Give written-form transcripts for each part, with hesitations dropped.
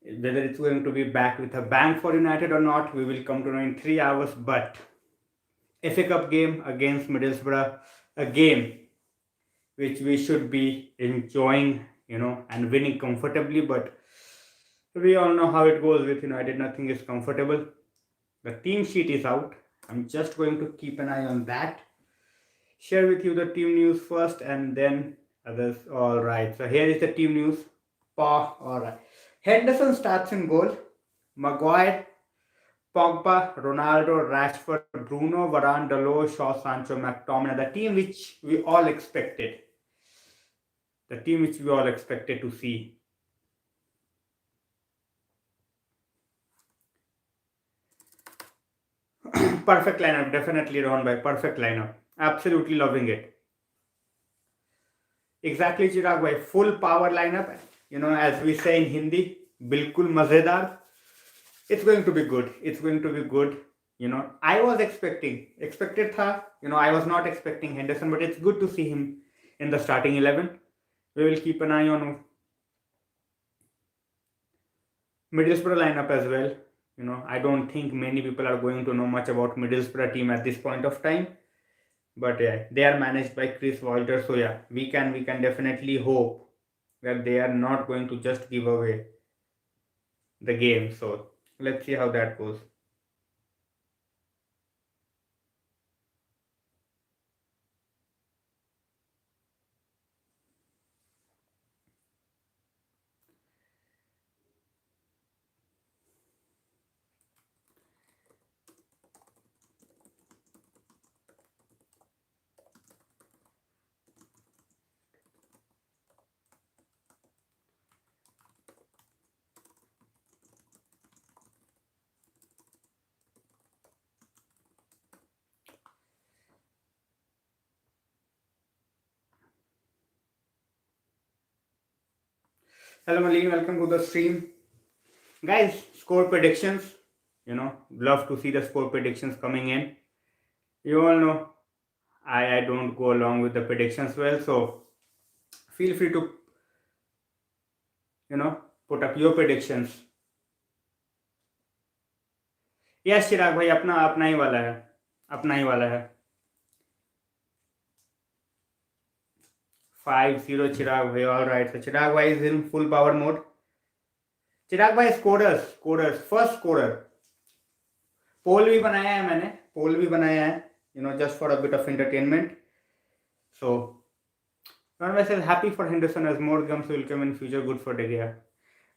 Whether it's going to be back with a bang for United or not, we will come to know in 3 hours. But FA Cup game against Middlesbrough, a game which we should be enjoying, and winning comfortably. But we all know how it goes with United. Nothing is comfortable. The team sheet is out. I'm just going to keep an eye on that. Share with you the team news first and then others. All right. So here is the team news. All right. Henderson starts in goal. Maguire, Pogba, Ronaldo, Rashford, Bruno, Varane, Dalot, Shaw, Sancho, McTominay. The team which we all expected. The team which we all expected to see. Perfect lineup. Definitely Ron by perfect lineup. Absolutely loving it. Exactly, Chirag bhai. Full power lineup. As we say in Hindi, बिल्कुल मजेदार. It's going to be good. It's going to be good. I was expected tha. I was not expecting Henderson, but it's good to see him in the starting 11. We will keep an eye on Middlesbrough lineup as well. I don't think many people are going to know much about Middlesbrough team at this point of time. But yeah, they are managed by Chris Walter. So yeah, we can definitely hope that they are not going to just give away the game. So let's see how that goes. Hello Malin, welcome to the stream. Guys, score predictions. Love to see the score predictions coming in. You all know I don't go along with the predictions well, so feel free to put up your predictions. Yes, चिराग भाई अपना अपना ही वाला है. अपना ही वाला है. 5-0 चिराग भाई. All right. So चिराग भाई is in full power mode. चिराग भाई स्कोरर्स फर्स्ट स्कोरर. पोल भी बनाया है just for a bit of entertainment. So Ron says happy for Henderson as more games will come in future. Good for De Gea.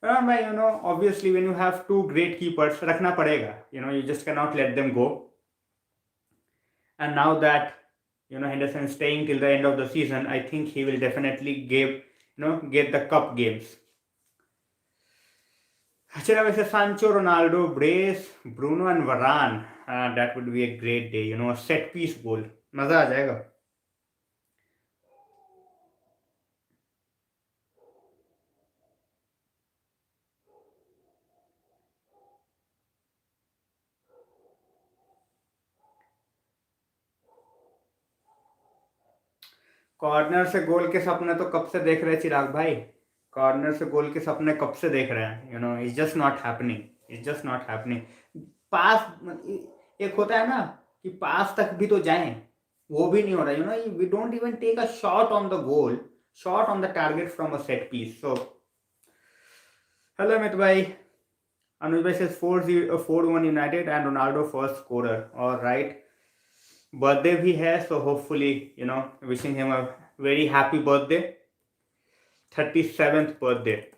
Ron obviously when you have two great keepers, रखना पड़ेगा. You just cannot let them go. And now that Henderson is staying till the end of the season, I think he will definitely get the cup games. अच्छा वैसे Sancho, Ronaldo, Brace, Bruno and Varane. That would be a great day. A set piece goal. मजा आ जाएगा. Corner से गोल के सपने तो कब से देख रहे हैं चिराग भाई. कॉर्नर से गोल के सपने कब से देख रहे हैं. It's just not happening. पास एक होता है ना कि पास तक भी तो जाएं, वो भी नहीं हो रहा. We don't even take a shot on the goal, shot on the target from a set piece. So hello Amit bhai. Anuj bhai says 4-1 United and Ronaldo first scorer. All right. Birthday भी है, so hopefully wishing him a very happy birthday. 37th birthday.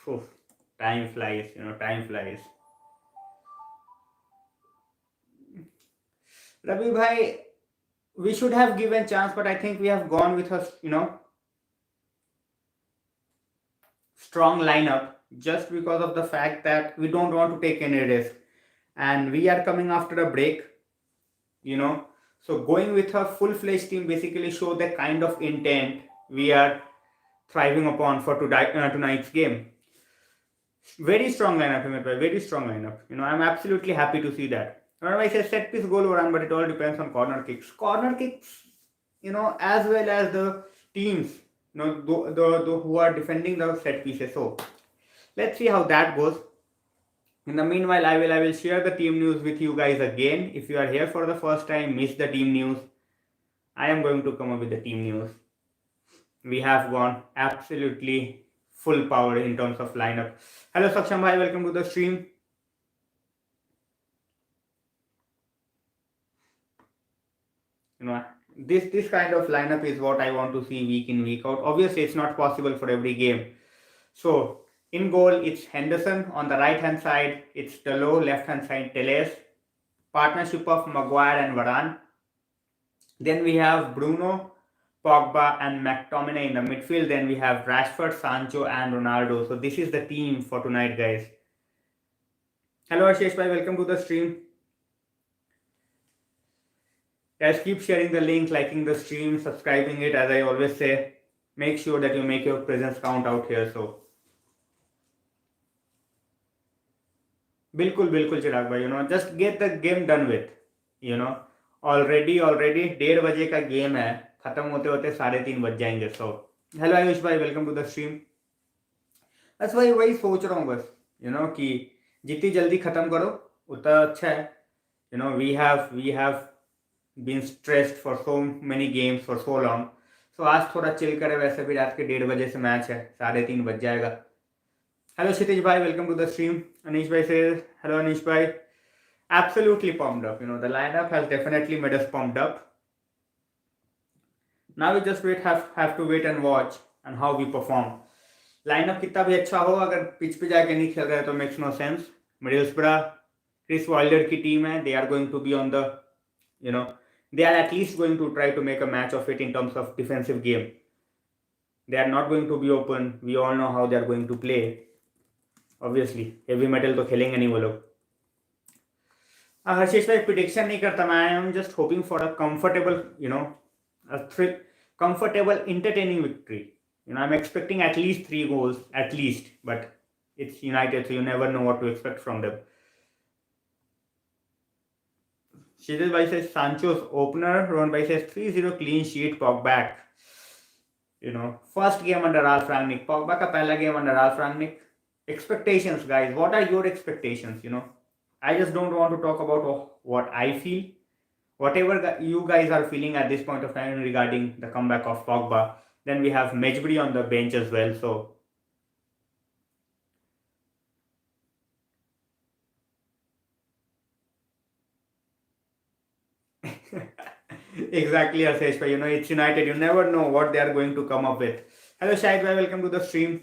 Oof, time flies. Time flies. Ravi bhai, we should have given chance, but I think we have gone with a strong lineup just because of the fact that we don't want to take any risk, and we are coming after a break. So going with a full-fledged team basically show the kind of intent we are thriving upon for tonight's game. Very strong lineup, very strong lineup. I'm absolutely happy to see that. I say set piece goal run, but it all depends on corner kicks. Corner kicks, as well as the teams, the who are defending the set pieces. So Let's see how that goes. In the meanwhile, I will share the team news with you guys again. If you are here for the first time, miss the team news, I am going to come up with the team news. We have gone absolutely full power in terms of lineup. Hello Saksham bhai, welcome to the stream. You know, this kind of lineup is what I want to see week in week out. Obviously, it's not possible for every game. So in goal, it's Henderson. On the right hand side, it's Dalot. Left hand side, Teles. Partnership of Maguire and Varane. Then we have Bruno, Pogba, and McTominay in the midfield. Then we have Rashford, Sancho, and Ronaldo. So this is the team for tonight, guys. Hello Ashish bhai, welcome to the stream. Guys, keep sharing the link, liking the stream, subscribing it. As I always say, make sure that you make your presence count out here. So बिल्कुल चिराग भाई, just get the game done with. Already 1:30 बजे का game है, खत्म होते होते 3:30 बज जाएंगे. सो हेलो आयुष भाई, वेलकम टू द स्ट्रीम. बस वही सोच रहा हूँ बस, कि जितनी जल्दी खत्म करो उतना अच्छा है. We have been stressed for so many games for so long. So आज थोड़ा चिल करे. वैसे भी रात के 1:30 बजे से मैच है, 3:30 बज जाएगा. Hello Kshitij bhai, welcome to the stream. Anish bhai says, hello Anish bhai. Absolutely pumped up. The lineup has definitely made us pumped up. Now we just have to wait and watch and how we perform. Lineup कितना भी अच्छा हो, अगर pitch पे जाके नहीं खेल रहे तो makes no sense. Middlesbrough, Chris Wilder की team है. They are going to be on the, they are at least going to try to make a match of it in terms of defensive game. They are not going to be open. We all know how they are going to play. Obviously heavy metal तो खेलेंगे नहीं वो लोग. हर्षेश भाई, prediction नहीं करता मैं. I am just hoping for a comfortable, comfortable entertaining victory. I'm expecting at least 3 goals at least, but it's United, so you never know what to expect from them. Shidil bhai says Sancho's opener. Ron bhai says 3-0 clean sheet, Pogba back. First game under Ralph Rangnick. Pogba का पहला game under Ralph Rangnick. Expectations, guys. What are your expectations? I just don't want to talk about what I feel. Whatever you guys are feeling at this point of time regarding the comeback of Pogba. Then we have Mejbri on the bench as well. So exactly, Ashesh bhai. It's United. You never know what they are going to come up with. Hello Shahid bhai, welcome to the stream.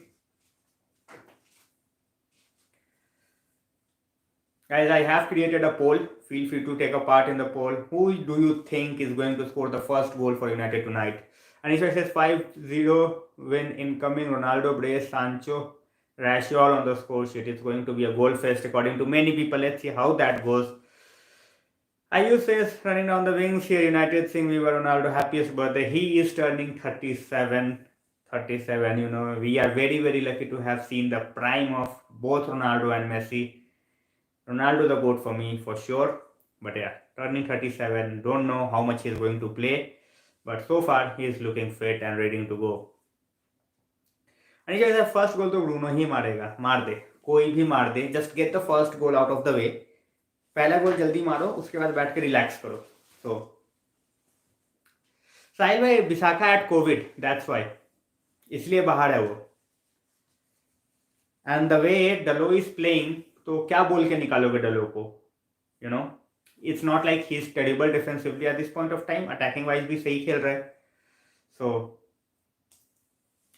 Guys, I have created a poll. Feel free to take a part in the poll. Who do you think is going to score the first goal for United tonight? Anisha says 5-0 win incoming. Ronaldo, Brace, Sancho, Rashford on the score sheet. It's going to be a goal fest according to many people. Let's see how that goes. Ayu says running down the wings here. United sing Viva Ronaldo, happiest birthday. He is turning 37. We are very, very lucky to have seen the prime of both Ronaldo and Messi. Ronaldo the GOAT for me, for sure. But yeah, turning 37. Don't know how much he's going to play. But so far, he is looking fit and ready to go. And guys, the first goal to Bruno ही मारेगा. मार दे. कोई भी मार दे. Just get the first goal out of the way. पहला गोल जल्दी मारो, उसके बाद बैठ के रिलैक्स करो. So, साहिल भाई, Vishakha eight Covid. That's why. इसलिए बाहर है वो. And the way Dalot is playing, तो क्या बोल के निकालोगे डलो को? It's not like he's terrible defensively at this point of time. Attacking wise भी सही खेल रहा है. So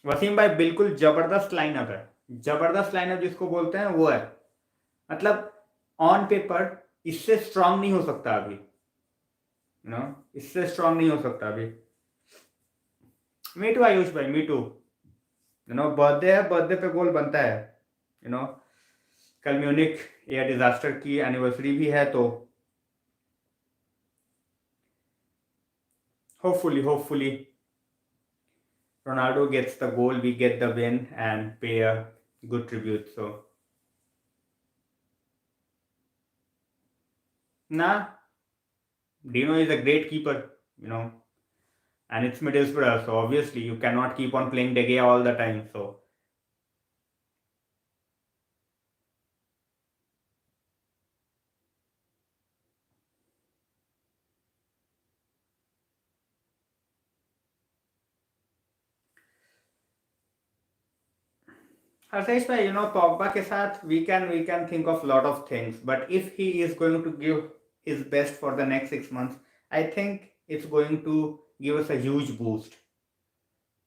वसीम भाई, बिल्कुल जबरदस्त लाइनअप है. जबरदस्त लाइनअप जिसको बोलते हैं वो है. मतलब ऑन पेपर इससे स्ट्रांग नहीं हो सकता अभी. इससे स्ट्रांग नहीं हो सकता अभी. मी टू आयुष भाई, मी टू. बर्थडे है, बर्थडे पे गोल बनता है. कल म्यूनिक एयर डिजास्टर की एनिवर्सरी भी है, तो hopefully Ronaldo gets the goal, we get the win and pay a good tribute. So Dino is a great keeper, and it's Middlesbrough, so obviously you cannot keep on playing De Gea all the time. So हर्षेश भाई, Pogba के साथ we can think of lot of things, but if he is going to give his best for the next 6 months, I think it's going to give us a huge boost.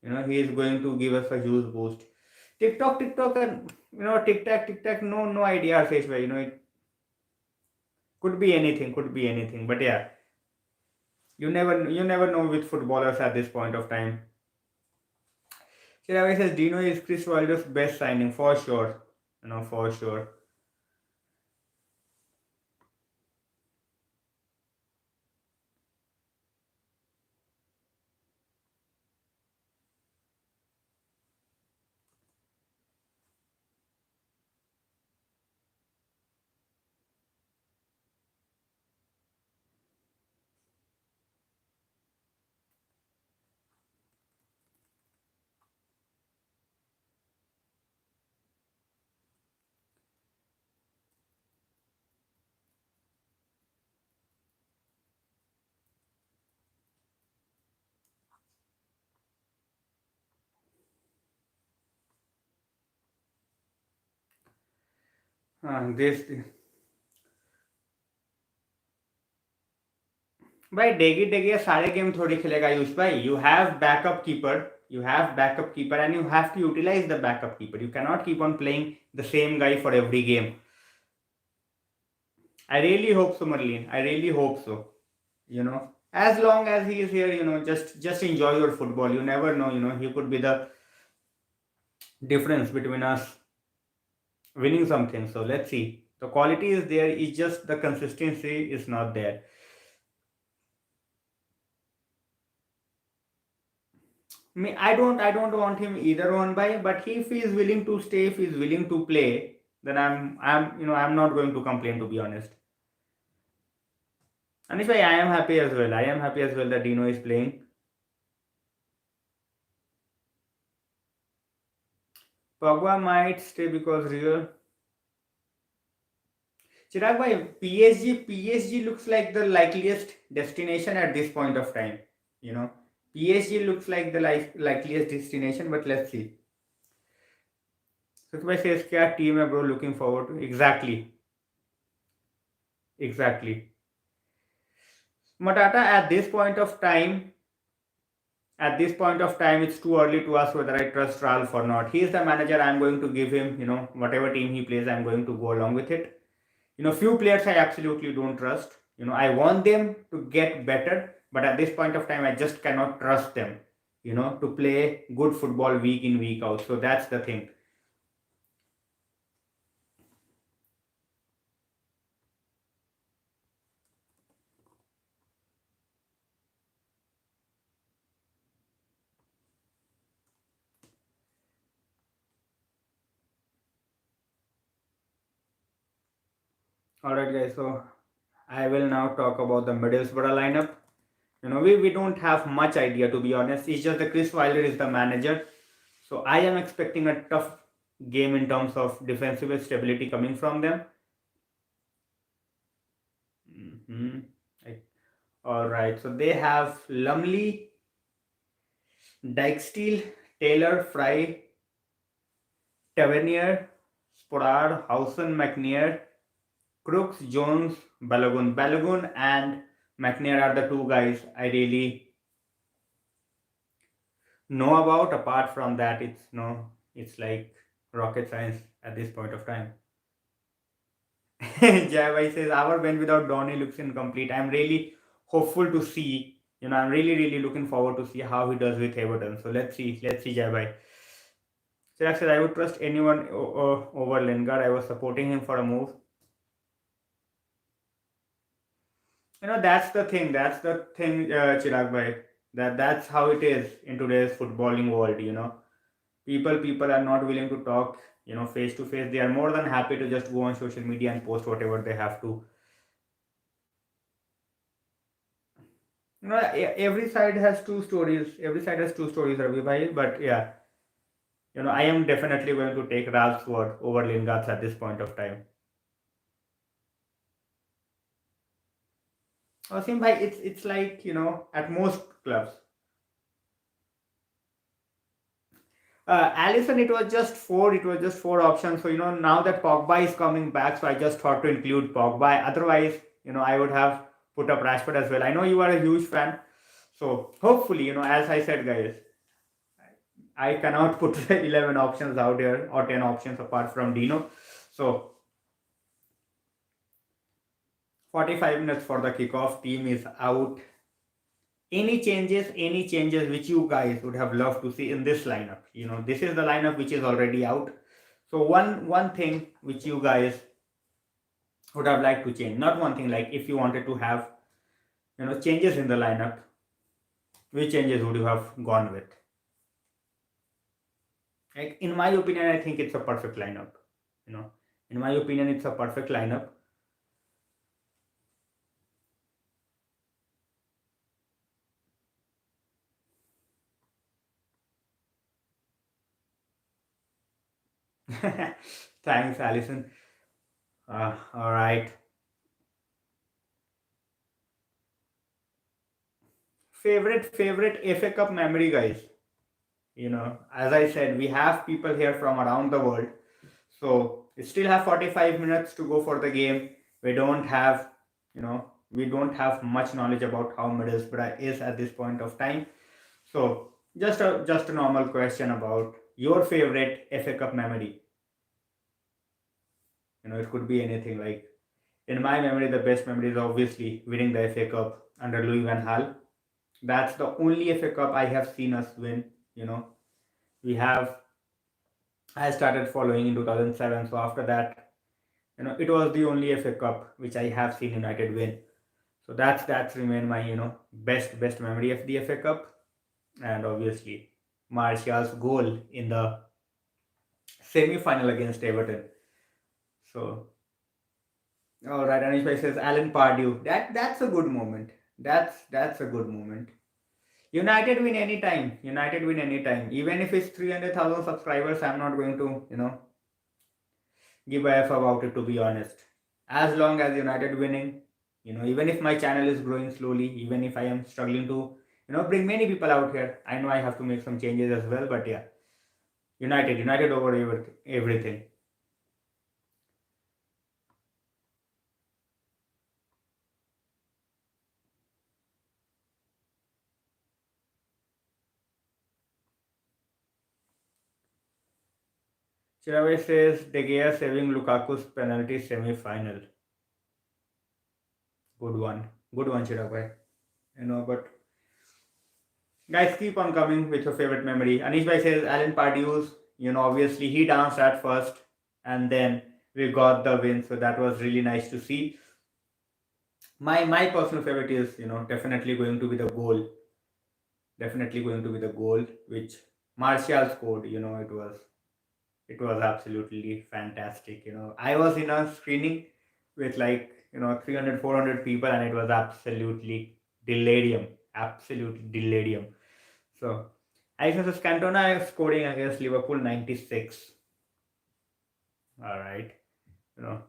He is going to give us a huge boost. TikTok, and tic tac, no idea, Harish bhai. It could be anything. But yeah, you never know with footballers at this point of time. Chiravi says Dino is Chris Wilder's best signing for sure. For sure. This भाई डेगी डेगी सारे game थोड़ी खेलेगा आयुष भाई. You have backup keeper and you have to utilize the backup keeper. You cannot keep on playing the same guy for every game. I really hope so, Marlene. I really hope so. As long as he is here, just enjoy your football. You never know, he could be the difference between us winning something. So let's see. The quality is there, it's just the consistency is not there. I don't want him either on by, but if he is willing to stay, if he is willing to play, then I'm not going to complain, to be honest. And if I am happy as well. I am happy as well that Dino is playing. Pogba might stay because Real. Chirag bhai, PSG looks like the likeliest destination at this point of time. You know, PSG looks like the likeliest destination, but let's see. So bhai says, क्या team है bro? Looking forward to exactly. Matata, at this point of time, it's too early to ask whether I trust Ralph or not. He is the manager. I'm going to give him, whatever team he plays, I'm going to go along with it. Few players I absolutely don't trust. I want them to get better, but at this point of time, I just cannot trust them, to play good football week in, week out. So that's the thing. All right, guys. So I will now talk about the Middlesbrough lineup. We don't have much idea, to be honest. It's just that Chris Wilder is the manager. So I am expecting a tough game in terms of defensive stability coming from them. hmm All right. So they have Lumley, Dijksteel, Taylor, Fry, Tavernier, Sporard, Hausen, McNair, Crooks, Jones, Balogun. Balogun and McNair are the two guys I really know about. Apart from that, it's like rocket science at this point of time. Jai says our win without Donny looks incomplete. I'm really hopeful to see. I'm really really looking forward to see how he does with Everton. So let's see, Jai. Chirag says I would trust anyone over Lingard. I was supporting him for a move. That's the thing. That's the thing, Chirag bhai. That's how it is in today's footballing world. People are not willing to talk. Face to face. They are more than happy to just go on social media and post whatever they have to. Every side has two stories. Every side has two stories, Ravi bhai. But yeah, I am definitely going to take Ralph's word over Lingard's at this point of time. Asim bhai, it's like at most clubs. Allison, it was just four. It was just four options. So now that Pogba is coming back, so I just thought to include Pogba. Otherwise, I would have put up Rashford as well. I know you are a huge fan, so hopefully, as I said, guys, I cannot put 11 options out here or 10 options apart from Dino. So 45 minutes for the kickoff. Team is out. Any changes which you guys would have loved to see in this lineup? This is the lineup which is already out. So one thing which you guys would have liked to change, not one thing, like if you wanted to have changes in the lineup, which changes would you have gone with? Like in my opinion, I think it's a perfect lineup. You know, in my opinion, it's a perfect lineup. Thanks, Alison. All right. Favorite FA Cup memory, guys. As I said, we have people here from around the world. So we still have 45 minutes to go for the game. We don't have, we don't have much knowledge about how Middlesbrough is at this point of time. So just a normal question about your favorite FA Cup memory. It could be anything. Like in my memory, the best memory is obviously winning the FA Cup under Louis van Gaal. That's the only FA Cup I have seen us win. We have. I started following in 2007. So after that, it was the only FA Cup which I have seen United win. So that's remained my best memory of the FA Cup, and obviously Martial's goal in the semi-final against Everton. So all right, Anish Bhai says Alan Pardew. That's a good moment. That's a good moment. United win anytime. United win anytime. Even if it's 300,000 subscribers, I'm not going to give a f about it, to be honest. As long as United winning, even if my channel is growing slowly, even if I am struggling to bring many people out here, I know I have to make some changes as well. But yeah, United over everything. Chirawe says De Gea saving Lukaku's penalty semi-final. Good one, Chirawe. But guys, keep on coming with your favorite memory. Anish Bhai says Alan Pardew's, obviously he danced at first and then we got the win. So that was really nice to see. My personal favorite is, definitely going to be the goal. Definitely going to be the goal which Martial scored. It was absolutely fantastic. I was in a screening with like 300 400 people and it was absolutely delirium. Absolutely delirium. So I guess Cantona scoring against Liverpool 96. All right, you know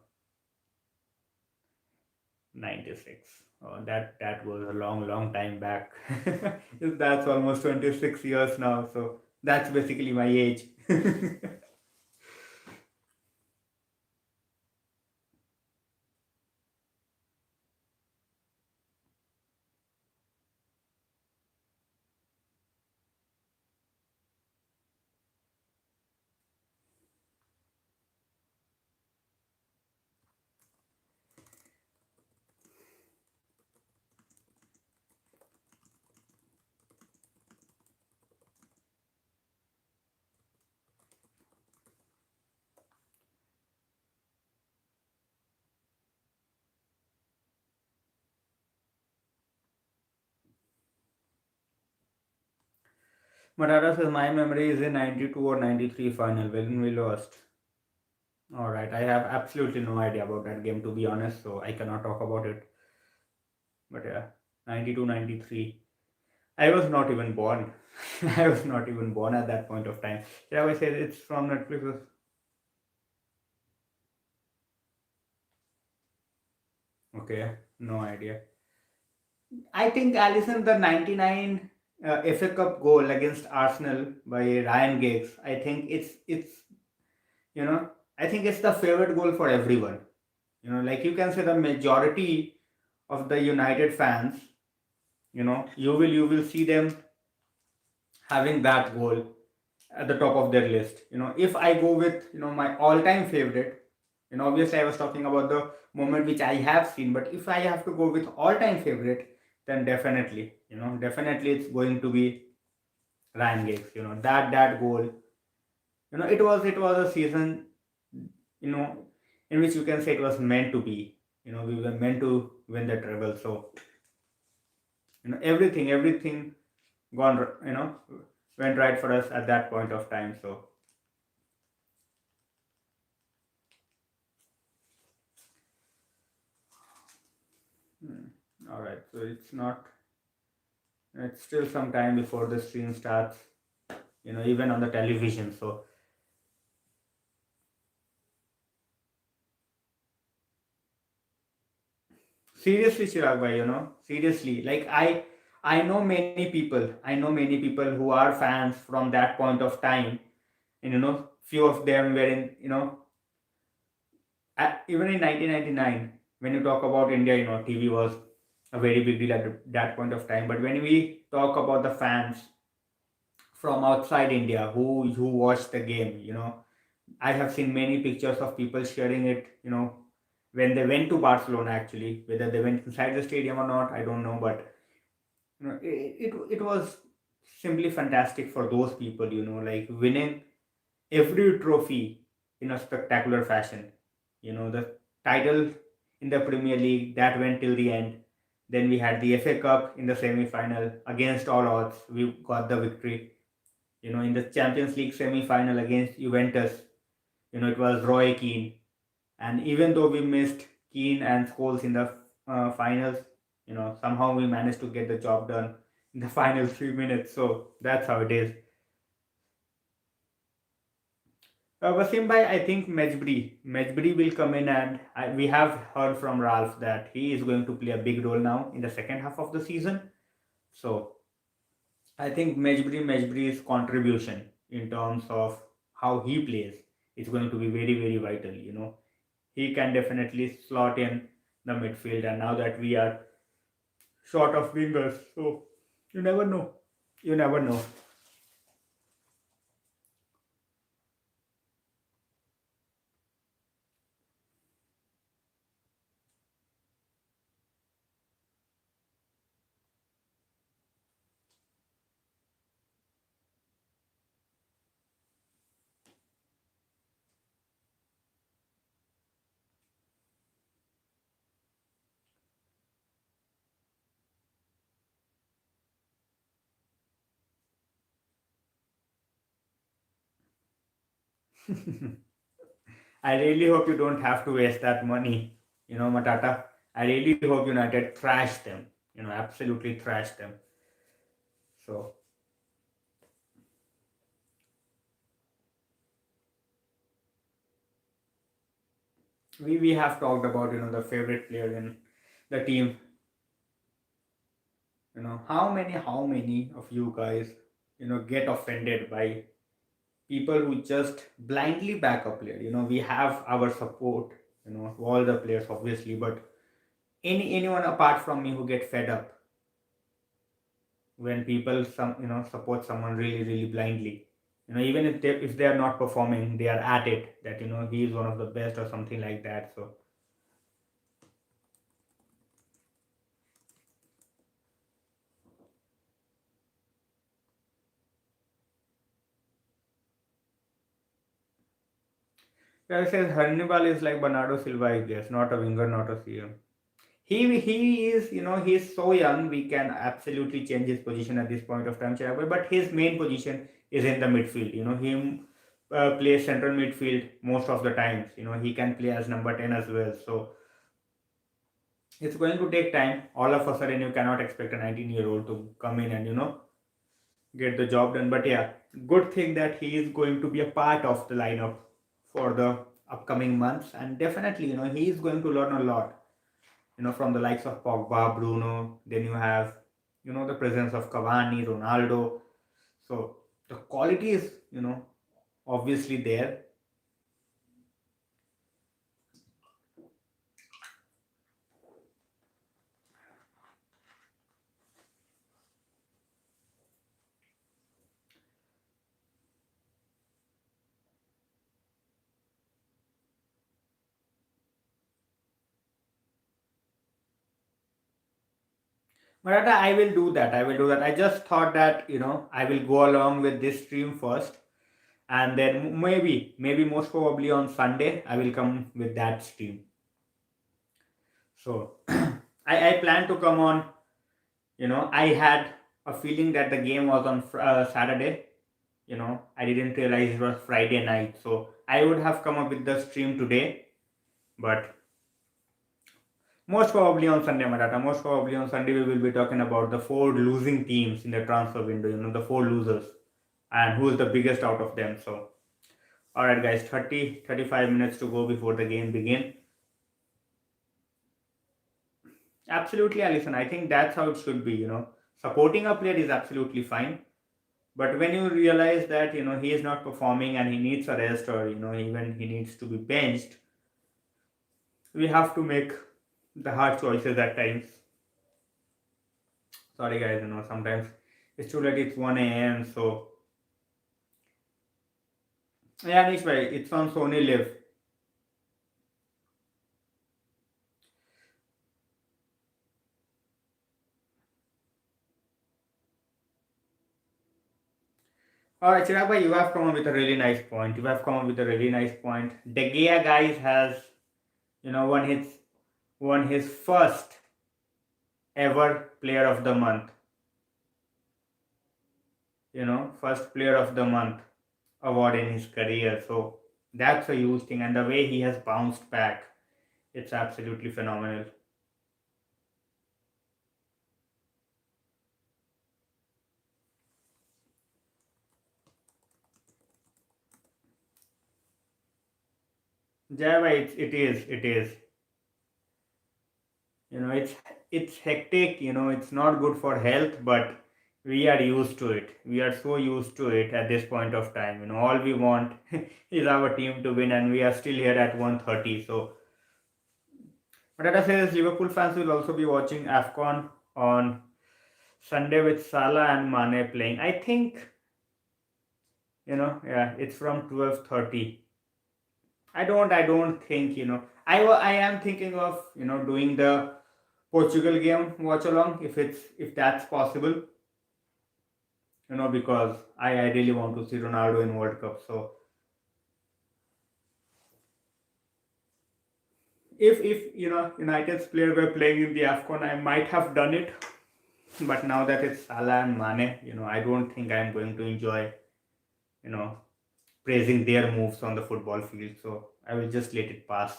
96. Oh, that was a long time back. That's almost 26 years now. So that's basically my age. Matata says my memory is in 92 or 93 final when we lost. All right, I have absolutely no idea about that game, to be honest, so I cannot talk about it. But yeah, 92, 93. I was not even born. I was not even born at that point of time. Yeah, I say it's from Netflix. Okay, no idea. I think Allison the 99. FA Cup goal against Arsenal by Ryan Giggs, I think it's you know I think it's the favorite goal for everyone. Like you can say the majority of the United fans, you will see them having that goal at the top of their list. If I go with my all-time favorite, obviously I was talking about the moment which I have seen, but if I have to go with all-time favorite, then definitely it's going to be Ryan Giggs. That goal. It was a season, you know, in which you can say it was meant to be. We were meant to win the treble. So everything gone, went right for us at that point of time. So all right. So it's still some time before the stream starts. Even on the television. So seriously, Chirag bhai, seriously, like I know many people who are fans from that point of time, and few of them were in, even in 1999, when you talk about India, TV was a very big deal at that point of time. But when we talk about the fans from outside India who watched the game, I have seen many pictures of people sharing it, when they went to Barcelona actually. Whether they went inside the stadium or not, I don't know, but it was simply fantastic for those people, like winning every trophy in a spectacular fashion. The title in the Premier League that went till the end. Then we had the FA Cup in the semi final against all odds. We got the victory. In the Champions League semi final against Juventus, it was Roy Keane. And even though we missed Keane and Scholes in the finals, somehow we managed to get the job done in the final 3 minutes. So that's how it is. Wasim bhai, I think Mejbri will come in, and we have heard from Ralph that he is going to play a big role now in the second half of the season. So I think Mejbri's contribution in terms of how he plays is going to be very very vital. He can definitely slot in the midfield, and now that we are short of wingers, so you never know. You never know. I really hope you don't have to waste that money, Matata. I really hope United thrash them, absolutely thrash them. So we have talked about the favorite player in the team. How many of you guys get offended by people who just blindly back a player. We have our support, all the players obviously, but anyone apart from me who get fed up when people support someone really really blindly. Even if they are not performing, they are at it that he is one of the best or something like that. So yeah, it says Hannibal is like Bernardo Silva, I guess, not a winger, not a CM. He is, he's so young. We can absolutely change his position at this point of time, Chirag, but his main position is in the midfield. He plays central midfield most of the times. He can play as number 10 as well. So it's going to take time. All of a sudden, you cannot expect a 19-year-old to come in and get the job done. But yeah, good thing that he is going to be a part of the lineup for the upcoming months, and definitely, he is going to learn a lot. From the likes of Pogba, Bruno. Then you have, the presence of Cavani, Ronaldo. So the quality is, obviously there. But I will do that. I will do that. I just thought that, I will go along with this stream first, and then maybe most probably on Sunday, I will come with that stream. So I plan to come on. I had a feeling that the game was on Saturday. I didn't realize it was Friday night. So I would have come up with the stream today, but most probably on Sunday, Matata. Most probably on Sunday, we will be talking about the four losing teams in the transfer window. The four losers, and who is the biggest out of them. So, all right, guys, 35 minutes to go before the game begin. Absolutely, Alison. I think that's how it should be. Supporting a player is absolutely fine. But when you realize that he is not performing and he needs a rest, or even he needs to be benched, we have to make the hard choices at times. Sorry guys, sometimes it's too late. It's 1 a.m. So yeah, Nish bhai, it's on Sony Live. All right, Chirag bhai, you have come up with a really nice point. De Gea, guys, has won his first ever Player of the Month. First Player of the Month award in his career. So that's a huge thing, and the way he has bounced back, it's absolutely phenomenal. Java, it is. It's hectic. It's not good for health, but we are used to it. We are so used to it at this point of time. All we want is our team to win, and we are still here at 1:30. So, but says Liverpool fans will also be watching AFCON on Sunday with Salah and Mane playing. I think yeah, it's from 12:30. I don't think I am thinking of doing the Portugal game watch along if that's possible. Because I really want to see Ronaldo in World Cup. So if United's player were playing in the AFCON, I might have done it. But now that it's Salah and Mane, I don't think I'm going to enjoy you know praising their moves on the football field. So I will just let it pass.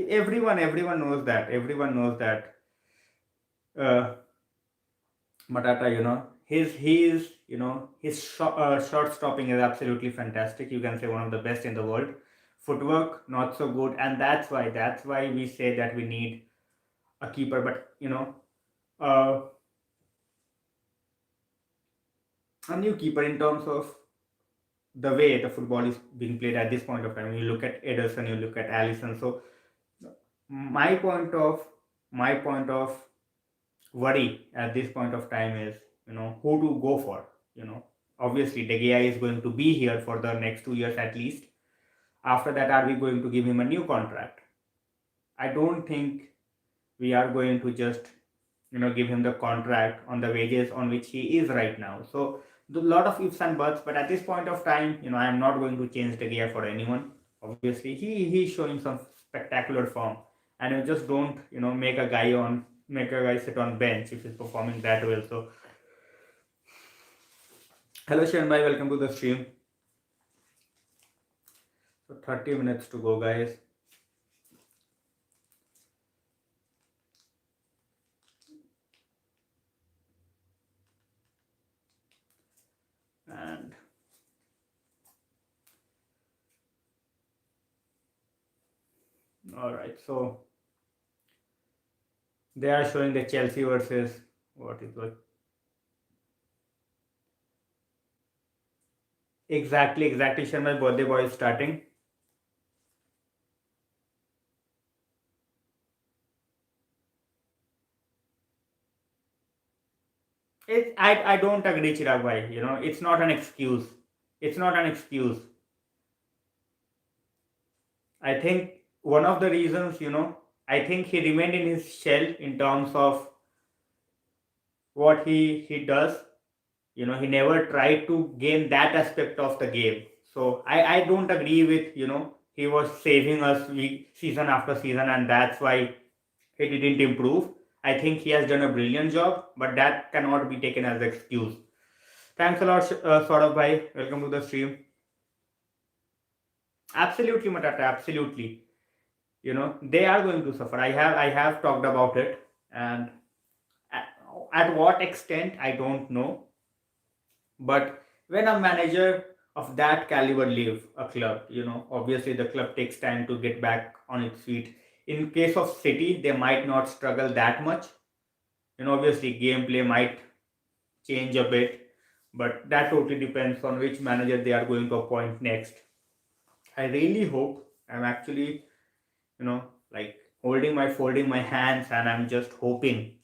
Everyone knows that. Everyone knows that. Uh, Matata, his shot stopping is absolutely fantastic. You can say one of the best in the world. Footwork not so good, and that's why we say that we need a keeper. But uh, a new keeper in terms of the way the football is being played at this point of time. You look at Ederson, you look at Allison. So my point of my point of worry at this point of time is who to go for. Obviously De Gea is going to be here for the next 2 years at least. After that, are we going to give him a new contract? I don't think we are going to just give him the contract on the wages on which he is right now. So a lot of ifs and buts, but at this point of time, I am not going to change De Gea for anyone. Obviously he's showing some spectacular form, and you just don't make a guy sit on bench if he's performing that well. So hello Sharon bhai, welcome to the stream. So 30 minutes to go, guys. And All right, so they are showing the Chelsea versus what is what exactly Sharma's birthday boy is starting. I don't agree, Chirag bhai. It's not an excuse. It's not an excuse. I think one of the reasons, I think he remained in his shell in terms of what he does. He never tried to gain that aspect of the game. So I don't agree with, he was saving us season after season, and that's why he didn't improve. I think he has done a brilliant job, but that cannot be taken as an excuse. Thanks a lot, Saurabh bhai. Welcome to the stream. Absolutely, Matata. Absolutely. They are going to suffer. I have talked about it, and at, at what extent I don't know. But when a manager of that caliber leave a club, obviously the club takes time to get back on its feet. In case of City, they might not struggle that much. Obviously gameplay might change a bit, but that totally depends on which manager they are going to appoint next. I really hope. I'm actually, you know, like folding my hands, and I'm just hoping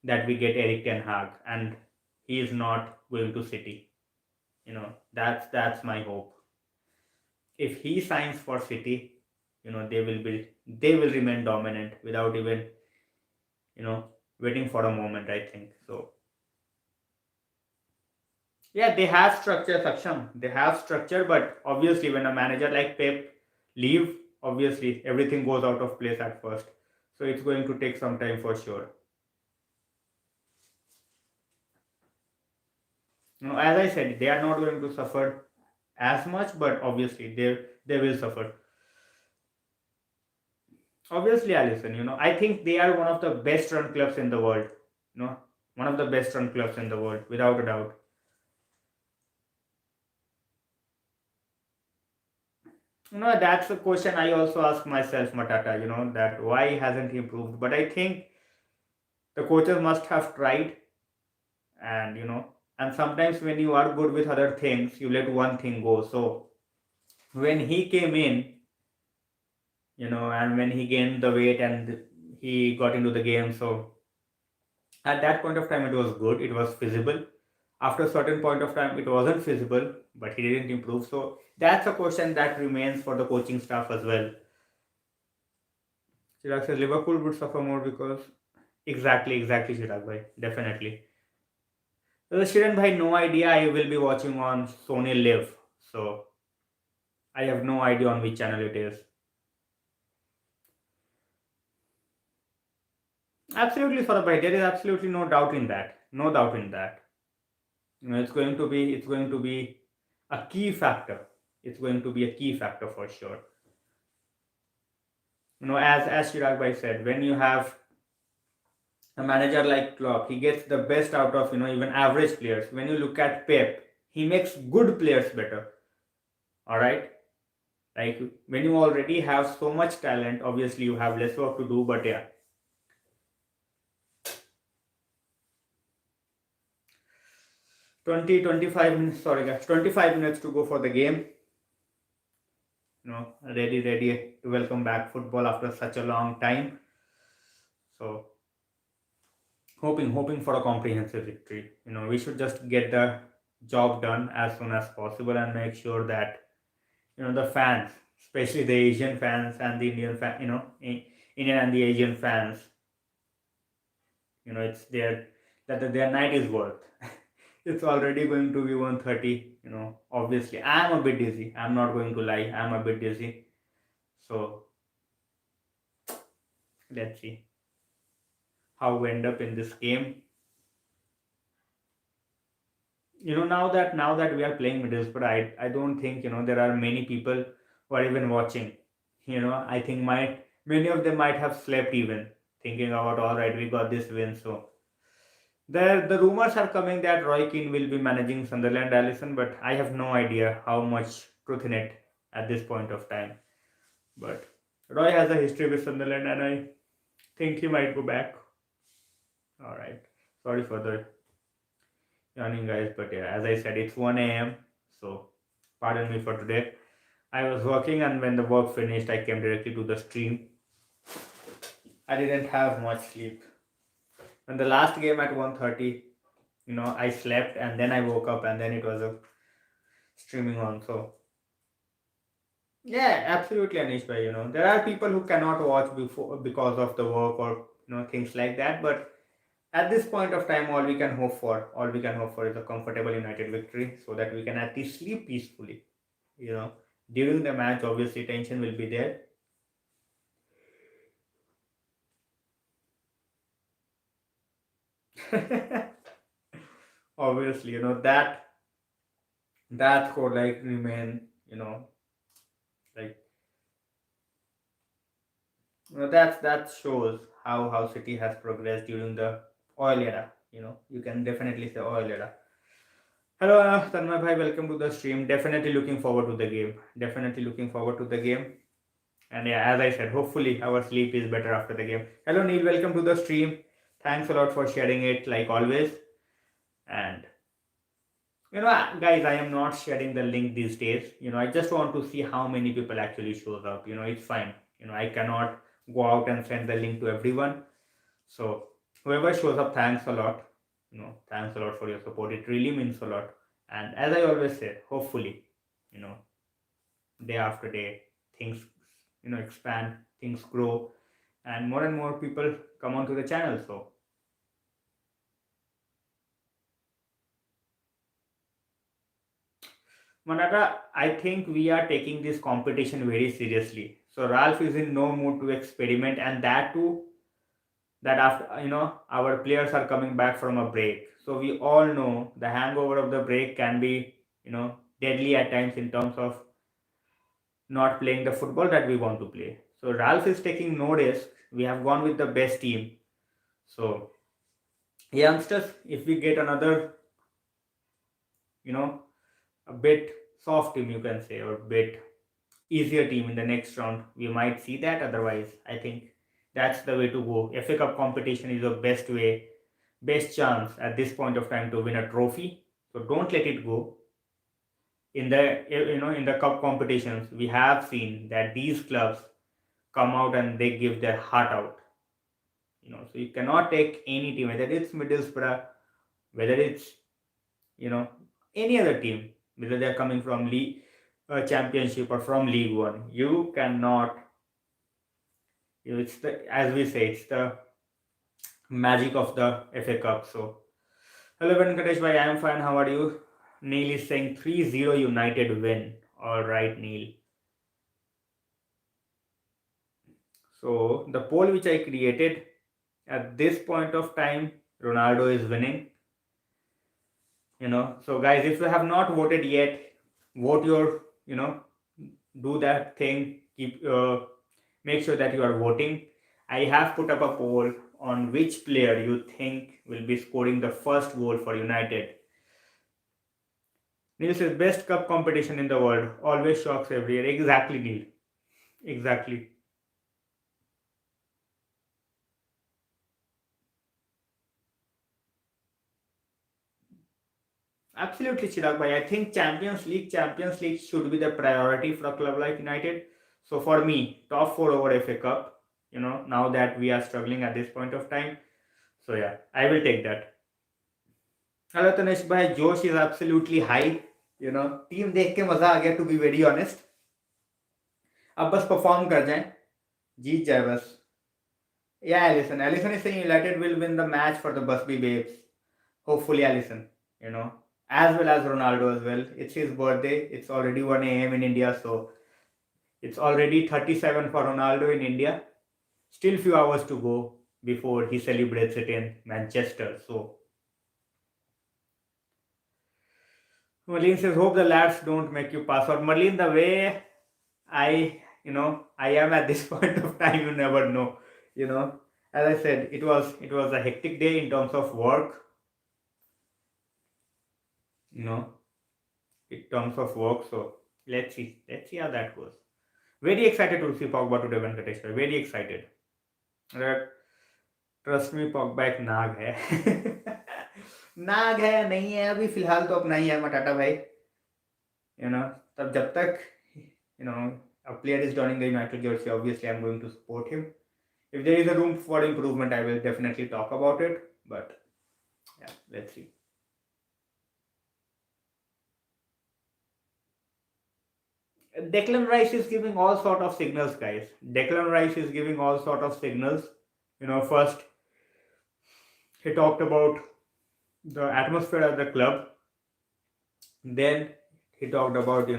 that we get Eric Ten Hag, and he is not going to City. That's my hope. If he signs for City, they will remain dominant without even you know waiting for a moment. I think so. Yeah, they have structure, Saksham. They have structure, but obviously, when a manager like Pep leave, obviously everything goes out of place at first. So it's going to take some time for sure. As I said, they are not going to suffer as much, but obviously they will suffer. Obviously, Allison, I think they are one of the best run clubs in the world. You know, one of the best run clubs in the world, without a doubt. That's a question I also ask myself, Matata. That why hasn't he improved? But I think the coaches must have tried, and and sometimes when you are good with other things, you let one thing go. So when he came in, and when he gained the weight and he got into the game, so at that point of time it was good, it was feasible. After a certain point of time it wasn't feasible, but he didn't improve. So that's a question that remains for the coaching staff as well. Chirag says Liverpool would suffer more because exactly Chirag bhai, definitely. Shiran bhai, no idea. I will be watching on Sony Live, so I have no idea on which channel it is. Absolutely, Saurabh bhai, there is absolutely no doubt in that. No doubt in that. It's going to be a key factor. It's going to be a key factor for sure. As Chirag bhai said, when you have a manager like Klopp, he gets the best out of even average players. When you look at Pep, he makes good players better. All right, like when you already have so much talent, obviously you have less work to do. But yeah, 20-25 minutes. Sorry guys, 25 minutes to go for the game. Ready to welcome back football after such a long time. So hoping for a comprehensive victory. We should just get the job done as soon as possible and make sure that the fans, especially the Asian fans and the Indian and the Asian fans, it's their night is worth. It's already going to be 1:30. Obviously I'm a bit dizzy. I'm not going to lie. I'm a bit dizzy. So let's see how we end up in this game. Now that we are playing Middlesbrough, I don't think there are many people who are even watching. I think many of them might have slept even, thinking about, all right, we got this win. So the rumors are coming that Roy Keane will be managing Sunderland, Allison, but I have no idea how much truth in it at this point of time. But Roy has a history with Sunderland, and I think he might go back. All right. Sorry for the yawning, guys, but yeah, as I said, it's 1 a.m. So pardon me for today. I was working, and when the work finished, I came directly to the stream. I didn't have much sleep. When the last game at 1:30, I slept and then I woke up and then it was a streaming on. So yeah, absolutely, Anish bhai. There are people who cannot watch before because of the work or things like that. But at this point of time, all we can hope for is a comfortable United victory, so that we can at least sleep peacefully. You know, During the match, obviously tension will be there. Obviously, that could like remain. Like that shows how City has progressed during the oil era. You can definitely say oil era. Hello, Tanmay bhai, welcome to the stream. Definitely looking forward to the game. Definitely looking forward to the game. And yeah, as I said, hopefully our sleep is better after the game. Hello, Neil, welcome to the stream. Thanks a lot for sharing it, like always. And guys, I am not sharing the link these days. I just want to see how many people actually shows up. It's fine. I cannot go out and send the link to everyone. So whoever shows up, thanks a lot. Thanks a lot for your support. It really means a lot. And as I always say, hopefully, you know, day after day, things expand, things grow, and more people come onto the channel. So Manada, I think we are taking this competition very seriously. So Ralph is in no mood to experiment, and that too, that after our players are coming back from a break. So we all know the hangover of the break can be deadly at times in terms of not playing the football that we want to play. So Ralph is taking no risk. We have gone with the best team. So youngsters, if we get another you know a bit soft team, you can say, or bit easier team in the next round, we might see that. Otherwise, I think that's the way to go. FA Cup competition is the best chance at this point of time to win a trophy. So don't let it go. In the cup competitions, we have seen that these clubs come out and they give their heart out. So you cannot take any team, whether it's Middlesbrough, whether it's you know any other team, whether they're coming from league championship or from League One. You cannot. It's the, as we say, it's the magic of the FA Cup. So hello, Venkatesh bhai, I am fine. How are you? Neil is saying 3-0 United win. All right, Neil. So the poll which I created at this point of time, Ronaldo is winning. So guys, if you have not voted yet, vote your, do that thing. Make sure that you are voting. I have put up a poll on which player you think will be scoring the first goal for United. Neil says best cup competition in the world. Always shocks every year. Exactly, Neil. Exactly. Absolutely, Chirag bhai. I think Champions League should be the priority for a club like United. So for me, top four over FA Cup. Now that we are struggling at this point of time. So yeah, I will take that. Hello Tanesh bhai, Josh is absolutely high. Team देख के मजा आ गया, to be very honest. अब बस perform कर जाएं, जीत जाए बस. Yeah, Allison is saying United will win the match for the Busby Babes. Hopefully, Allison. As well as Ronaldo as well. It's his birthday. It's already 1 a.m. in India, so it's already 37 for Ronaldo in India. Still few hours to go before he celebrates it in Manchester. So Marlene says, hope the lads don't make you pass out. Marlene, the way I am at this point of time, you never know. As I said, it was a hectic day in terms of work. You know, in terms of work. So let's see how that goes. Very excited to see Pogba today, Venkatesh. Very excited. Trust me Pogba एक नाग है नाग है नहीं है अभी फिलहाल तो अपना ही है मटाटा भाई you know तब जब तक a player is donning the United jersey, obviously I'm going to support him. If there is a room for improvement, I will definitely talk about it, but yeah, let's see. Declan Rice is giving all sort of signals, guys. Declan Rice is giving all sort of signals. First he talked about the atmosphere at the club. Then he talked about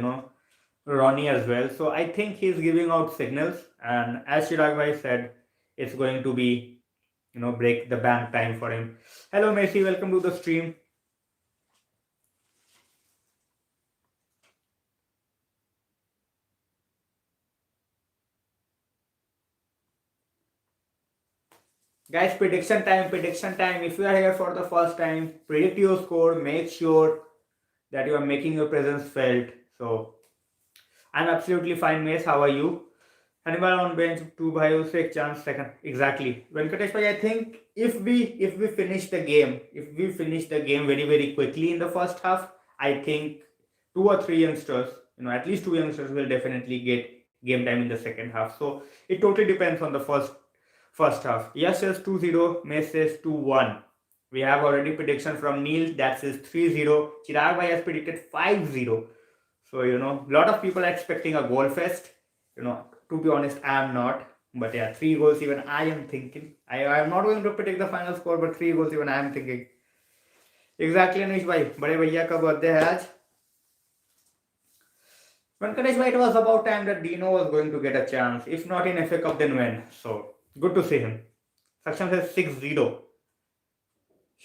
Ronnie as well. So I think he's giving out signals, and as Chirag Bhai said, it's going to be break the bank time for him. Hello Messi, welcome to the stream. Guys, prediction time, prediction time. If you are here for the first time, predict your score, make sure that you are making your presence felt. So I'm absolutely fine, Mace. How are you? Hannibal on bench, two bhaios se ek chance second. Exactly. Venkatesh bhai, I think if we finish the game very very quickly in the first half, I think two or three youngsters, at least two youngsters will definitely get game time in the second half. So it totally depends on the first half. Yes says 2-0, Mace says 2-1. We have already prediction from Neil that says 3-0. Chirag bhai has predicted 5-0. So a lot of people are expecting a goal fest. To be honest, I am not. But yeah, 3 goals even I am thinking. I am not going to predict the final score, but 3 goals even I am thinking. Exactly, Anish bhai. बड़े भैया का birthday है आज. Venkatesh bhai, it was about time that Dino was going to get a chance. If not in FA Cup, then when? So good to see him. Saksham says 6-0.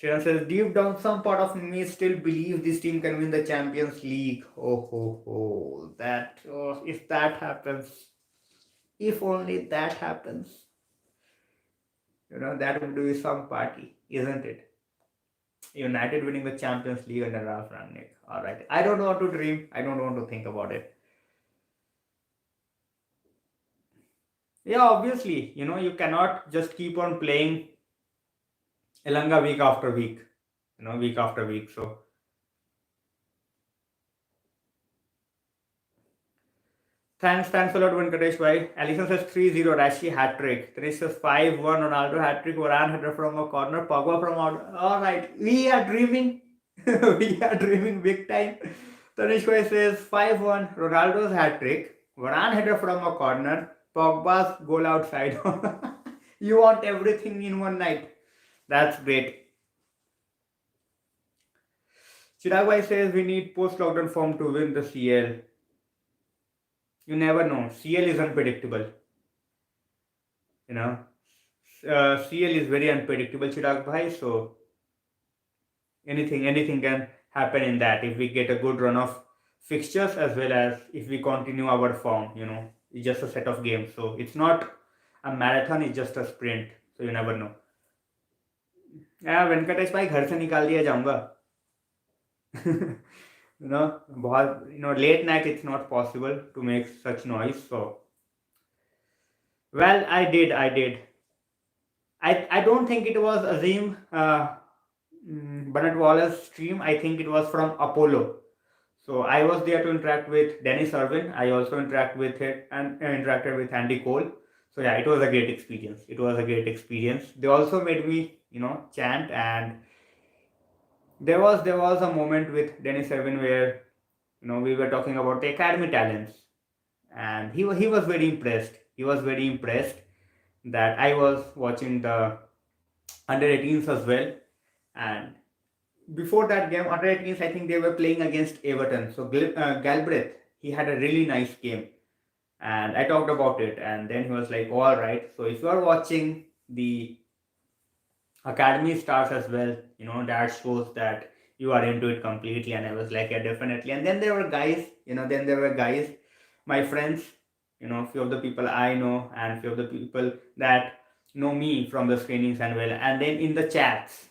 Shiran says, deep down, some part of me still believes this team can win the Champions League. Oh. If that happens, if only that happens, that would be some party, isn't it? United winning the Champions League under Ralph Rangnick. All right. I don't want to dream. I don't want to think about it. Yeah, obviously, you cannot just keep on playing Elanga week after week, week after week. So thanks a lot, Venkatesh bhai. Alison says 3-0, Rashi hat trick. Trish says 5-1, Ronaldo hat trick, Varane header from a corner, Pogba from out. All right, we are dreaming. We are dreaming big time. Tanish bhai says 5-1, Ronaldo's hat trick, Varane header from a corner, Pogba's goal outside. You want everything in one night. That's great. Chirag bhai says we need post-lockdown form to win the CL. You never know. CL is unpredictable. CL is very unpredictable, Chirag bhai. So anything can happen in that if we get a good run of fixtures as well as if we continue our form. It's just a set of games. So it's not a marathon. It's just a sprint. So you never know. Yeah, Venkatesh bhai, घर से निकाल दिया जाऊंगा. Late night it's not possible to make such noise. So well, I did. I don't think it was Azim Bernard Wallace's stream. I think it was from Apollo. So I was there to interact with Dennis Irwin. I also interacted with Andy Cole. So yeah, it was a great experience. They also made me chant, and there was a moment with Dennis Irwin where we were talking about the academy talents, and he was very impressed. That I was watching the under 18s as well, and before that game, under 18s, I think they were playing against Everton. So Galbraith, he had a really nice game, and I talked about it, and then he was like, "All right, so if you are watching the academy stars as well, that shows that you are into it completely." And I was like, "Yeah, definitely." And then there were guys, my friends, few of the people I know, and few of the people that know me from the screenings and well, and then in the chats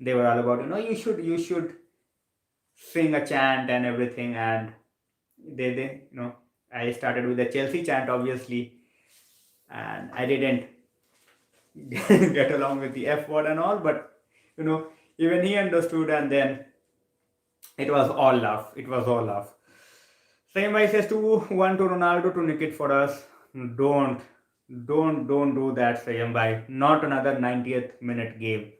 they were all about you should sing a chant and everything, and they I started with the Chelsea chant, obviously, and I didn't get along with the F word and all, but you know, even he understood, and then it was all love. It was all love. Same I says to one to Ronaldo to nick it for us. Don't, don't do that, Sayam bhai. Not another 90th minute game.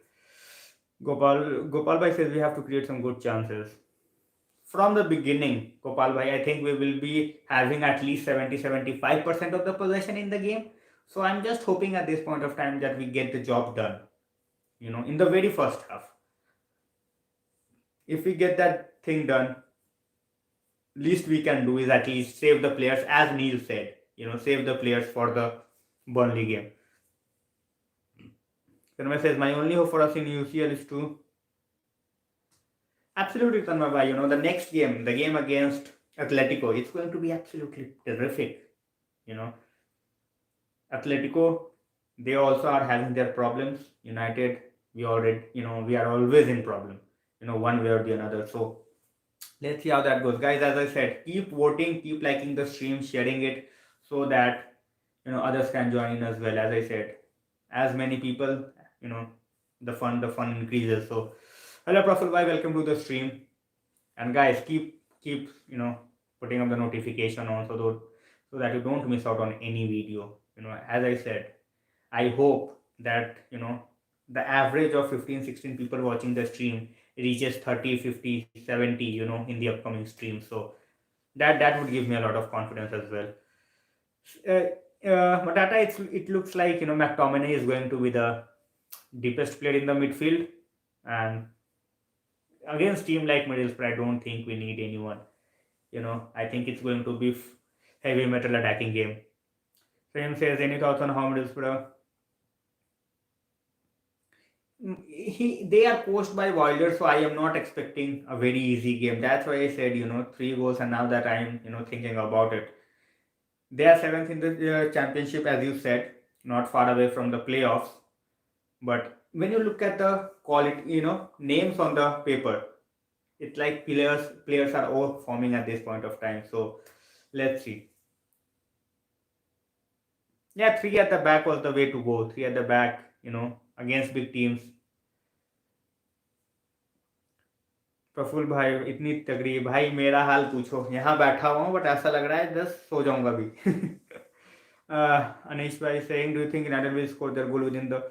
Gopal bhai says we have to create some good chances. From the beginning, Gopal bhai, I think we will be having at least 70-75% of the possession in the game. So I'm just hoping at this point of time that we get the job done. In the very first half. If we get that thing done, least we can do is at least save the players, as Neil said. Save the players for the Burnley game. Tanmay says my only hope for us in UCL is to absolutely Tanmay bhai. The next game, the game against Atletico, it's going to be absolutely terrific. You know, Atletico, they also are having their problems. United, we are always in problem. One way or the another. So let's see how that goes, guys. As I said, keep voting, keep liking the stream, sharing it, so that others can join in as well. As I said, as many people, you know the fun increases. So hello Praful bhai, welcome to the stream. And guys, keep putting up the notification on, so that you don't miss out on any video. As I said, I hope that the average of 15-16 people watching the stream reaches 30, 50, 70, in the upcoming stream. So that would give me a lot of confidence as well. Matata, it looks like McTominay is going to be the deepest player in the midfield, and against team like Middlesbrough, I don't think we need anyone. I think it's going to be heavy metal attacking game. Same says, any thoughts on how Middlesbrough? They are coached by Wilder, so I am not expecting a very easy game. That's why I said 3 goals, and now that I am thinking about it, they are seventh in the championship, as you said, not far away from the playoffs. But when you look at the quality, names on the paper, it's like players are all forming at this point of time. So let's see. Yeah, three at the back was the way to go. Three at the back, against big teams. Praful भाई, इतनी तगड़ी भाई, मेरा हाल पूछो, यहाँ बैठा हुआ हूँ बट ऐसा लग रहा है जस्ट सो जाऊंगा अभी. Anish bhai saying, do you think United will score their goal within the?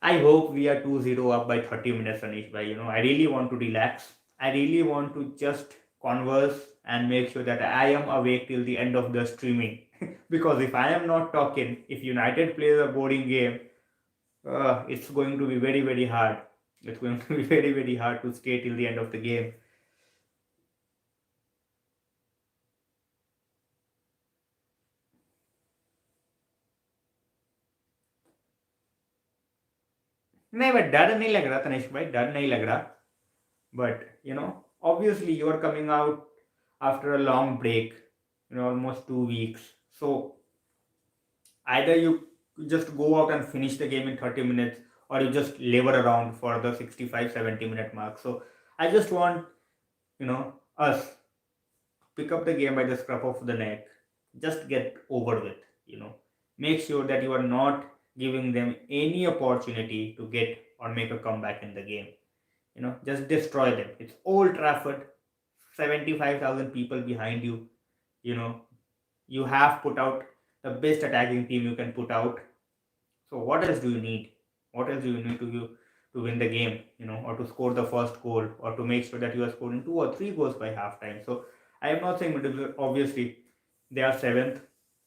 I hope we are 2-0 up by 30 minutes, Anish bhai. I really want to relax. I really want to just converse and make sure that I am awake till the end of the streaming. Because if I am not talking, if United plays a boring game, it's going to be very, very hard. It's going to be very, very hard to stay till the end of the game. नहीं, but डर नहीं लग रहा तनिष्क भाई, डर नहीं लग रहा. But obviously you are coming out after a long break, almost 2 weeks. So either you just go out and finish the game in 30 minutes, or you just labor around for the 65-70 minute mark. So I just want us pick up the game by the scruff of the neck, just get over with. Make sure that you are not giving them any opportunity to get or make a comeback in the game. Just destroy them. It's Old Trafford, 75,000 people behind you. You have put out the best attacking team you can put out. So what else do you need? What else do you need to win the game? Or to score the first goal, or to make sure that you are scoring 2 or 3 goals by halftime. So I am not saying Middlesbrough, obviously they are seventh,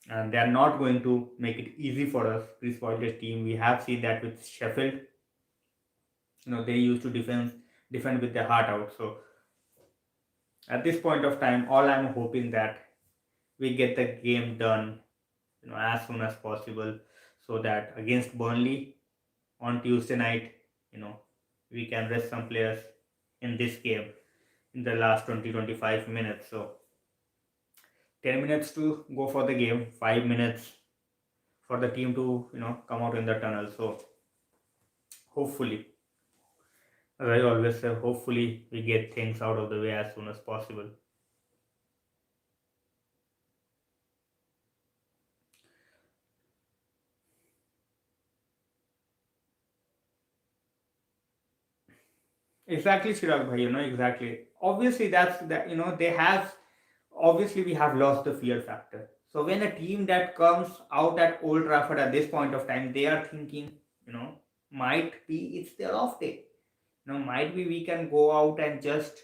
and they are not going to make it easy for us. Chris Wilder's team, we have seen that with Sheffield. They used to defend with their heart out. So at this point of time, all I'm hoping that we get the game done as soon as possible, so that against Burnley on Tuesday night, we can rest some players in this game in the last 20-25 minutes. So 10 minutes to go for the game, 5 minutes for the team to come out in the tunnel. So hopefully, as I always say, hopefully, we get things out of the way as soon as possible. Exactly, Chirag bhai, exactly. Obviously, that's that. They have. Obviously, we have lost the fear factor. So when a team that comes out at Old Trafford at this point of time, they are thinking, you know, might be it's their off day. Might be we can go out and just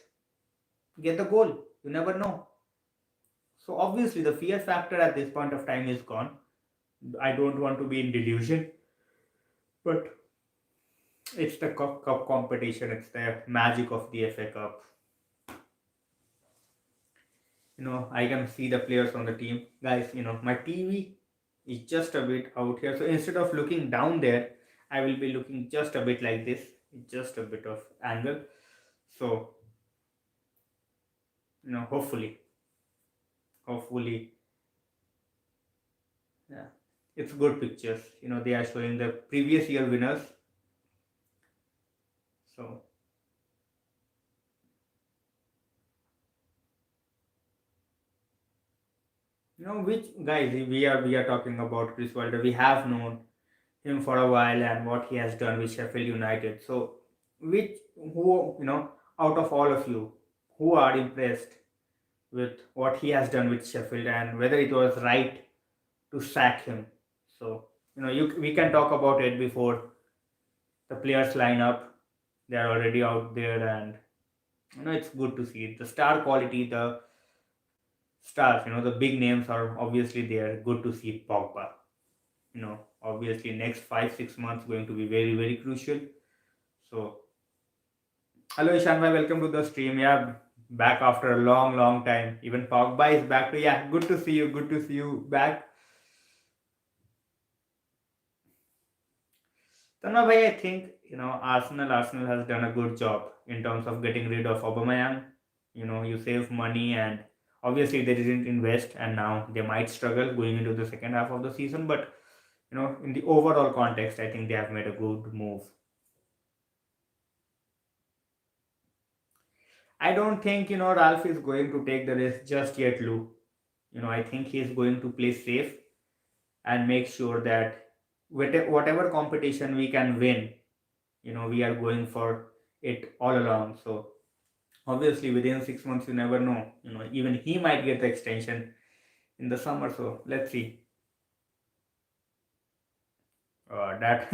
get the goal. You never know. So obviously, the fear factor at this point of time is gone. I don't want to be in delusion, but it's the cup competition. It's the magic of the FA Cup. I can see the players on the team. Guys, my TV is just a bit out here. So instead of looking down there, I will be looking just a bit like this, just a bit of angle. So, hopefully, yeah, it's good pictures. They are showing the previous year winners. So, which guys we are talking about Chris Wilder. We have known him for a while and what he has done with Sheffield United. So, which who out of all of you, who are impressed with what he has done with Sheffield and whether it was right to sack him? So, we can talk about it before the players line up. They are already out there, and it's good to see the star quality, the stars. The big names are obviously there. Good to see Pogba. Obviously next 5 6 months going to be very very crucial. So hello Ishan bhai, welcome to the stream. Yeah, back after a long, long time. Even Pogba is back. Yeah, good to see you. Good to see you back. Tanma bhai, I think Arsenal has done a good job in terms of getting rid of Aubameyang. You save money and obviously they didn't invest, and now they might struggle going into the second half of the season. But in the overall context, I think they have made a good move. I don't think Ralph is going to take the risk just yet, Lou. I think he is going to play safe and make sure that whatever competition we can win, we are going for it all along. So obviously within 6 months, you never know. Even he might get the extension in the summer. So let's see. That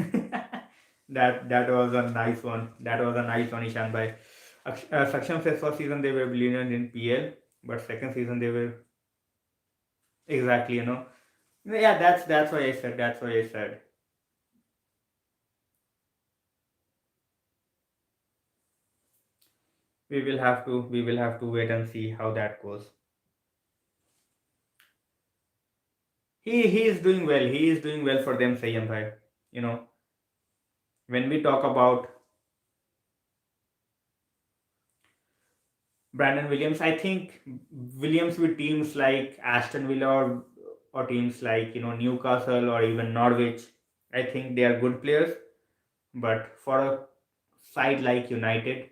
that was a nice one. That was a nice one, Ishan bhai. Saksham says first season they were brilliant in PL, but second season they were exactly. Yeah, that's why I said. That's why I said. We will have to wait and see how that goes. He is doing well. He is doing well for them, Sayyam bhai. You know, when we talk about Brandon Williams, I think Williams with teams like Aston Villa or teams like Newcastle or even Norwich, I think they are good players. But for a side like United,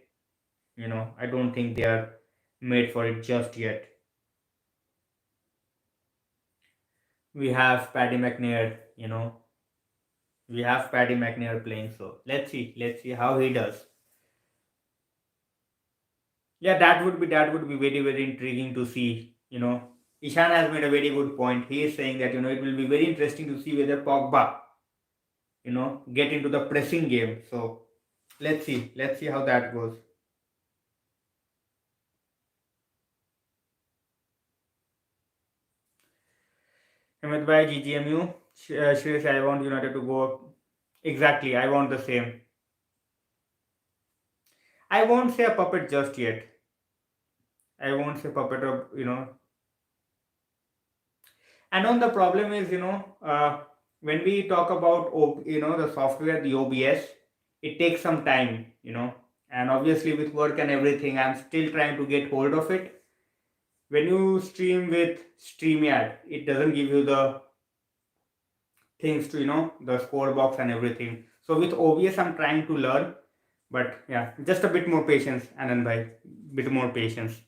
I don't think they are made for it just yet. We have Paddy McNair, we have Paddy McNair playing. So let's see how he does. Yeah, that would be very very intriguing to see. Ishan has made a very good point. He is saying that it will be very interesting to see whether Pogba get into the pressing game. So let's see how that goes. Hemant bhai, GGMU, Shreya, I want United to go up. Exactly, I want the same. I won't say a puppet just yet. I won't say puppet of And on the problem is, when we talk about the software, the OBS, it takes some time, and obviously with work and everything, I'm still trying to get hold of it. When you stream with StreamYard, it doesn't give you the things to the score box and everything. So with OBS, I'm trying to learn, but yeah, just a bit more patience, Anand bhai, bit more patience.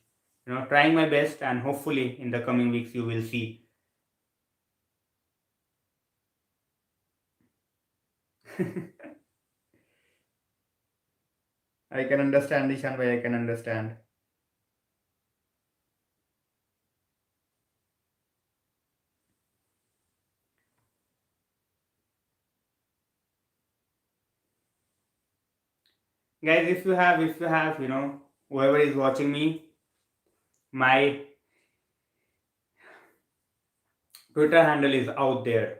Trying my best, and hopefully in the coming weeks you will see. I can understand, Ishan bhai, I can understand. Guys, if you have, whoever is watching me, my Twitter handle is out there.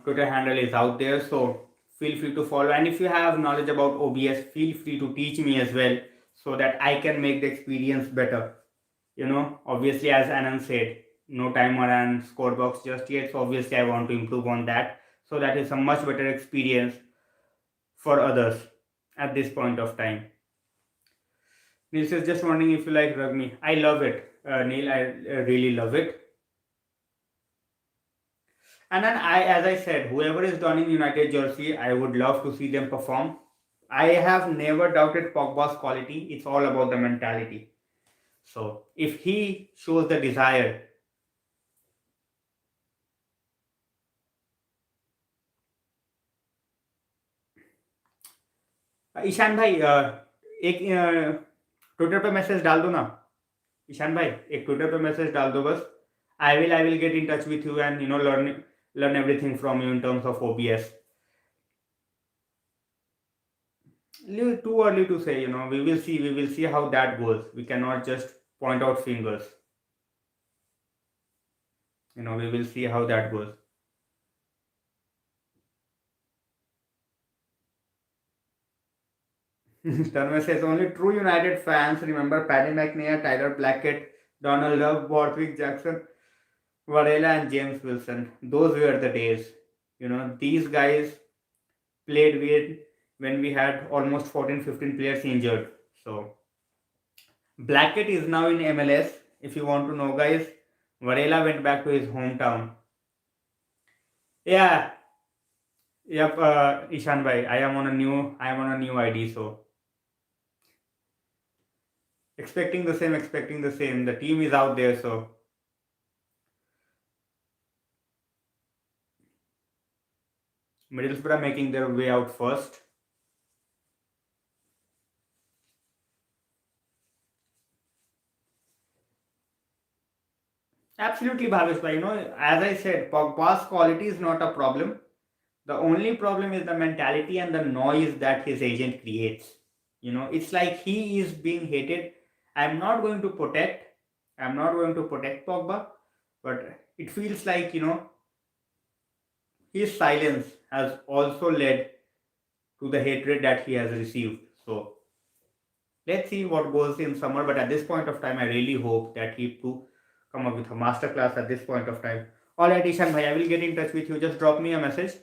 Twitter handle is out there, so feel free to follow. And if you have knowledge about OBS, feel free to teach me as well, so that I can make the experience better. Obviously, as Anand said, no timer and score box just yet, so obviously I want to improve on that, so that is a much better experience for others at this point of time. Neil is just wondering if you like rugby. I love it, Neil. I really love it. And then as I said, whoever is donning United jersey, I would love to see them perform. I have never doubted Pogba's quality. It's all about the mentality. So if he shows the desire, Ishan भाई, एक Twitter पे message डाल दो ना. ईशान भाई, एक Twitter पे message डाल दो बस. I will get in touch with you and learn everything from you in terms of OBS. Little too early to say. We will see how that goes. We cannot just point out fingers. We will see how that goes. Tanmay says only true United fans remember Paddy McNair, Tyler Blackett, Donald Love, Borthwick Jackson, Varela, and James Wilson. Those were the days. These guys played with when we had almost 14, 15 players injured. So Blackett is now in MLS. If you want to know, guys, Varela went back to his hometown. Yeah, yep, Ishan bhai, I am on a new ID, so expecting the same. The team is out there, so Middlesbrough making their way out first. Absolutely, Bhavesh bhai. As I said, Pogba's quality is not a problem. The only problem is the mentality and the noise that his agent creates. It's like he is being hated. I'm not going to protect. I'm not going to protect Pogba, but it feels like his silence has also led to the hatred that he has received. So let's see what goes in summer. But at this point of time, I really hope that he to come up with a masterclass at this point of time. All right, Ishan bhai, I will get in touch with you. Just drop me a message.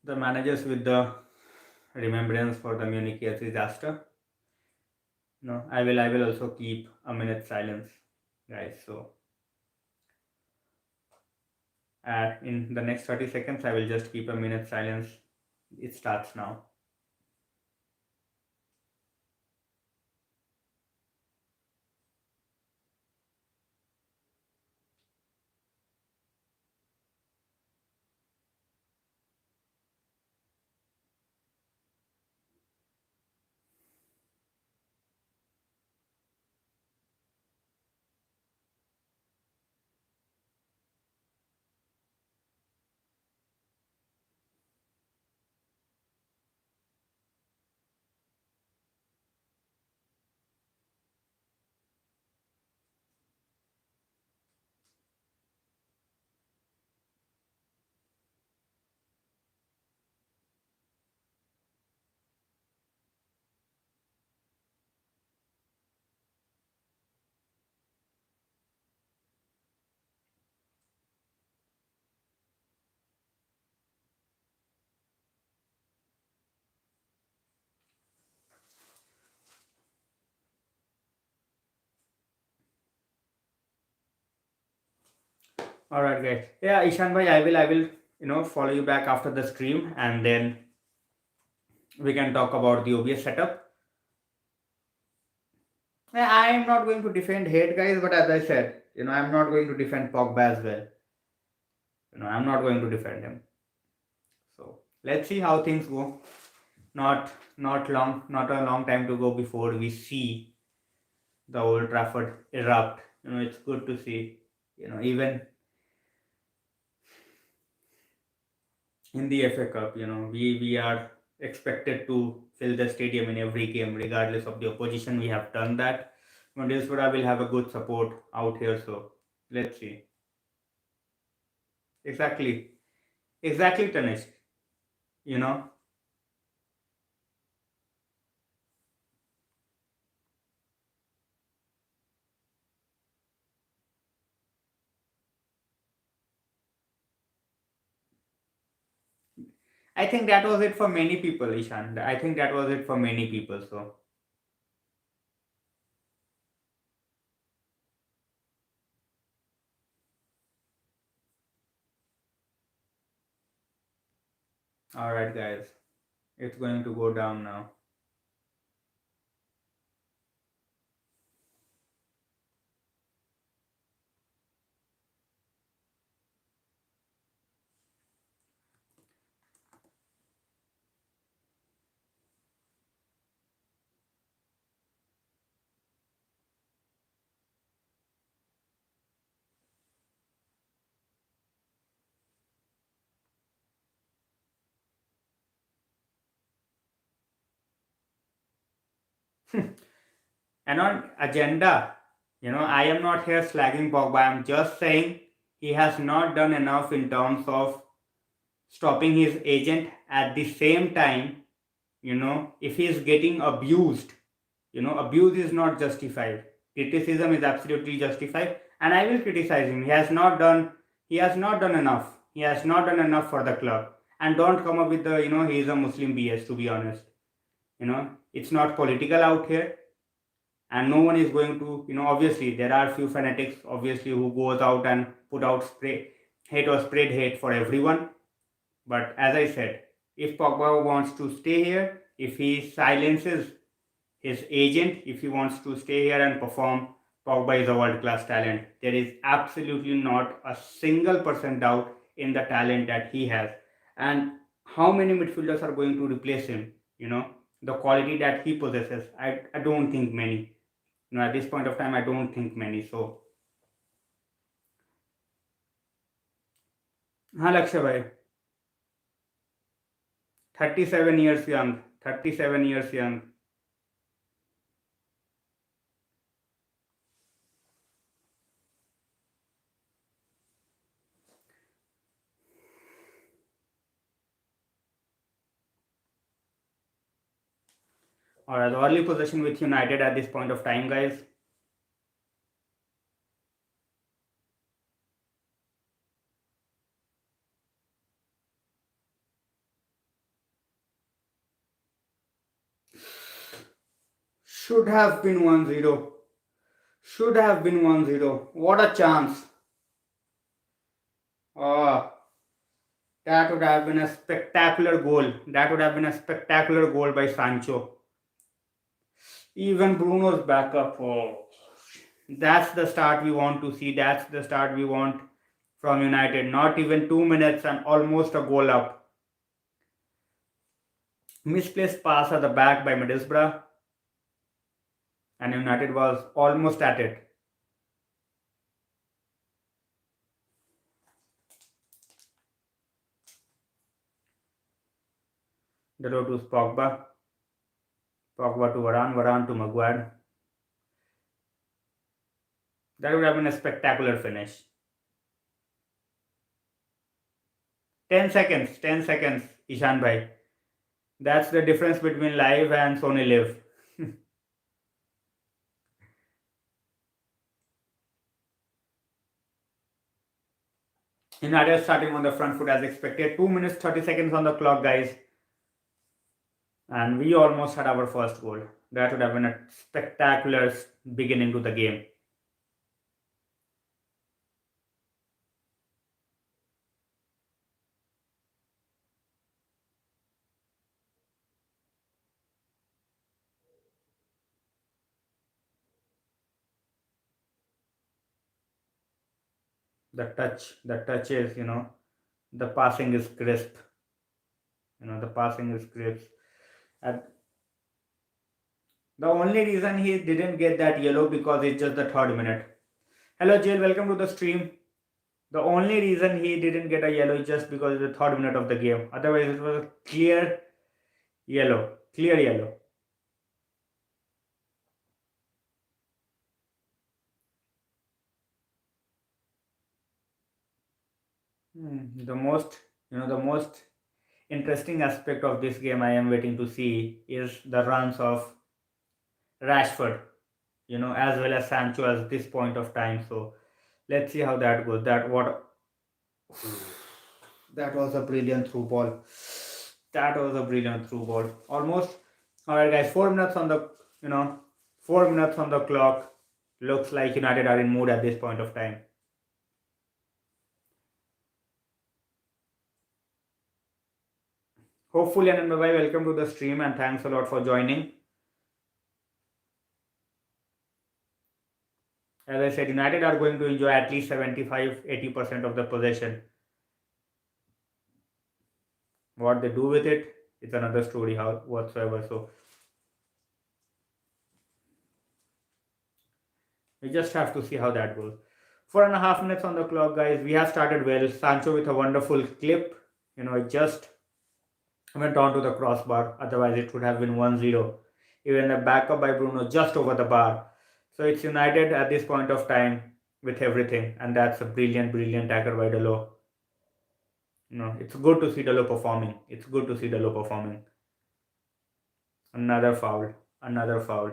The managers with the remembrance for the Munich years disaster. No, I will also keep a minute silence, guys. So in the next 30 seconds, I will just keep a minute silence. It starts now. All right, guys. Yeah, Ishan bhai, I will follow you back after the stream, and then we can talk about the OBS setup. Yeah, I am not going to defend hate, guys, but as I said, I'm not going to defend Pogba as well. I'm not going to defend him. So let's see how things go. Not a long time to go before we see the Old Trafford erupt. It's good to see. Even in the FA Cup, we are expected to fill the stadium in every game, regardless of the opposition. We have done that. Middlesbrough will have a good support out here, so let's see. Exactly, exactly, Tanish. You know, I think that was it for many people, Ishan. I think that was it for many people. So, all right, guys, it's going to go down now. And on agenda, I am not here slagging Pogba. I'm just saying he has not done enough in terms of stopping his agent. At the same time, if he is getting abused, abuse is not justified. Criticism is absolutely justified, and I will criticize him. He has not done enough. He has not done enough for the club. And don't come up with the, he is a Muslim BS, to be honest. It's not political out here, and no one is going to, obviously there are few fanatics, obviously, who goes out and put out spray hate or spread hate for everyone. But as I said, if Pogba wants to stay here, if he silences his agent, if he wants to stay here and perform, Pogba is a world class talent. There is absolutely not a single percent doubt in the talent that he has. And how many midfielders are going to replace him? The quality that he possesses, I don't think many. At this point of time, I don't think many. So, हाँ लक्ष्य भाई, 37 years young, 37 years young. Or the early possession with United at this point of time, guys. Should have been 1-0. Should have been 1-0. What a chance. Oh, that would have been a spectacular goal. That would have been a spectacular goal by Sancho. Even Bruno's backup. Oh, that's the start we want to see. That's the start we want from United. Not even 2 minutes and almost a goal up. Misplaced pass at the back by Middlesbrough, and United was almost at it. The road to Pogba. Pogba to Varane, Varane to Maguire. That would have been a spectacular finish. 10 seconds, 10 seconds, Ishan bhai. That's the difference between live and Sony Live. United starting on the front foot as expected. 2 minutes 30 seconds on the clock, guys. And we almost had our first goal. That would have been a spectacular beginning to the game. The touch is, the passing is crisp. The passing is crisp. And the only reason he didn't get that yellow because it's just the third minute. Hello, Jill. Welcome to the stream. The only reason he didn't get a yellow is just because it's the third minute of the game. Otherwise, it was a clear yellow. Clear yellow. The most interesting aspect of this game I am waiting to see is the runs of Rashford, as well as Sancho at this point of time. So let's see how that goes. That was a brilliant through ball. That was a brilliant through ball. Almost. All right, guys. 4 minutes on the you know 4 minutes on the clock. Looks like United are in mood at this point of time. Hopefully, and bye. Welcome to the stream and thanks a lot for joining. As I said, United are going to enjoy at least 75-80% of the possession. What they do with it, it's another story how whatsoever. So we just have to see how that goes. 4.5 minutes on the clock, guys. We have started well. Sancho with a wonderful clip. It just went on to the crossbar. Otherwise, it would have been 1-0. Even the backup by Bruno just over the bar. So it's United at this point of time with everything. And that's a brilliant, brilliant tackle by Delo. It's good to see Delo performing. It's good to see Delo performing. Another foul. Another foul.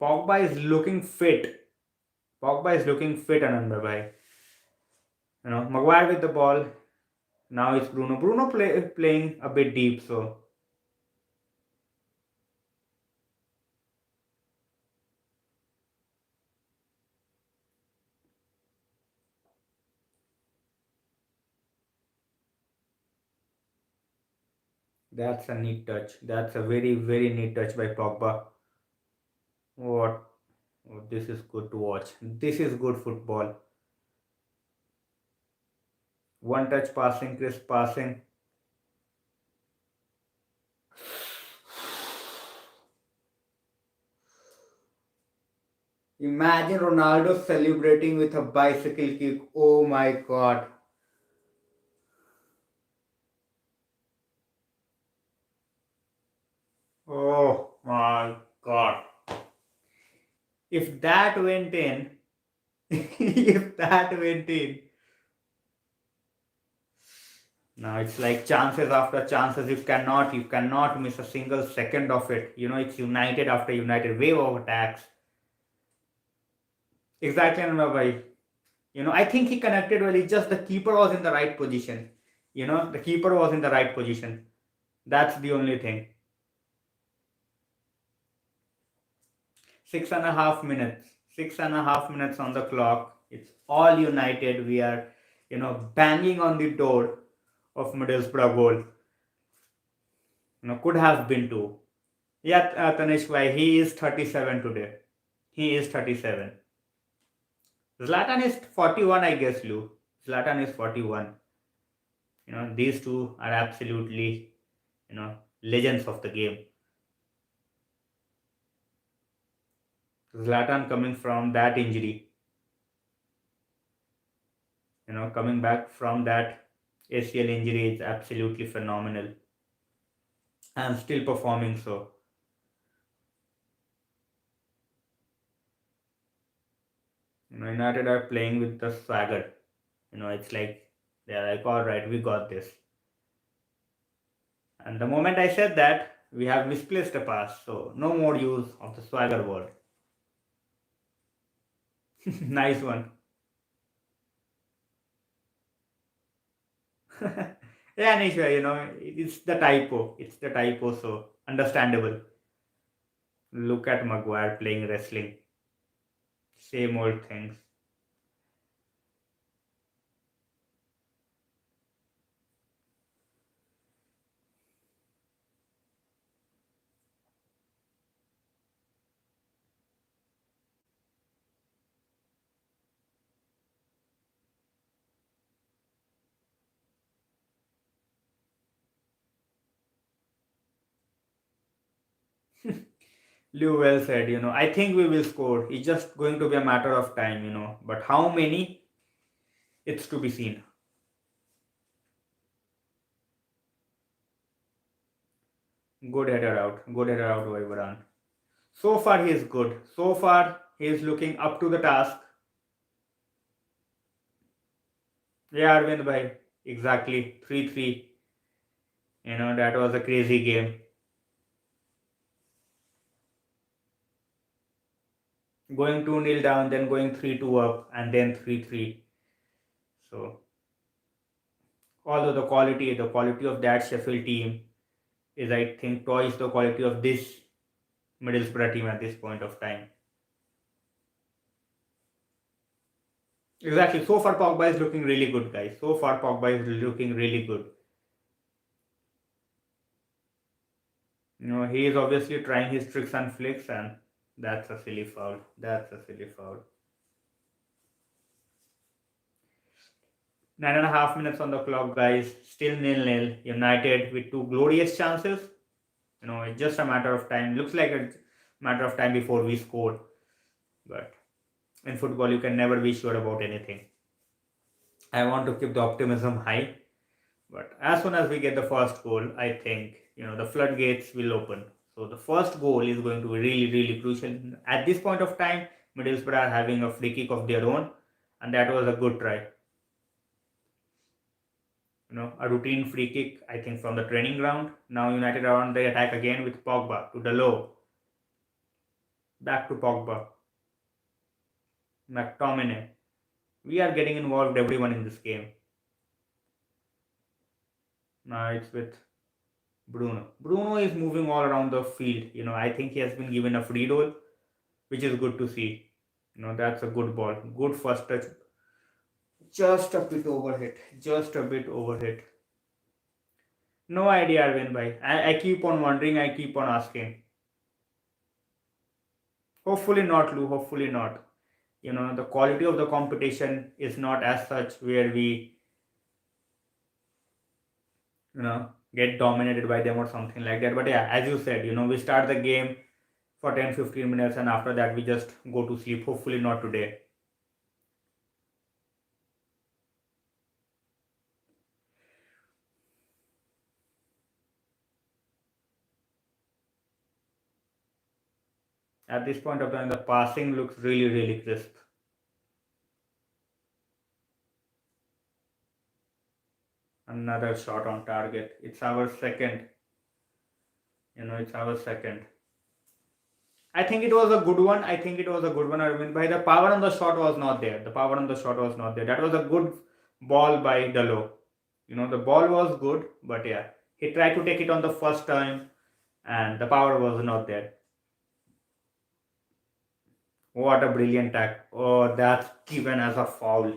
Pogba is looking fit. Pogba is looking fit, Ananda bhai. Maguire with the ball. Now it's Bruno. Bruno playing a bit deep, so that's a neat touch. That's a very, very neat touch by Pogba. What? Oh, this is good to watch. This is good football. One touch passing, crisp passing. Imagine Ronaldo celebrating with a bicycle kick. Oh my god. Oh my god. If that went in, if that went in, now it's like chances after chances. You cannot miss a single second of it. It's United after United, wave of attacks. Exactly, Anubhav. I think he connected well. It's just the keeper was in the right position. The keeper was in the right position. That's the only thing. 6.5 minutes. 6.5 minutes on the clock. It's all United. We are, banging on the door of Middlesbrough goal. Could have been two. Yeah, Tanishk bhai, he is 37 today. He is 37. Zlatan is 41, I guess, Lou. Zlatan is 41. These two are absolutely, legends of the game. Zlatan coming from that injury, coming back from that ACL injury is absolutely phenomenal. And still performing so. United are playing with the swagger. It's like they're like, all right, we got this. And the moment I said that, we have misplaced a pass, so no more use of the swagger word. Nice one. Yeah, Nishwa, it's the typo. It's the typo, so understandable. Look at Maguire playing wrestling. Same old things. Liu well said, I think we will score. It's just going to be a matter of time, But how many? It's to be seen. Good header out. Good header out by Varane. So far he is good. So far he is looking up to the task. Yeah, Arvind bhai. Exactly. 3-3. That was a crazy game. Going 2-0 down, then going 3-2 up, and then 3-3. So, although the quality of that Sheffield team is, I think, twice the quality of this Middlesbrough team at this point of time. Exactly. So far, Pogba is looking really good, guys. So far, Pogba is looking really good. He is obviously trying his tricks and flicks, and that's a silly foul. That's a silly foul. 9.5 minutes on the clock, guys. Still nil-nil. United with two glorious chances. It's just a matter of time. Looks like a matter of time before we score. But in football, you can never be sure about anything. I want to keep the optimism high. But as soon as we get the first goal, I think the floodgates will open. So the first goal is going to be really, really crucial. At this point of time, Middlesbrough are having a free kick of their own, and that was a good try. A routine free kick, I think, from the training ground. Now United are on the attack again with Pogba to the low. Back to Pogba. McTominay. We are getting involved everyone in this game. Now it's with Bruno. Bruno is moving all around the field. I think he has been given a free role, which is good to see. That's a good ball. Good first touch. Just a bit overhit. Just a bit overhit. No idea, Arvind bhai. I keep on wondering. I keep on asking. Hopefully not, Lou. Hopefully not. The quality of the competition is not as such where we, get dominated by them or something like that. But yeah, as you said, we start the game for 10-15 minutes and after that we just go to sleep. Hopefully not today. At this point of time, the passing looks really, really crisp. Another shot on target. It's our second. It's our second. I think it was a good one. I think it was a good one, Arvind bhai. The power on the shot was not there. The power on the shot was not there. That was a good ball by Dalot. The ball was good, but yeah, he tried to take it on the first time, and the power was not there. What a brilliant tackle! Oh, that's given as a foul.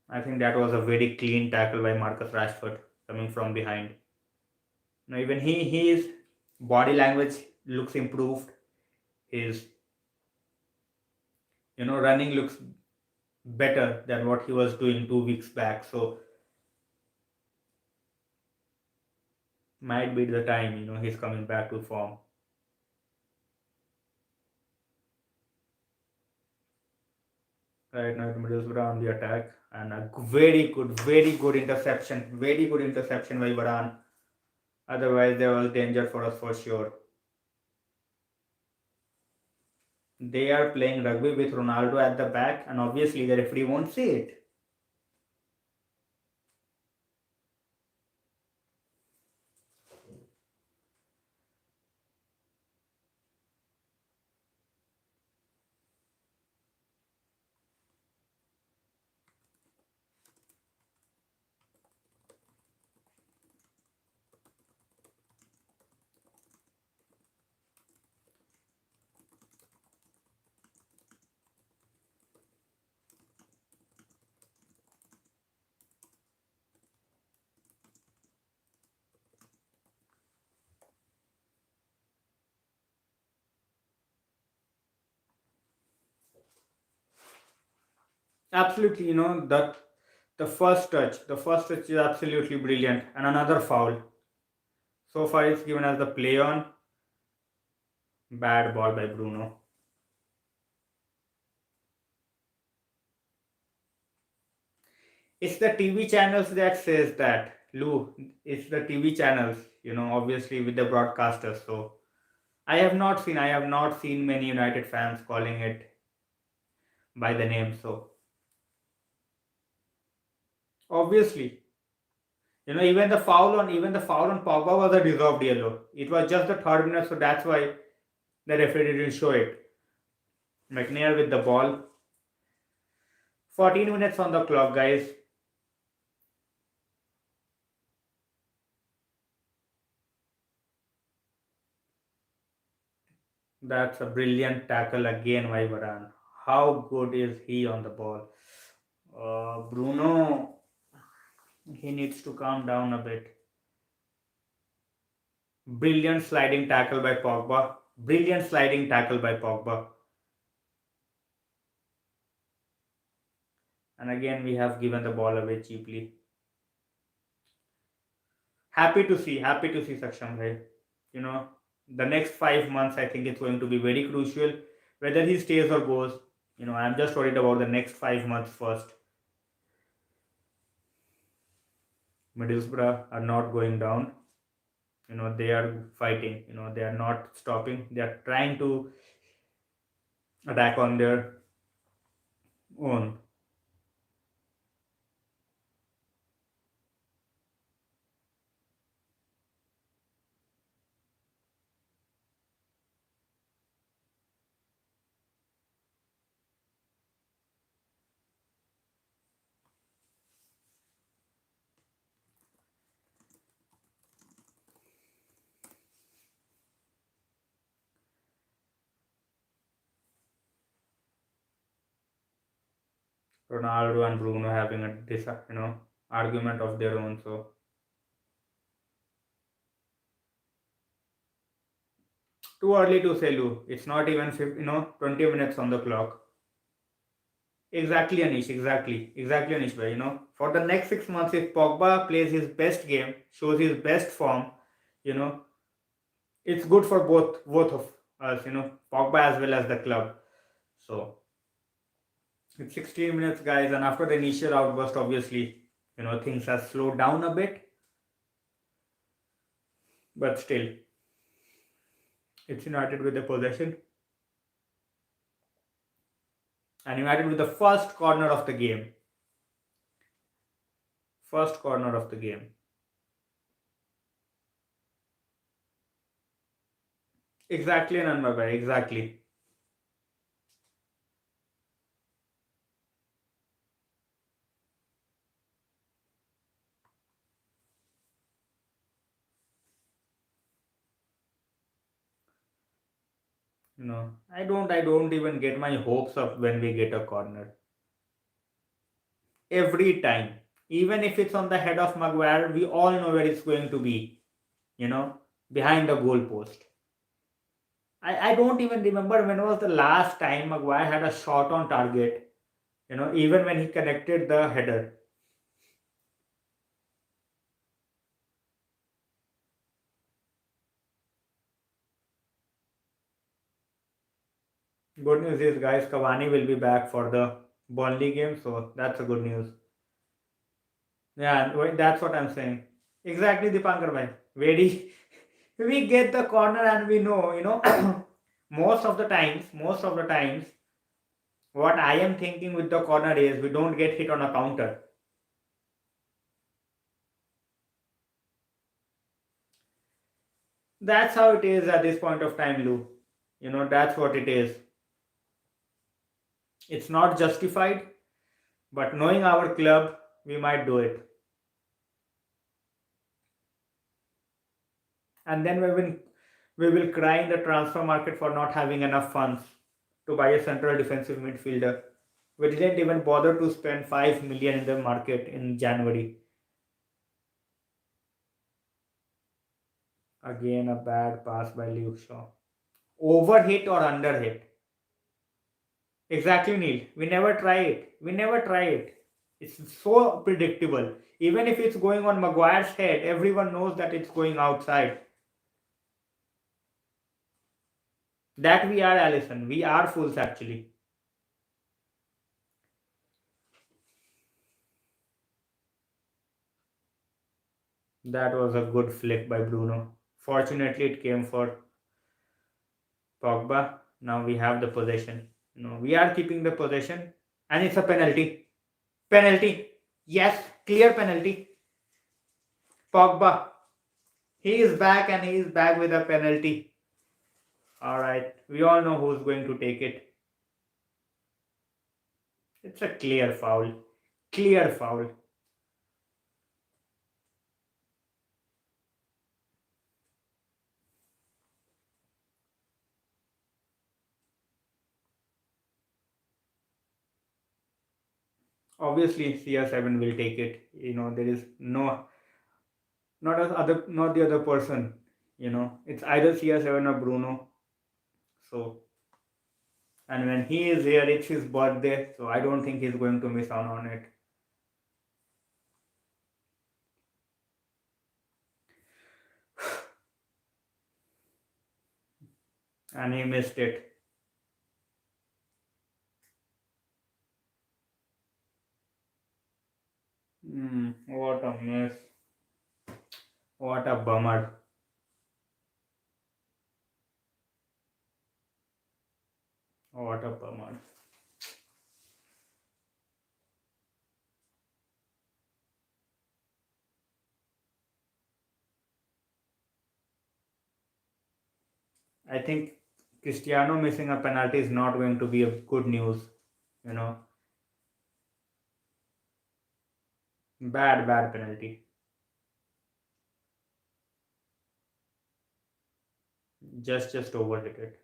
I think that was a very clean tackle by Marcus Rashford coming from behind. Now even his body language looks improved. His running looks better than what he was doing 2 weeks back. So might be the time he's coming back to form. Right now, Middlesbrough on the attack, and a very good interception. Very good interception by Varane. Otherwise, there was danger for us for sure. They are playing rugby with Ronaldo at the back, and obviously the referee won't see it. Absolutely, that the first touch is absolutely brilliant, and another foul. So far, it's given as the play on. Bad ball by Bruno. It's the TV channels that says that. Lou, it's the TV channels, obviously with the broadcasters. So I have not seen many United fans calling it by the name. So obviously, even the foul on Pogba was a deserved yellow. It was just the third minute, so that's why the referee didn't show it. McNair with the ball. 14 minutes on the clock, guys. That's a brilliant tackle again by Varane. How good is he on the ball? Bruno, he needs to calm down a bit. Brilliant sliding tackle by Pogba. Brilliant sliding tackle by Pogba. And again, we have given the ball away cheaply. Happy to see Saksham bhai. You know, the next 5 months, I think it's going to be very crucial. Whether he stays or goes, I'm just worried about the next 5 months first. Middlesbrough are not going down. They are fighting. They are not stopping. They are trying to attack on their own. Ronaldo and Bruno having a argument of their own. So too early to say, Lou. It's not even 20 minutes on the clock. Exactly, Anish. Exactly, Anish. Bhai, for the next 6 months, if Pogba plays his best game, shows his best form, you know, it's good for both of us. Pogba as well as the club. So it's 16 minutes, guys, and after the initial outburst, obviously, things have slowed down a bit, but still, it's United with the possession, and United with the first corner of the game. First corner of the game. Exactly, Anand bhai, exactly. I don't even get my hopes up when we get a corner. Every time. Even if it's on the head of Maguire, we all know where it's going to be, you know, behind the goalpost. I don't even remember when was the last time Maguire had a shot on target, even when he connected the header. Good news is, guys, Cavani will be back for the Burnley game, so that's a good news. Yeah, that's what I'm saying. Exactly, Dipankar bhai. Very, we get the corner and we know, most of the times, what I am thinking with the corner is we don't get hit on a counter. That's how it is at this point of time, Lou. That's what it is. It's not justified, but knowing our club, we might do it. And then we will cry in the transfer market for not having enough funds to buy a central defensive midfielder. We didn't even bother to spend 5 million in the market in January. Again, a bad pass by Luke Shaw. Overhit or underhit? Exactly, Neil. We never try it. We never try it. It's so predictable. Even if it's going on Maguire's head, everyone knows that it's going outside. That we are, Allison. We are fools actually. That was a good flick by Bruno. Fortunately, it came for Pogba. Now we have the possession. We are keeping the possession, and it's a penalty. Penalty. Yes, clear penalty. Pogba. He is back, and he is back with a penalty. All right. We all know who's going to take it. It's a clear foul. Clear foul. Obviously, CR7 will take it. There is not the other person. It's either CR7 or Bruno. So, and when he is here, it's his birthday. So I don't think he's going to miss out on it. And he missed it. What a miss. What a bummer. What a bummer. I think Cristiano missing a penalty is not going to be a good news. You know, bad penalty. Just overhit it.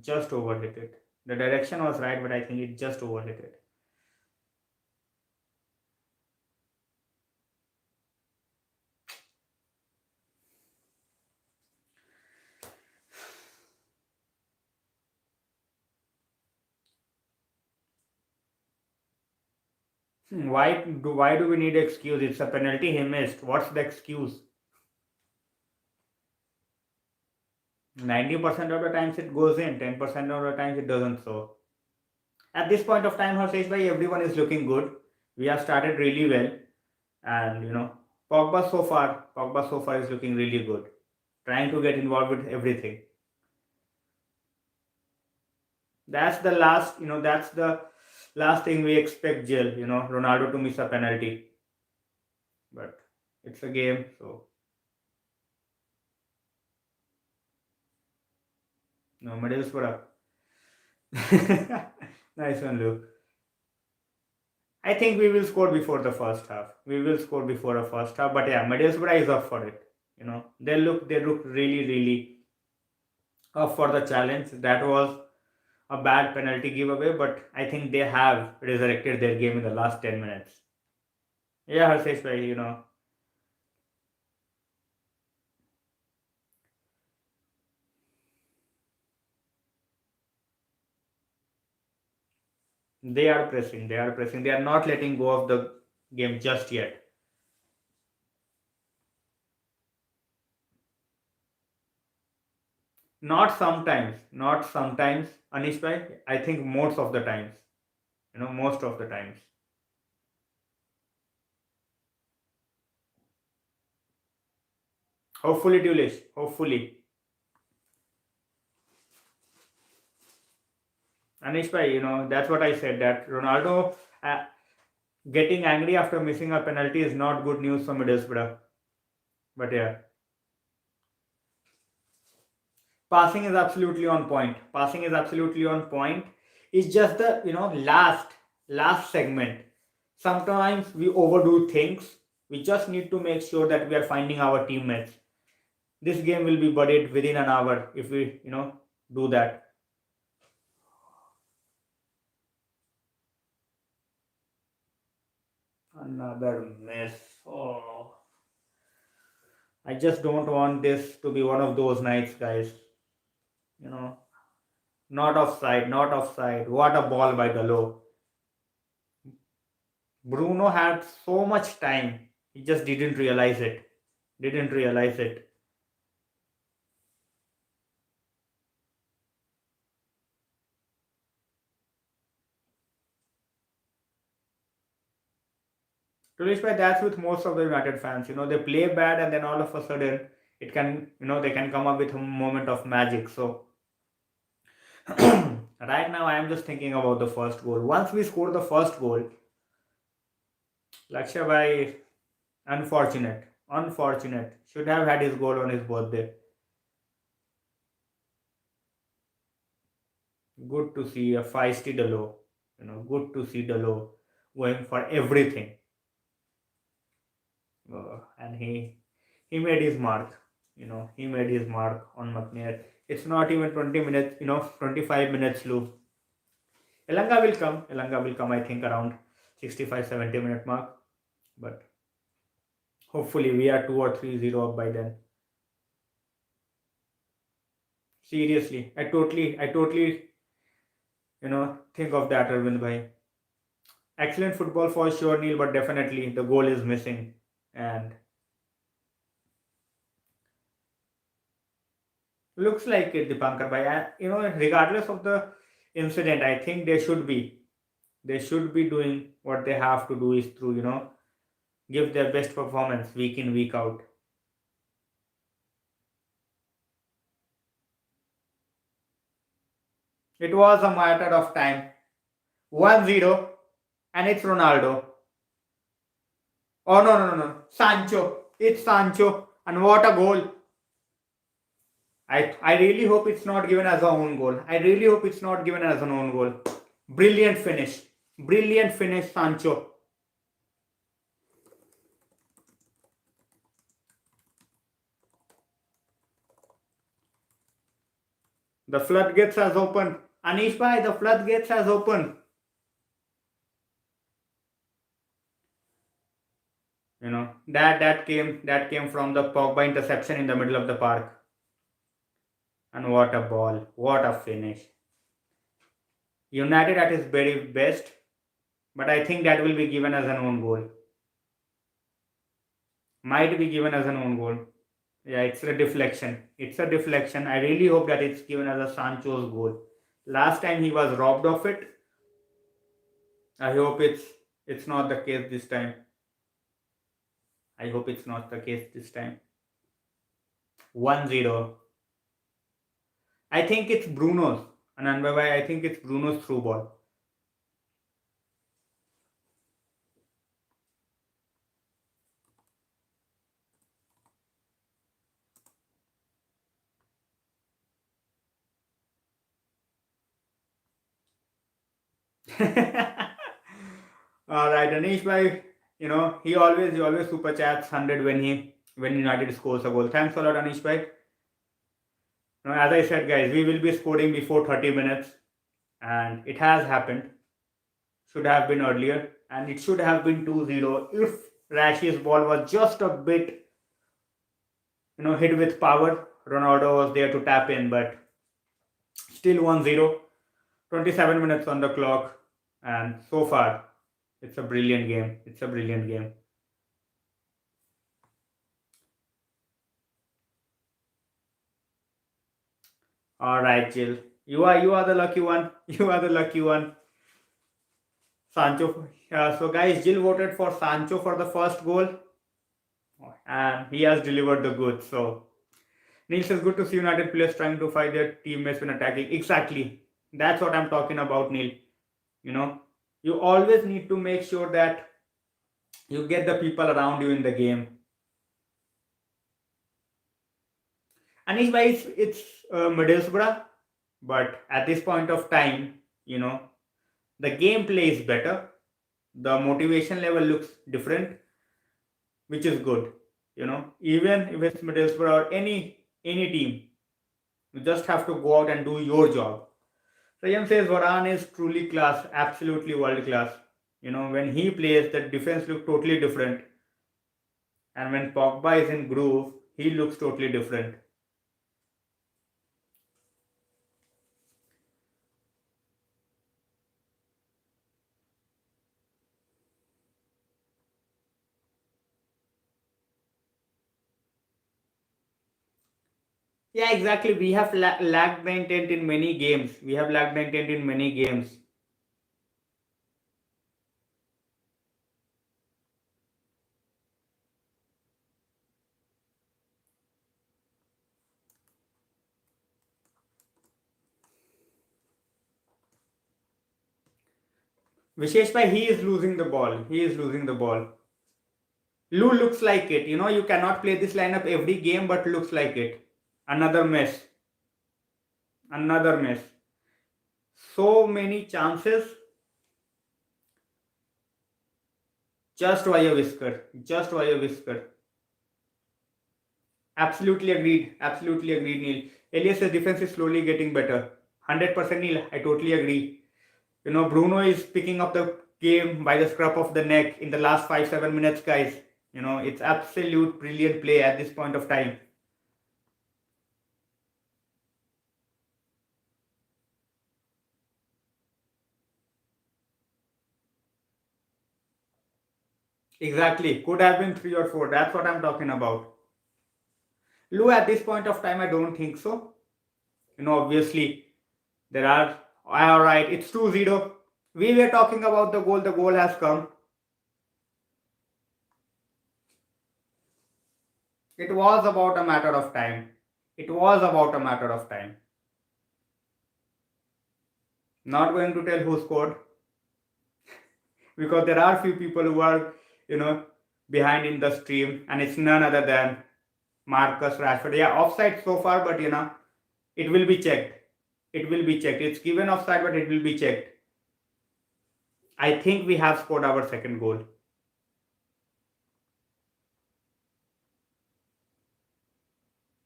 Just overhit it. The direction was right, but I think it just overhit it. Why do we need excuse? It's a penalty he missed. What's the excuse? 90% of the times it goes in, 10% of the times it doesn't. So at this point of time, Harsesh bhai, everyone is looking good. We have started really well, and Pogba so far is looking really good, trying to get involved with everything. That's the last thing we expect, Jill. Ronaldo to miss a penalty, but it's a game, so no medals for up. Nice one, Luke. I think we will score before the first half. We will score before the first half, but yeah, Middlesbrough is up for it. They look really really up for the challenge. That was a bad penalty giveaway, but I think they have resurrected their game in the last 10 minutes. Yeah, Harsesh bhai, they are pressing. They are pressing. They are not letting go of the game just yet. Not sometimes. Not sometimes, Anish bhai. I think most of the times. Most of the times. Hopefully, Dulish. Hopefully. Anish bhai, that's what I said. That Ronaldo getting angry after missing a penalty is not good news for Middlesbrough. But yeah, passing is absolutely on point. Passing is absolutely on point. It's just the last segment. Sometimes we overdo things. We just need to make sure that we are finding our teammates. This game will be buried within an hour if we do that. Another miss. Oh, I just don't want this to be one of those nights, guys. You know, not offside, not offside. What a ball by Dalo. Bruno had so much time. He just didn't realize it. Didn't realize it. Tulish bhai, that's with most of the United fans. They play bad and then all of a sudden it can, they can come up with a moment of magic. So right now I am just thinking about the first goal. Once we score the first goal, Lakshya bhai, unfortunate. Should have had his goal on his birthday. Good to see a feisty Delo. Good to see Delo going for everything. And he made his mark. He made his mark on McNair. It's not even 20 minutes, 25 minutes loop. Elanga will come, I think, around 65, 70-minute mark. But hopefully we are 2 or 3-0 up by then. Seriously, I totally, think of that, Arvind bhai. Excellent football for sure, Neil, but definitely the goal is missing. And looks like it, Dipankar bhai. Regardless of the incident, I think they should be doing what they have to do is through, give their best performance week in, week out. It was a matter of time. 1-0, and it's Ronaldo. Oh, no, no, no, no. Sancho. It's Sancho. And what a goal. I really hope it's not given as a own goal. I really hope it's not given as an own goal. Brilliant finish. Brilliant finish, Sancho. The floodgates has opened. Anish bhai, the floodgates has opened. That came from the Pogba interception in the middle of the park. And what a ball. What a finish. United at his very best, but I think that will be given as an own goal. Might be given as an own goal. Yeah, it's a deflection. It's a deflection. I really hope that it's given as a Sancho's goal. Last time he was robbed of it. I hope it's not the case this time. I hope it's not the case this time. 1-0. I think it's Bruno's. And I think it's Bruno's through ball. All right, Anish bhai, he always super chats 100 when United scores a goal. Thanks a lot, Anish bhai. As I said, guys, we will be scoring before 30 minutes, and it has happened. Should have been earlier, and it should have been 2-0 if Rashi's ball was just a bit, hit with power. Ronaldo was there to tap in, but still 1-0. 27 minutes on the clock, and so far, it's a brilliant game. It's a brilliant game. All right, Jill. You are the lucky one. You are the lucky one. Sancho. So guys, Jill voted for Sancho for the first goal, and he has delivered the goods. So Neil says, good to see United players trying to fight their teammates when attacking. Exactly. That's what I'm talking about, Neil. You know, you always need to make sure that you get the people around you in the game. Anish bhai, it's Middlesbrough, but at this point of time, you know, the gameplay is better. The motivation level looks different, which is good. Even if it's Middlesbrough or any team, you just have to go out and do your job. Sayam says Varane is truly class, absolutely world class. When he plays, the defense looks totally different, and when Pogba is in groove, he looks totally different. Yeah, exactly. We have lagged the intent in many games. We have lagged the intent in many games. Vishesh bhai, he is losing the ball. He is losing the ball. Lou looks like it. You know, you cannot play this lineup every game, but looks like it. Another miss. Another miss. So many chances just by a whisker. Just by a whisker. Absolutely agreed. Absolutely agreed, Neil. Elias's defense is slowly getting better. 100% Neil. I totally agree. You know, Bruno is picking up the game by the scruff of the neck in the last 5 7 minutes, guys. You know, it's absolute brilliant play at this point of time. Exactly. Could have been 3 or 4. That's what I'm talking about. Lou, at this point of time, I don't think so. You know, obviously, there are. Alright, it's 2-0. We were talking about the goal. The goal has come. It was about a matter of time. It was about a matter of time. Not going to tell who scored because there are few people who are, you know, behind in the stream, and it's none other than Marcus Rashford. Yeah, offside so far, but you know, it will be checked. It will be checked. It's given offside, but it will be checked. I think we have scored our second goal.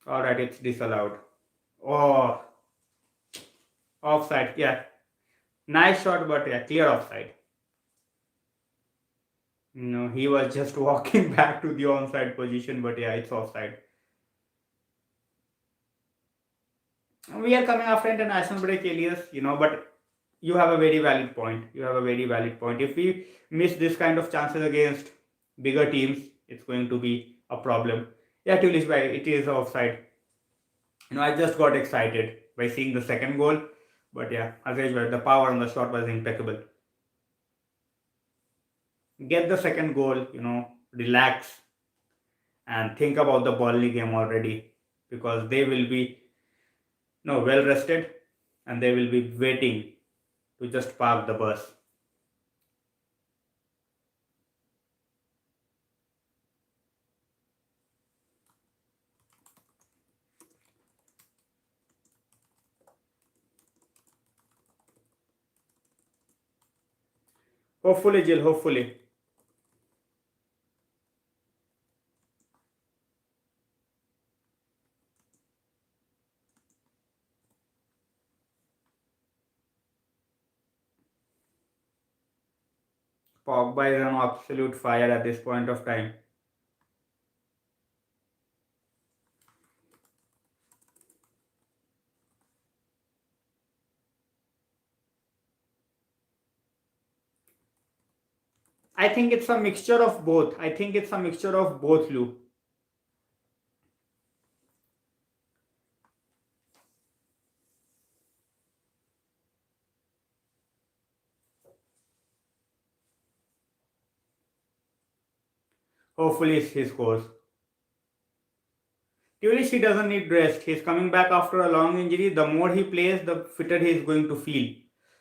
Alright, it's disallowed. Oh, offside. Yeah, nice shot, but yeah, clear offside. No, he was just walking back to the onside position, but yeah, it's offside. We are coming after international break, Elias, you know, but you have a very valid point. You have a very valid point. If we miss this kind of chances against bigger teams, it's going to be a problem. Yeah, Tulish bhai, it is offside. You know, I just got excited by seeing the second goal, but yeah, Azesh bhai, the power on the shot was impeccable. Get the second goal, you know, relax and think about the Burnley game already because they will be well rested and they will be waiting to just park the bus. Hopefully, Jill, hopefully. Pogba is on absolute fire at this point of time. I think it's a mixture of both. I think it's a mixture of both, Lou. Hopefully, he scores. Tulish, he doesn't need rest. He's coming back after a long injury. The more he plays, the fitter he is going to feel.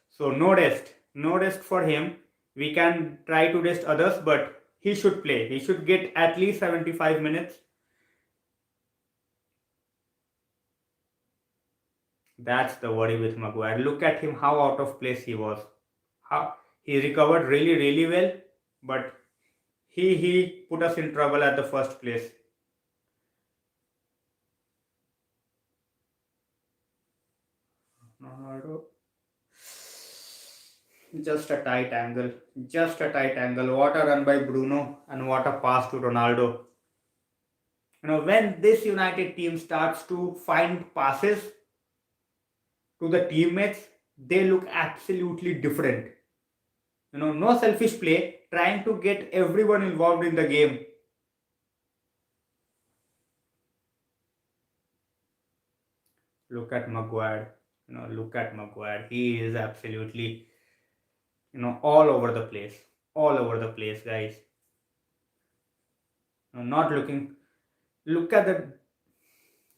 So, no rest. No rest for him. We can try to rest others, but he should play. He should get at least 75 minutes. That's the worry with Maguire. Look at him, how out of place he was. How he recovered really, really well, but he put us in trouble at the first place. Ronaldo. Just a tight angle. Just a tight angle. What a run by Bruno and what a pass to Ronaldo. You know, when this United team starts to find passes to the teammates, they look absolutely different. You know, no selfish play, trying to get everyone involved in the game. Look at Maguire. You know, look at Maguire. He is absolutely, all over the place. All over the place, guys. You know, not looking. Look at the.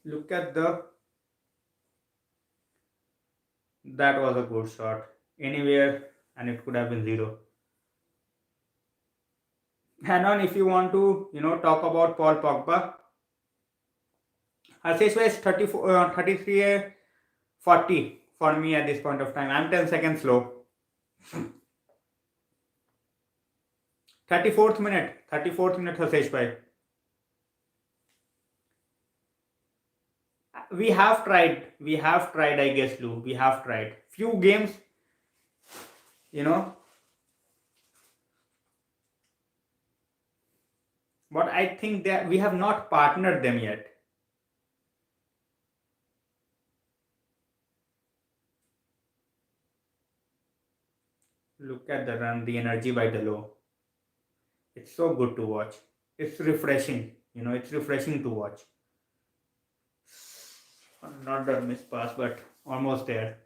Look at the. That was a good shot. Anywhere and it could have been zero. And on, if you want to, talk about Paul Pogba, Aseshwa is 34, 33, 40 for me at this point of time. I'm 10 seconds slow. 34th minute Aseshwa. We have tried, I guess, Lou. We have tried. Few games, you know, but I think that we have not partnered them yet. Look at the run, the energy by the low. It's so good to watch. It's refreshing. It's refreshing to watch. Not the miss pass, but almost there.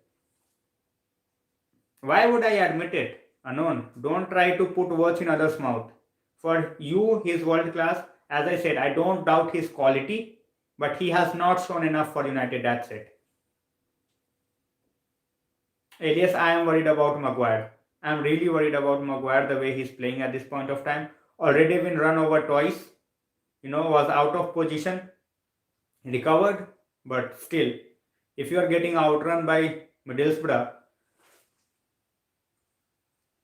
Why would I admit it? Anon, don't try to put words in others' mouth. For you, he's world class. As I said, I don't doubt his quality, but he has not shown enough for United. That's it. Elias, I am worried about Maguire. I'm really worried about Maguire the way he's playing at this point of time. Already been run over twice. Was out of position, recovered, but still, if you are getting outrun by Middlesbrough,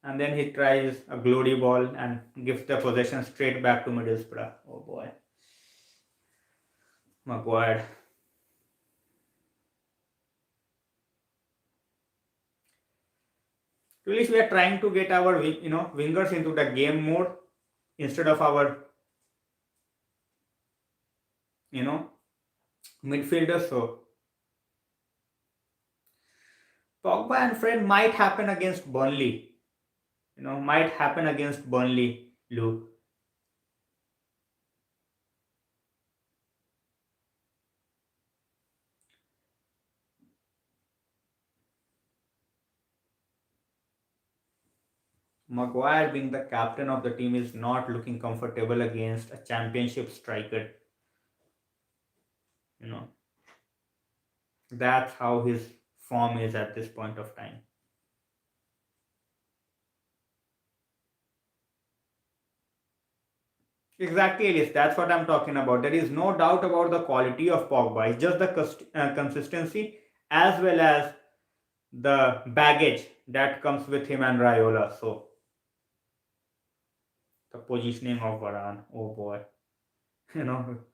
and then he tries a glory ball and gives the possession straight back to Middlesbrough. Oh boy. Maguire. At least we are trying to get our wingers into the game mode instead of our you know midfielders. So Pogba and Fred might happen against Burnley. Might happen against Burnley, Lou. Maguire being the captain of the team is not looking comfortable against a championship striker. You know, that's how his form is at this point of time. Exactly, Elias. That's what I'm talking about. There is no doubt about the quality of Pogba. It's just the consistency as well as the baggage that comes with him and Raiola. So the positioning of Varane, oh boy.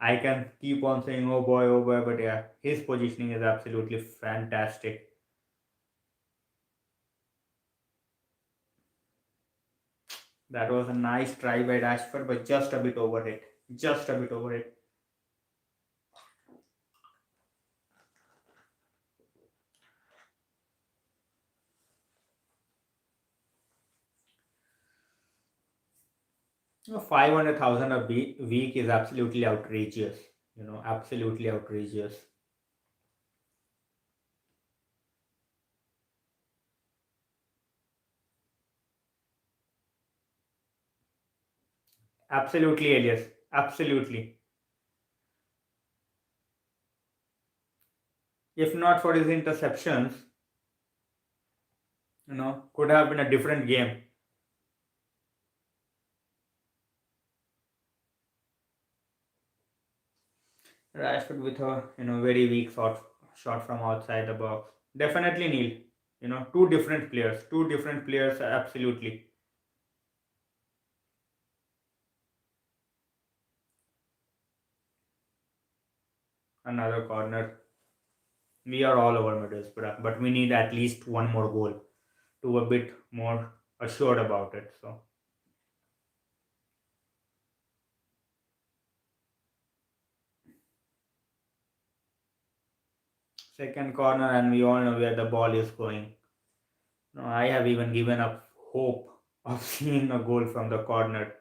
I can keep on saying oh boy, but yeah, his positioning is absolutely fantastic. That was a nice try by Rashford, but just a bit overhit. Just a bit overhit. You know, 500,000 a week is absolutely outrageous. Absolutely outrageous. Absolutely, Elias. Absolutely. If not for his interceptions, could have been a different game. Rashford with a very weak shot from outside the box. Definitely Neil. Two different players. Two different players. Absolutely. Another corner. We are all over Middlesbrough, but we need at least one more goal to a bit more assured about it. So second corner, and we all know where the ball is going. No, I have even given up hope of seeing a goal from the corner.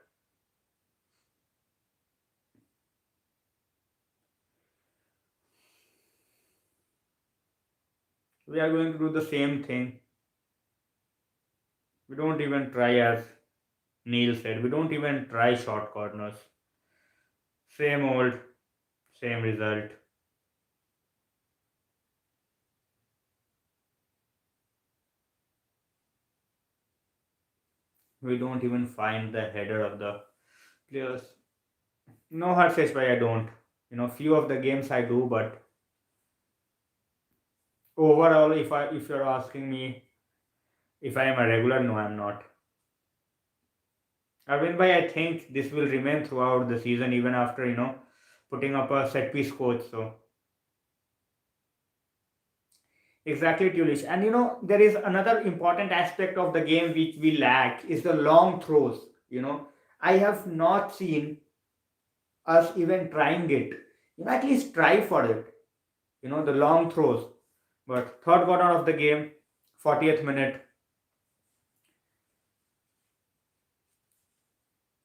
We are going to do the same thing. We don't even try, as Neil said, we don't even try short corners. Same old, same result. We don't even find the header of the players. No, Harsh bhai, I don't. Few of the games I do, but overall, if you're asking me if I am a regular, no, I'm not. Arvind bhai, I think this will remain throughout the season, even after putting up a set piece coach. So exactly, Tulish. And there is another important aspect of the game which we lack is the long throws. I have not seen us even trying it. At least try for it. The long throws. But third quarter of the game, 40th minute,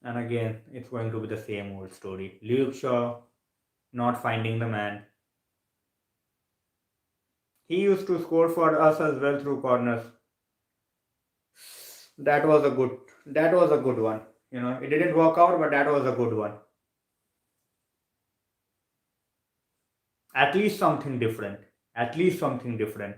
and again it's going to be the same old story. Luke Shaw not finding the man. He used to score for us as well through corners. That was a good. That was a good one. It didn't work out, but that was a good one. At least something different. At least something different.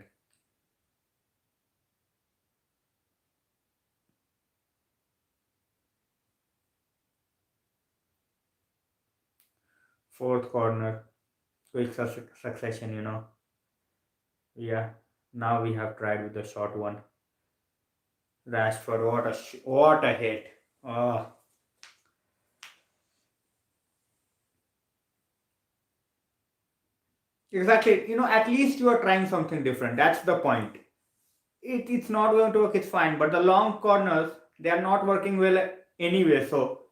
Fourth corner, quick succession. Yeah. Now we have tried with the short one. Rashford, what a hit. Oh, exactly. At least you are trying something different. That's the point. It's not going to work. It's fine. But the long corners, they are not working well anyway. So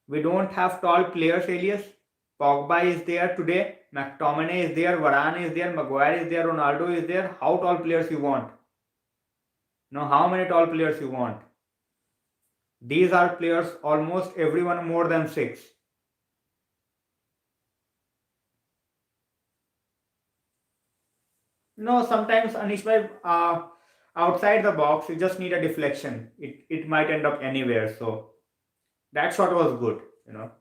we don't have tall players, Elias. Pogba is there today. McTominay is there. Varane is there. Maguire is there. Ronaldo is there. How tall players you want? How many tall players you want? These are players, almost everyone more than six. Sometimes Anish outside the box, you just need a deflection. It might end up anywhere. So that shot was good.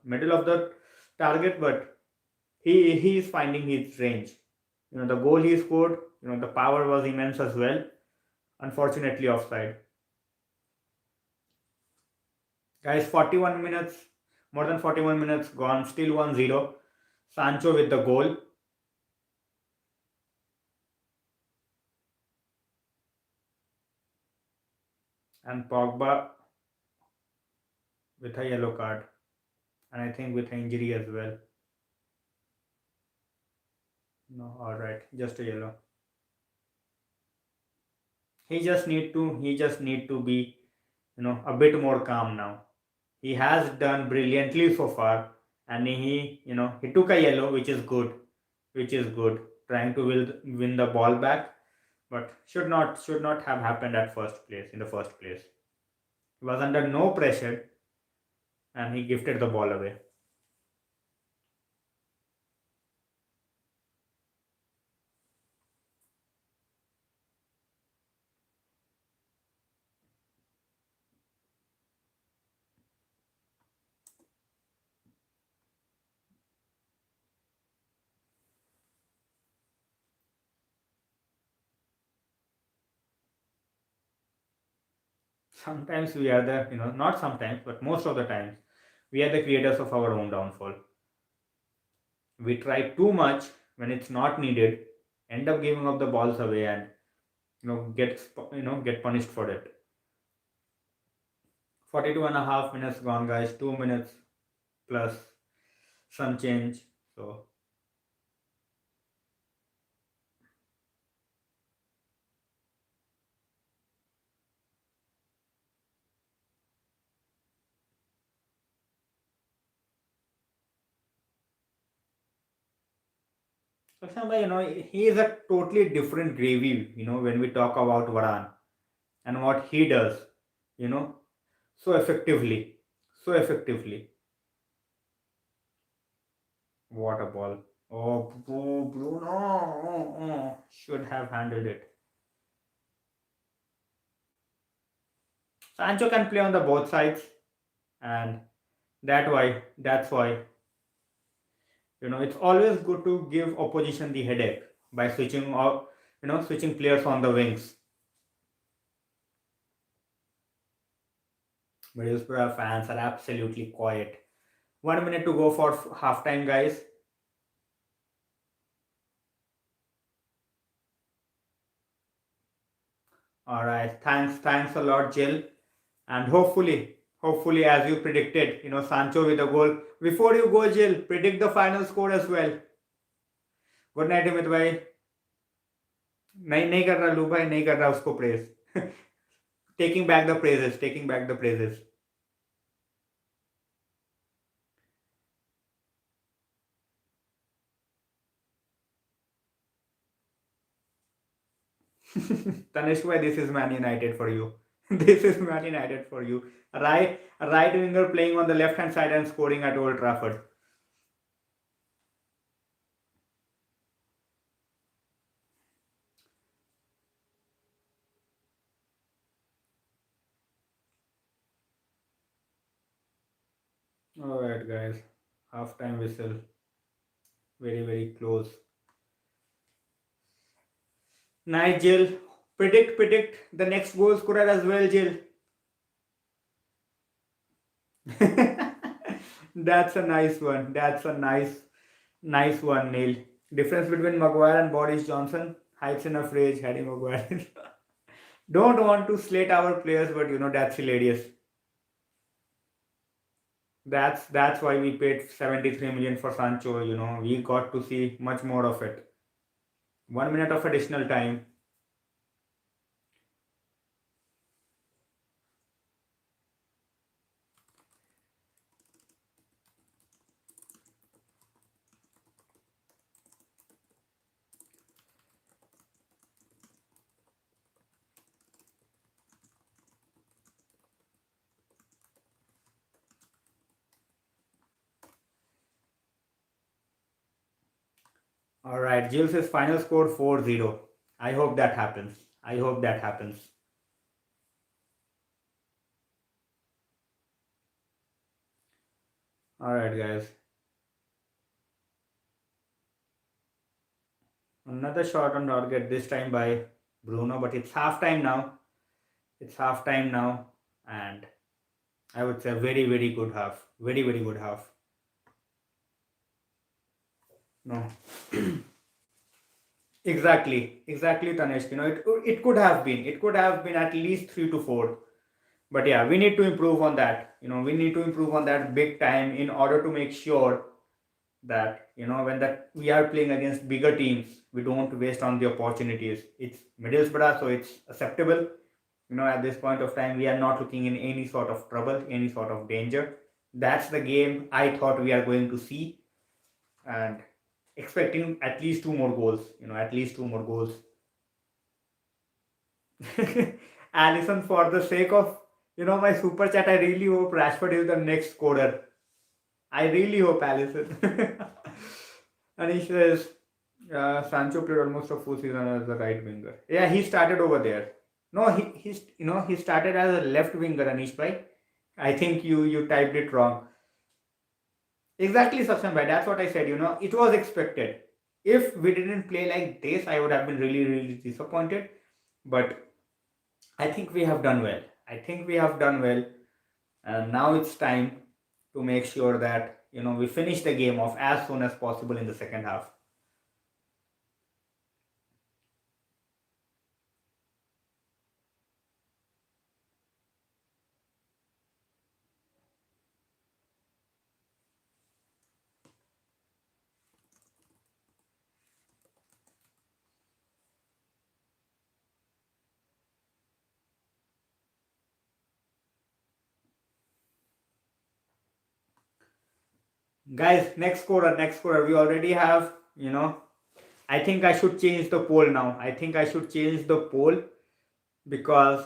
Middle of the target, but he is finding his range. The goal he scored, the power was immense as well. Unfortunately, offside. Guys, 41 minutes, more than 41 minutes gone, still 1-0. Sancho with the goal. And Pogba with a yellow card. And I think with an injury as well. No, alright, just a yellow. He just need to be, a bit more calm now. He has done brilliantly so far, and he took a yellow, which is good. Trying to win the ball back, but should not have happened at first place in the first place. He was under no pressure, and he gifted the ball away. Sometimes we are the, not sometimes, but most of the times, we are the creators of our own downfall. We try too much when it's not needed, end up giving up the balls away, and get punished for it. 42 and a half minutes gone, guys. 2 minutes plus some change. So Sakshan, he is a totally different gravy, when we talk about Varan and what he does, you know, so effectively. So effectively. What a ball. Oh, Bruno. Should have handled it. Sancho can play on the both sides, and that's why it's always good to give opposition the headache by switching players on the wings. Middlesbrough fans are absolutely quiet. 1 minute to go for halftime, guys. All right, thanks a lot, Jill. And hopefully, as you predicted, Sancho with a goal. Before you go, Jill, predict the final score as well. Good night, Amit भाई. नहीं नहीं कर रहा लू भाई, नहीं कर रहा उसको press. Taking back the praises, taking back the praises. Tanishk, this is Man United for you. This is Man United for you. Right winger playing on the left hand side and scoring at Old Trafford. All right, guys. Half time whistle. Very close. Nice, Jill. Predict the next goal scorer as well, Jill. That's a nice one. That's a nice one, Neil. Difference between Maguire and Boris Johnson. Heights in a phrase, Harry Maguire. Don't want to slate our players, but that's hilarious. That's why we paid 73 million for Sancho. We got to see much more of it. 1 minute of additional time. All right, Gilles' final score 4-0. I hope that happens. I hope that happens. All right, guys. Another shot on target, this time by Bruno, but it's halftime now. It's halftime now, and I would say very good half. Very good half. No. Exactly, Tanesh. It could have been at least 3 to 4. But yeah, we need to improve on that. We need to improve on that big time in order to make sure that when that we are playing against bigger teams, we don't waste on the opportunities. It's Middlesbrough, so it's acceptable. At this point of time, we are not looking in any sort of trouble, any sort of danger. That's the game I thought we are going to see, and expecting at least two more goals. At least two more goals. Allison, for the sake of my super chat, I really hope Rashford is the next scorer. I really hope, Allison. And he says Sancho played almost a full season as the right winger. Yeah, he started over there. No, he started as a left winger, Anish bhai. I think you typed it wrong. Exactly, Sakshan bhai. That's what I said. It was expected. If we didn't play like this, I would have been really disappointed. But I think we have done well. I think we have done well, and now it's time to make sure that we finish the game off as soon as possible in the second half. Guys, next scorer. We already have, I think I should change the poll now. I think I should change the poll because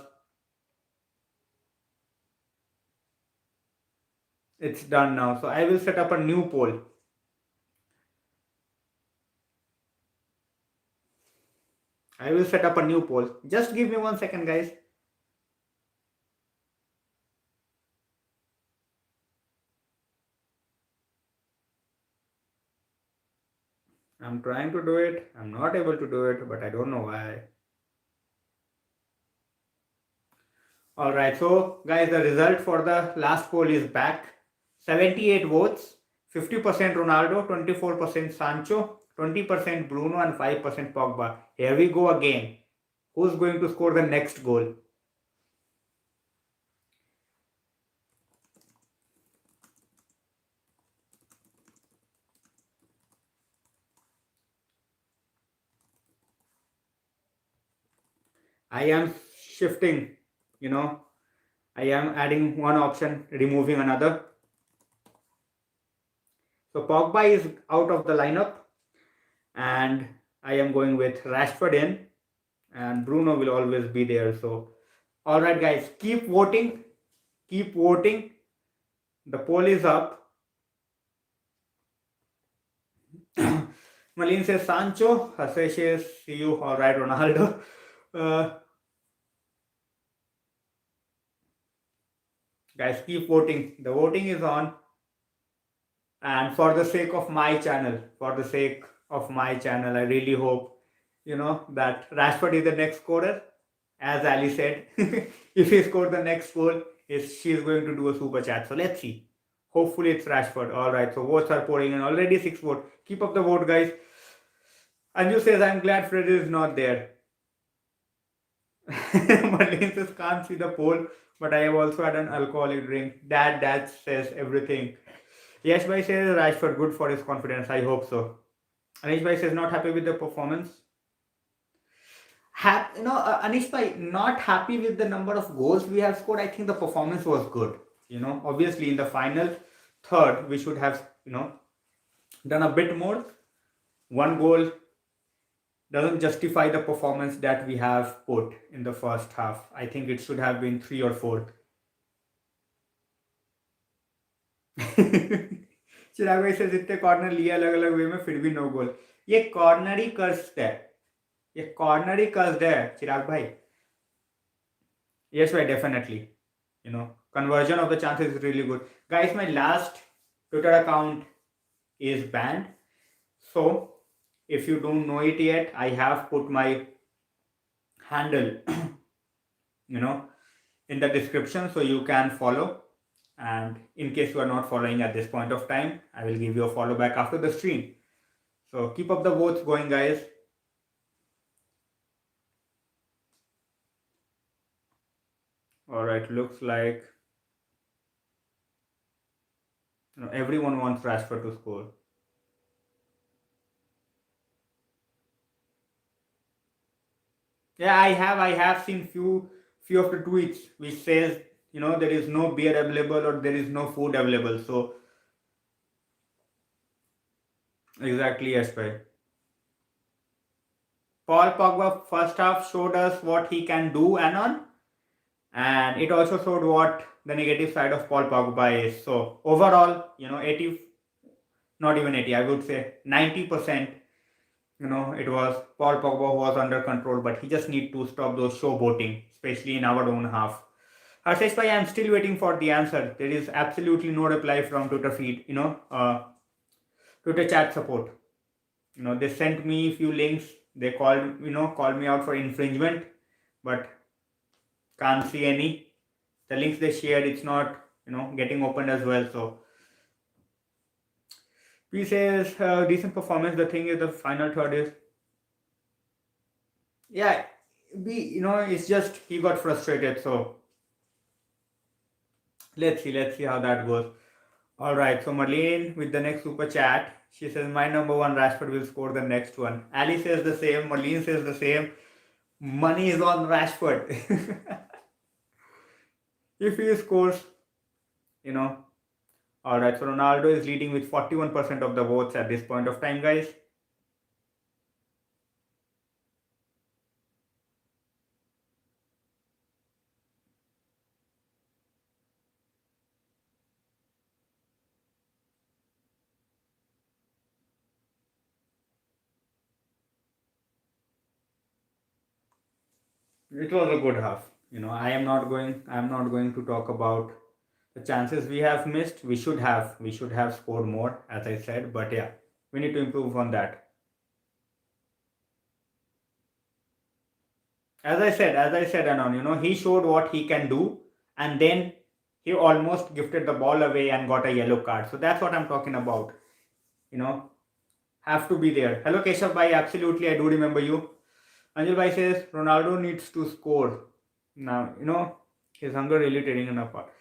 it's done now. So I will set up a new poll. I will set up a new poll. Just give me 1 second, guys. I'm trying to do it. I'm not able to do it, but I don't know why. Alright, so guys, the result for the last poll is back. 78 votes, 50% Ronaldo, 24% Sancho, 20% Bruno, and 5% Pogba. Here we go again. Who's going to score the next goal? I am shifting, you know, I am adding one option, removing another. So Pogba is out of the lineup, and I am going with Rashford in, and Bruno will always be there. So, all right, guys, keep voting, keep voting. The poll is up. Malin says Sancho. Hasesh says see you. All right, Ronaldo. Uh, guys, keep voting. The voting is on. And for the sake of my channel, I really hope that Rashford is the next scorer. As Ali said, if he scores the next goal, she's going to do a super chat. So let's see. Hopefully it's Rashford. All right. So votes are pouring in. Already 6 votes. Keep up the vote, guys. Anju says I'm glad Fred is not there. Marlene says can't see the poll, but I have also had an alcoholic drink. That says everything. Yes, Bhai says Rashford good for his confidence. I hope so. Anish Bhai says not happy with the performance. Anish Bhai, not happy with the number of goals we have scored. I think the performance was good. Obviously in the final third, we should have, done a bit more. One goal doesn't justify the performance that we have put in the first half. I think it should have been 3 or 4. चिराग भाई से जितने corner लिया अलग अलग वे में फिर भी no गोल. ये कॉर्नर ही कर्स्ड है चिराग भाई. Yes, right, definitely. Conversion of the chances is really good. Guys, my last Twitter account is banned. So, if you don't know it yet, I have put my handle, in the description so you can follow. And in case you are not following at this point of time, I will give you a follow back after the stream. So, keep up the votes going, guys. Alright, looks like everyone wants Rashford to score. Yeah, I have seen few of the tweets which says there is no beer available or there is no food available. So exactly, yes, right. Paul Pogba first half showed us what he can do, Anon, and it also showed what the negative side of Paul Pogba is. So overall, 80, not even 80, I would say 90%. It was Paul Pogba who was under control, but he just need to stop those showboating, especially in our own half. Harshesh Bhai, I'm still waiting for the answer. There is absolutely no reply from Twitter feed, Twitter chat support. They sent me a few links. They called me out for infringement, but can't see any. The links they shared, it's not, getting opened as well. So, P says decent performance. The thing is, the final third is, yeah, it's just he got frustrated. So let's see how that goes. All right, so Marlene with the next super chat. She says, my number one Rashford will score the next one. Ali says the same. Marlene says the same. Money is on Rashford. If he scores, All right, so Ronaldo is leading with 41% of the votes at this point of time, guys. It was a good half. I am not going to talk about the chances we have missed. We should have scored more, as I said, but yeah, we need to improve on that. as I said, Anon, he showed what he can do, and then he almost gifted the ball away and got a yellow card. So that's what I'm talking about. You know, have to be there. Hello, Keshav Bhai. Absolutely, I do remember you. Anjul Bhai says Ronaldo needs to score. Now, his hunger really tearing him apart.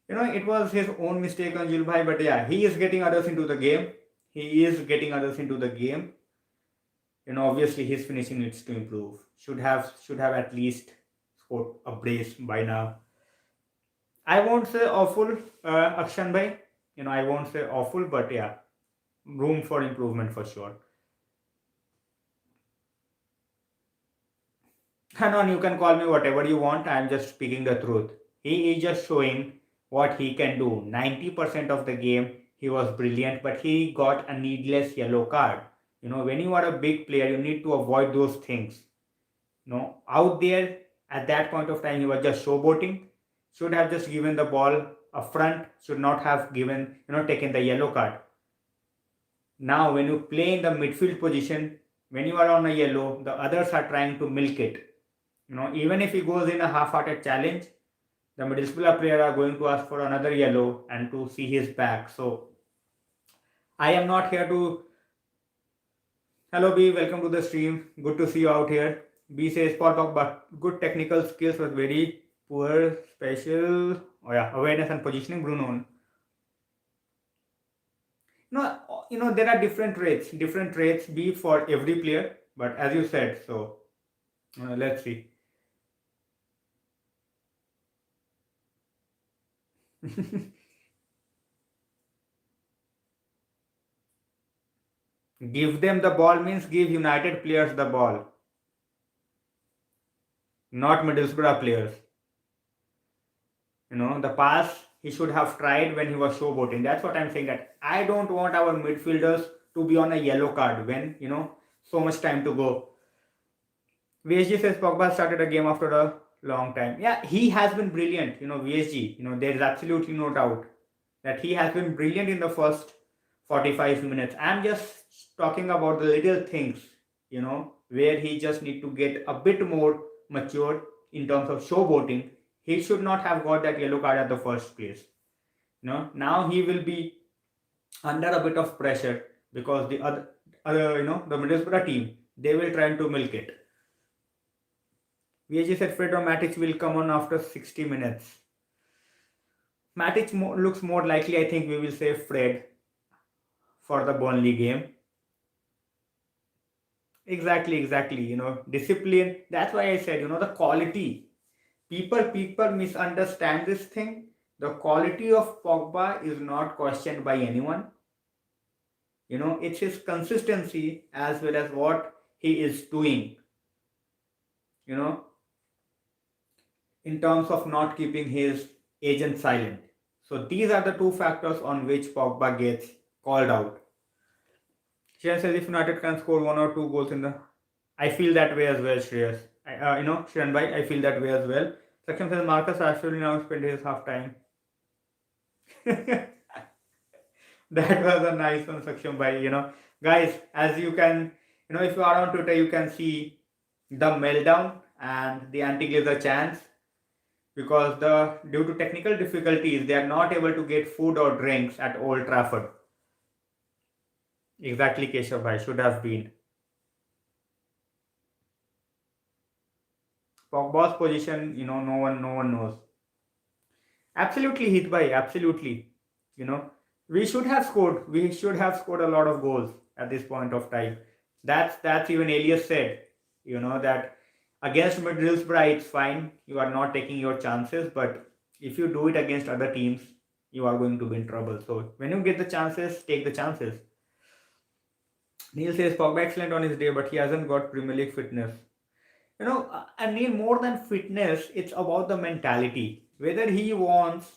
It was his own mistake, Anjul Bhai, but yeah, he is getting others into the game. He is getting others into the game. Obviously his finishing needs to improve. Should have at least scored a brace by now. I won't say awful, Akshan Bhai. I won't say awful, but yeah, room for improvement for sure. And you can call me whatever you want. I'm just speaking the truth. He is just showing what he can do. 90% of the game, he was brilliant, but he got a needless yellow card. When you are a big player, you need to avoid those things. Out there at that point of time, he was just showboating. Should have just given the ball up front. Should not have given, taken the yellow card. Now, when you play in the midfield position, when you are on a yellow, the others are trying to milk it. Even if he goes in a half-hearted challenge, the Middlesbrough player are going to ask for another yellow and to see his back. So I am not here to. Hello B, welcome to the stream. Good to see you out here. B says Paul Pogba, good technical skills but very poor special awareness and positioning. Bruno. There are different traits be for every player. But as you said, so let's see. Give them the ball means give United players the ball, not Middlesbrough players. The pass he should have tried when he was showboating. That's what I'm saying. That I don't want our midfielders to be on a yellow card when so much time to go. VSG says Pogba started a game after a long time. Yeah, he has been brilliant. VSG. There is absolutely no doubt that he has been brilliant in the first 45 minutes. I'm just talking about the little things. Where he just need to get a bit more mature in terms of showboating. He should not have got that yellow card at the first place. Now he will be under a bit of pressure because the other the Middlesbrough team, they will try to milk it. VG said Fred or Matic will come on after 60 minutes. Matic looks more likely. I think we will say Fred for the Burnley game. Exactly. Discipline. That's why I said, the quality. People misunderstand this thing. The quality of Pogba is not questioned by anyone. It's his consistency as well as what he is doing. In terms of not keeping his agent silent. So these are the two factors on which Pogba gets called out. Shreyas says if United can score 1 or 2 goals in the... I feel that way as well, Shreyas. Shreyan bhai, I feel that way as well. Saksham says Marcus Rashford now spent his half time. That was a nice one, Saksham bhai. Guys, as you can, if you are on Twitter, you can see the meltdown and the anti-glazer chants because due to technical difficulties, they are not able to get food or drinks at Old Trafford. Exactly, Keshav bhai, should have been. Pogba's position, no one knows. Absolutely, Heath bhai, absolutely. We should have scored. We should have scored a lot of goals at this point of time. That's even Elias said. That against Middlesbrough it's fine. You are not taking your chances, but if you do it against other teams, you are going to be in trouble. So when you get the chances, take the chances. Neil says Pogba excellent on his day, but he hasn't got Premier League fitness. And Neil, more than fitness, it's about the mentality. Whether he wants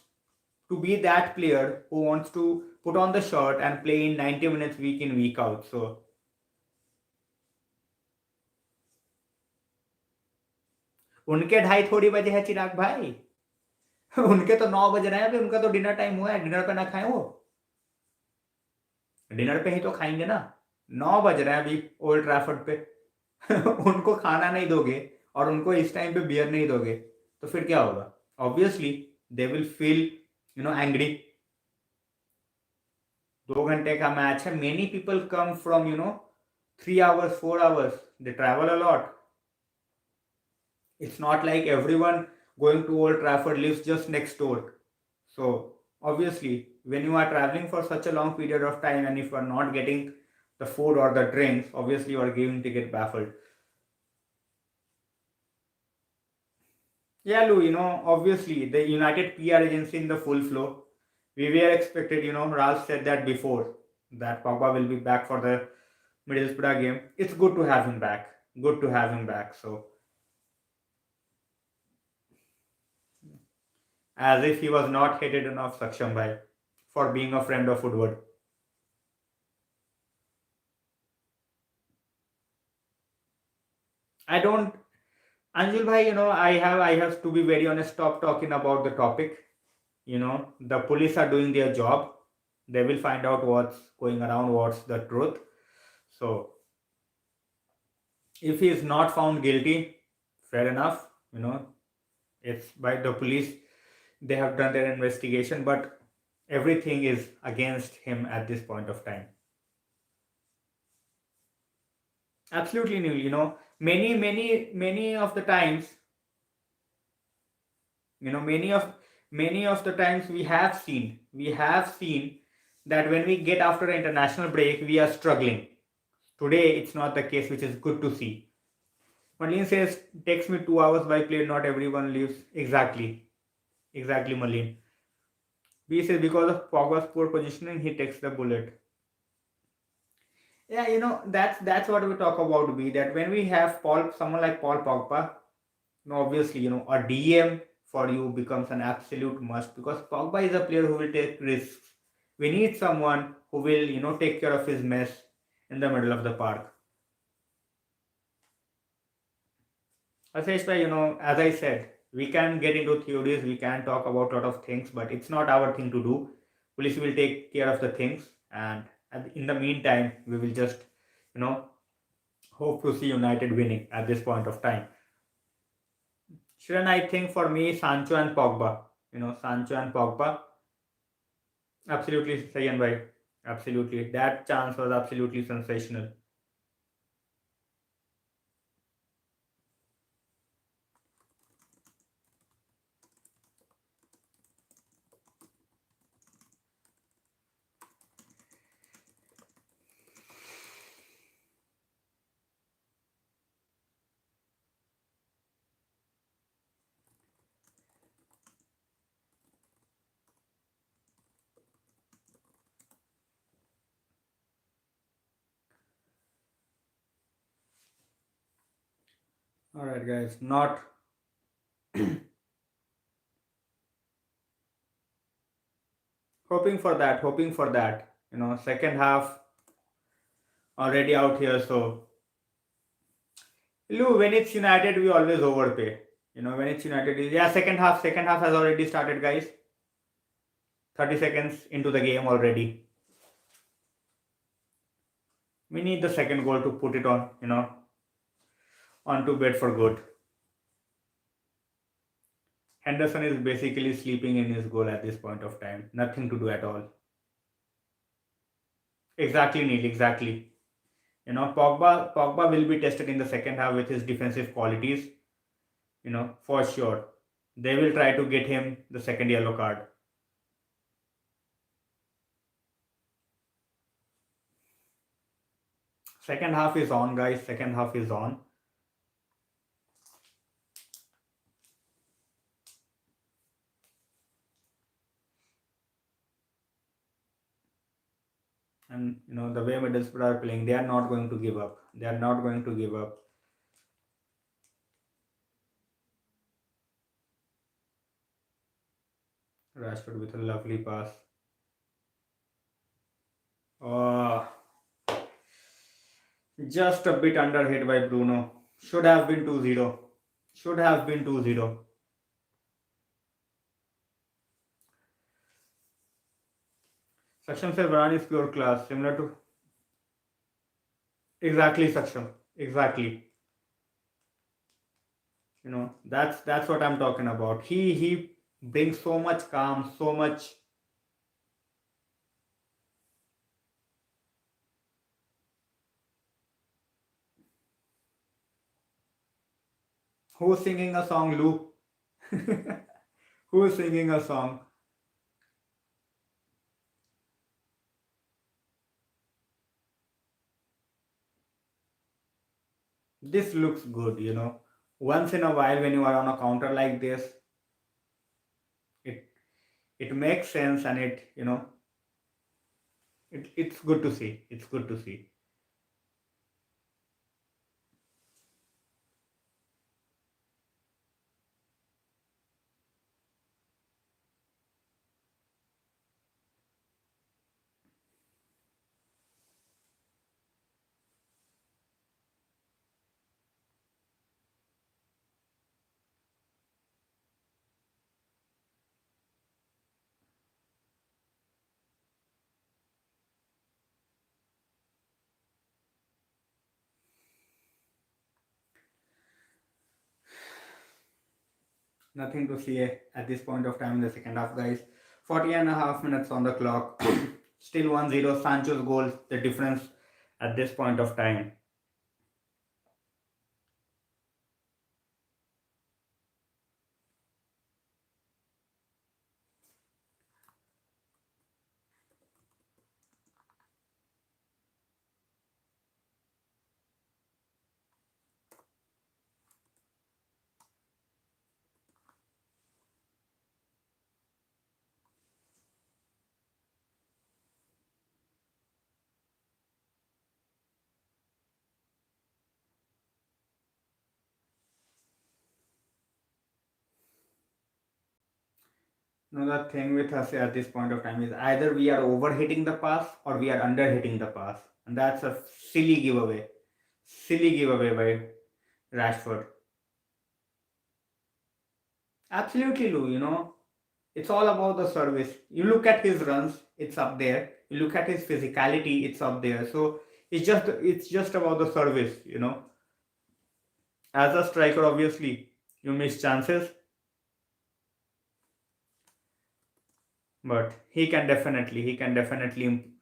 to be that player who wants to put on the shirt and play in 90 minutes week in week out. So उनके 2:30 बजे है चिराग भाई. उनके तो 9 बज रहे हैं अभी. उनका तो डिनर टाइम हुआ है. डिनर पे ना खाएं वो. डिनर पे ही तो खाएंगे ना. 9 बज रहे हैं अभी ओल्ड ट्रैफर्ड पे. उनको खाना नहीं दोगे और उनको इस टाइम पे बियर नहीं दोगे तो फिर क्या होगा? Obviously they will feel angry. 2 घंटे का मैच है. Many people come from 3 hours, 4 hours. They travel a lot. It's not like everyone going to Old Trafford lives just next door. So obviously, when you are traveling for such a long period of time, and if you are not getting the food or the drinks, obviously you are going to get baffled. Yeah, Lou, obviously the United PR agency in the full flow. We were expected, Ralph said that before, that Pogba will be back for the Middlesbrough game. It's good to have him back. Good to have him back. So, as if he was not hated enough, Saksham Bhai, for being a friend of Woodward. I don't, Anjul Bhai, I have to be very honest, stop talking about the topic. The police are doing their job. They will find out what's going around, what's the truth. So, if he is not found guilty, fair enough. It's by the police. They have done their investigation, but everything is against him at this point of time. Absolutely new. Many of the times, many of the times we have seen that when we get after an international break, we are struggling. Today, it's not the case, which is good to see. Marlene says, takes me 2 hours by plane, not everyone leaves. Exactly, Marlene. B says, because of Pogba's poor positioning, he takes the bullet. Yeah, that's what we talk about, B, that when we have someone like Paul Pogba, obviously, a DM for you becomes an absolute must, because Pogba is a player who will take risks. We need someone who will, take care of his mess in the middle of the park. Ashish bhai, as I said, we can get into theories, we can talk about a lot of things, but it's not our thing to do. Police will take care of the things, and in the meantime, we will just, you know, hope to see United winning at this point of time. Shiran, I think for me, Sancho and Pogba. Sancho and Pogba. Absolutely, Sayan bhai. Absolutely. That chance was absolutely sensational. Alright, guys. Not hoping for that, hoping for that. Second half already out here, so Lou, when it's United, we always overpay. When it's United, yeah, second half has already started, guys. 30 seconds into the game already. We need the second goal to put it on, onto bed for good. Henderson is basically sleeping in his goal at this point of time. Nothing to do at all. Exactly, Neil, exactly. Pogba will be tested in the second half with his defensive qualities, for sure. They will try to get him the second yellow card. Second half is on, guys. Second half is on. And the way Middlesbrough are playing, they are not going to give up. They are not going to give up. Rashford with a lovely pass. Oh, just a bit under hit by Bruno. Should have been 2-0. Should have been 2-0. Saksham says Varane is pure class, similar to. Exactly, Saksham. Exactly. That's what I'm talking about. He brings so much calm, so much. Who's singing a song, Lou? Who's singing a song? This looks good. Once in a while, when you are on a counter like this, it it makes sense, and it's good to see. It's good to see. Nothing to see at this point of time in the second half, guys. 40 and a half minutes on the clock. Still 1-0. Sancho's goal, the difference at this point of time. The thing with us at this point of time is either we are overhitting the pass or we are underhitting the pass. And that's a silly giveaway. Silly giveaway by Rashford. Absolutely, Lou. It's all about the service. You look at his runs, it's up there. You look at his physicality, it's up there. So it's just about the service. As a striker, obviously, you miss chances, but he can definitely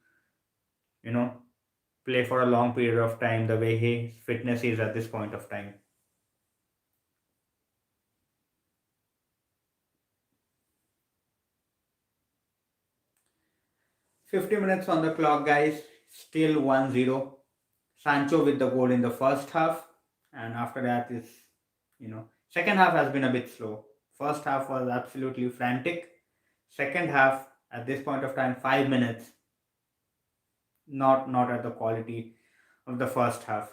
you know play for a long period of time the way his fitness is at this point of time. 50 minutes on the clock, guys. Still 1-0. Sancho with the goal in the first half, and after that is second half has been a bit slow. First half was absolutely frantic. Second half at this point of time, 5 minutes, not at the quality of the first half.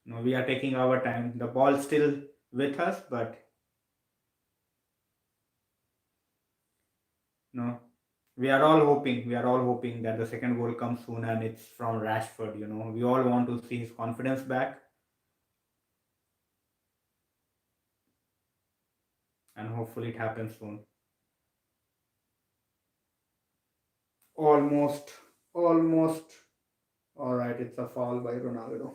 We are taking our time. The ball still with us, but no, we are all hoping that the second goal comes soon and it's from Rashford. We all want to see his confidence back, and hopefully it happens soon. Almost, almost. All right, it's a foul by Ronaldo.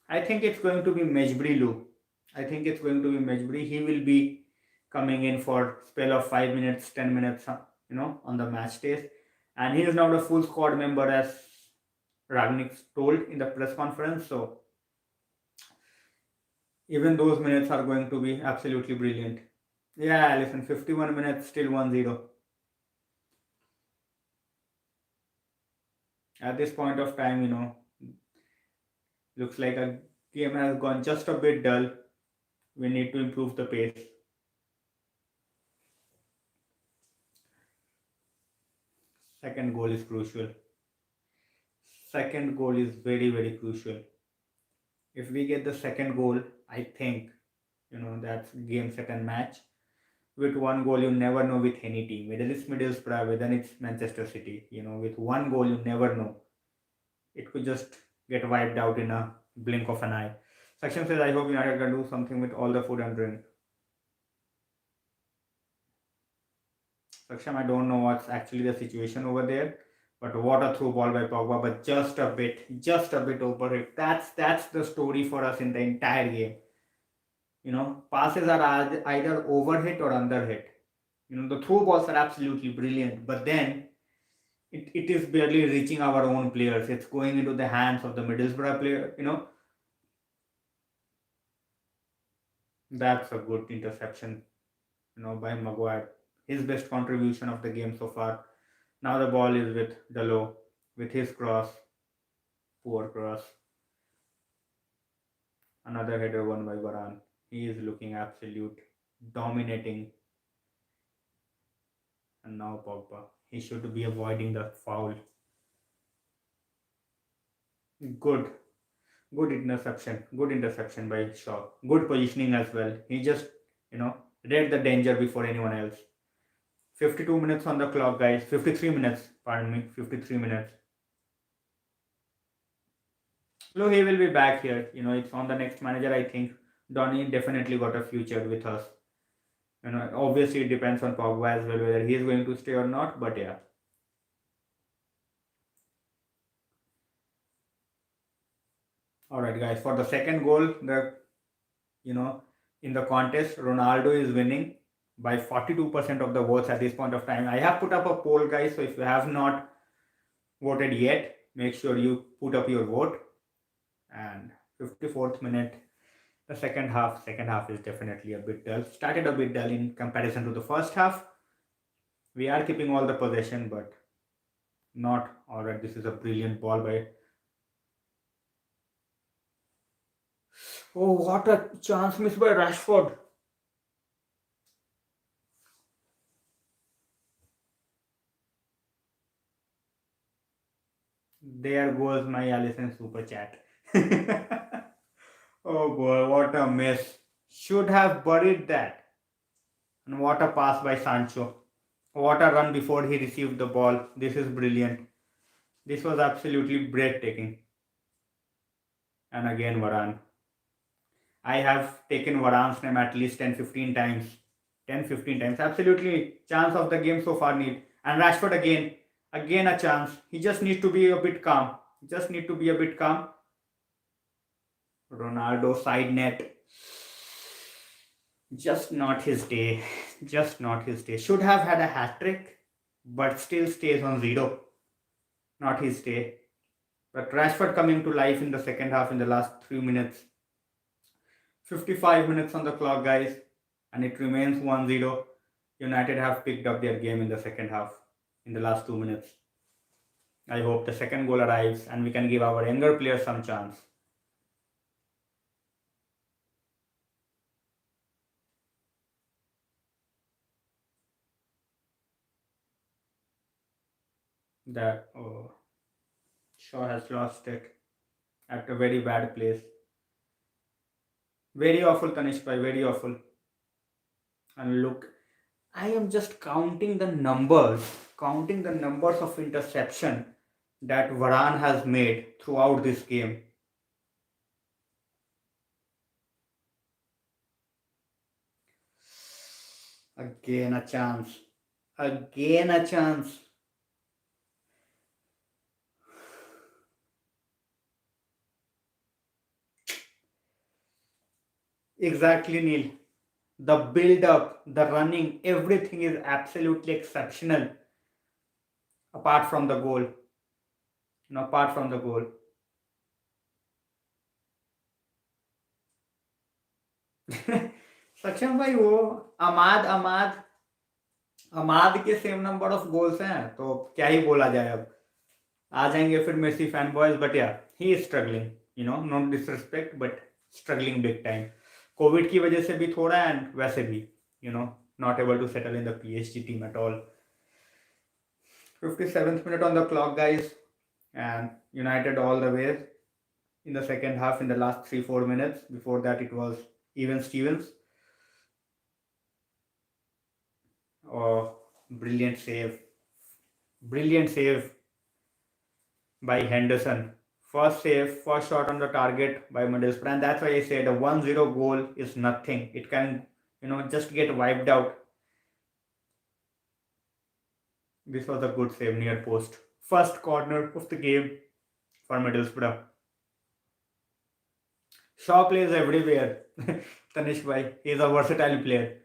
I think it's going to be Mejbri Lou. I think it's going to be Mejbri. He will be coming in for spell of 5 minutes, 10 minutes, on the match days, and he is not a full squad member as Ragnick told in the press conference. So even those minutes are going to be absolutely brilliant. Yeah, listen, 51 minutes, still 1-0. At this point of time, looks like a game has gone just a bit dull. We need to improve the pace. Second goal is crucial. Second goal is very, very crucial. If we get the second goal, I think, that's game, set, and match. With one goal, you never know with any team. Whether it's Middlesbrough, whether it's Manchester City. With one goal, you never know. It could just get wiped out in a blink of an eye. Section says, I hope United can do something with all the food and drink. Saksham, I don't know what's actually the situation over there, But what a through ball by Pogba, but just a bit over it. That's the story for us in the entire game. Passes are either overhit or underhit. The through balls are absolutely brilliant, but then it is barely reaching our own players. It's going into the hands of the Middlesbrough player. That's a good interception, by Maguire. His best contribution of the game so far. Now the ball is with Delo, with his cross, poor cross. Another header won by Varane. He is looking absolute, dominating, and now Pogba. He should be avoiding the foul. Good, good interception by Shaw. Good positioning as well. He just, read the danger before anyone else. 52 minutes on the clock, guys. 53 minutes, pardon me, 53 minutes. So he will be back here. It's on the next manager, I think. Donny definitely got a future with us. Obviously it depends on Pogba as well whether he is going to stay or not. But yeah. All right, guys. For the second goal, you know in the contest, Ronaldo is winning by 42% of the votes at this point of time. I have put up a poll, guys. So if you have not voted yet, make sure you put up your vote. And 54th minute, the second half is definitely a bit dull. Started a bit dull in comparison to the first half. We are keeping all the possession, but not all right. This is a brilliant ball by. Oh, what a chance missed by Rashford. There goes my Allison super chat. Oh boy, what a miss. Should have buried that. And what a pass by Sancho. What a run before he received the ball. This is brilliant. This was absolutely breathtaking. And again, Varane. I have taken Varane's name at least 10-15 times. 10-15 times. Absolutely. Chance of the game so far need. And Rashford again. Again a chance. He just needs to be a bit calm. Just need to be a bit calm. Ronaldo side net. Just not his day. Just not his day. Should have had a hat trick, but still stays on zero. Not his day. But Rashford coming to life in the second half in the last 3 minutes. 55 minutes on the clock, guys, and it remains 1-0. United have picked up their game in the second half in the last 2 minutes. I hope the second goal arrives and we can give our younger players some chance. That Shaw has lost it at a very bad place. Very awful, Tanish Bhai, very awful. And look, I am just counting the numbers of interception that Varane has made throughout this game. Again a chance. Again a chance. Exactly, Neil. The build up, the running, everything is absolutely exceptional apart from the goal. Apart from the goal. सक्षम भाई वो अमाद अमाद अमाद के same number of goals हैं तो क्या ही बोला जाए अब आ जाएंगे फिर Messi fan boys but yeah he is struggling not disrespect but struggling big time Covid की वजह से भी थोड़ा एंड वैसे भी not able to settle in the PSG team at all 57th minute on the clock, guys, and United all the way in the second half in the last 3-4 minutes. Before that it was even Stevens. Oh, brilliant save by Henderson. First save, first shot on the target by Middlesbrough, and that's why I said a 1-0 goal is nothing. It can just get wiped out. This was a good save near post. first corner of the game for Middlesbrough. Shaw plays everywhere. Tanish Bhai, he's a versatile player.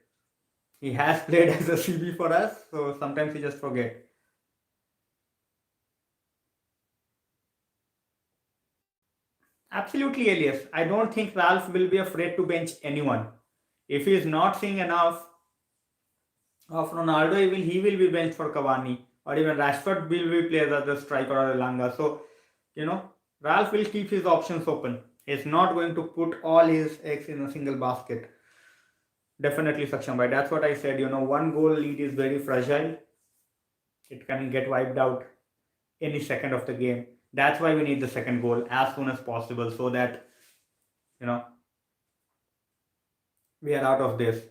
He has played as a CB for us, so sometimes we just forget. Absolutely, Elias. I don't think Ralph will be afraid to bench anyone. If he is not seeing enough of Ronaldo, he will be benched for Cavani, or even Rashford will be played as a striker or a Langa. So, you know, Ralph will keep his options open. He's not going to put all his eggs in a single basket. Definitely, Saksham Bhai. That's what I said. One goal lead is very fragile. It can get wiped out any second of the game. That's why we need the second goal as soon as possible so that, you know, we are out of this.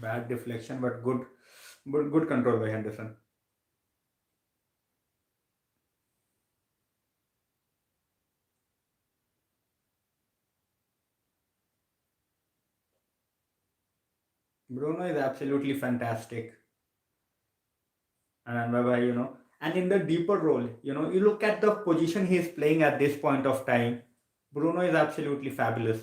Bad deflection, but good control by Henderson. Bruno is absolutely fantastic. And and in the deeper role, you look at the position he is playing at this point of time. Bruno is absolutely fabulous.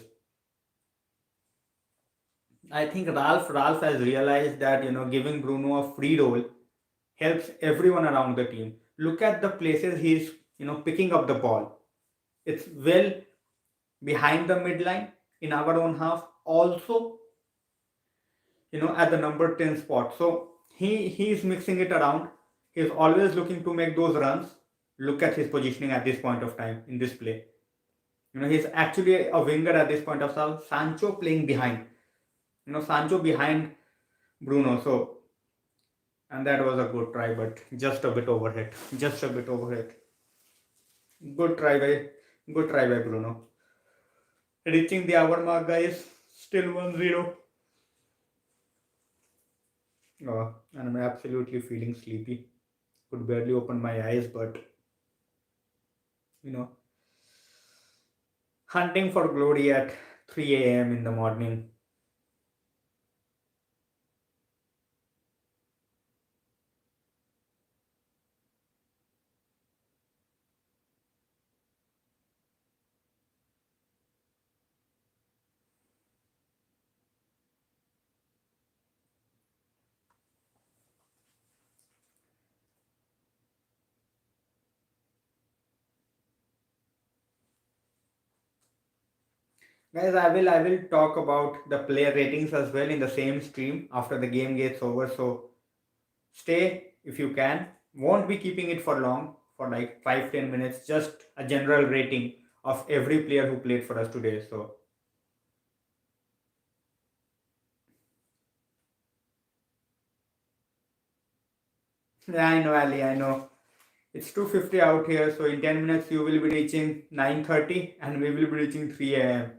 I think Ralph has realized that giving Bruno a free role helps everyone around the team. Look at the places he's picking up the ball. It's well behind the midline in our own half. Also, at the number 10 spot. So he's mixing it around. He's always looking to make those runs. Look at his positioning at this point of time in this play. He's actually a winger at this point of time. Sancho playing behind. Sancho behind Bruno. So, and that was a good try, but just a bit overhit. Just a bit overhit. Good try by good try by Bruno. Reaching the hour mark, guys. Still 1-0. Oh, and I'm absolutely feeling sleepy. Could barely open my eyes, but you know, hunting for glory at 3 a.m. in the morning. Guys, I will talk about the player ratings as well in the same stream after the game gets over. So stay if you can. Won't be keeping it for long, for like 5-10 minutes. Just a general rating of every player who played for us today. So yeah, I know, Ali. I know. It's 2:50 out here, so in 10 minutes you will be reaching 9:30 and we will be reaching 3 a.m.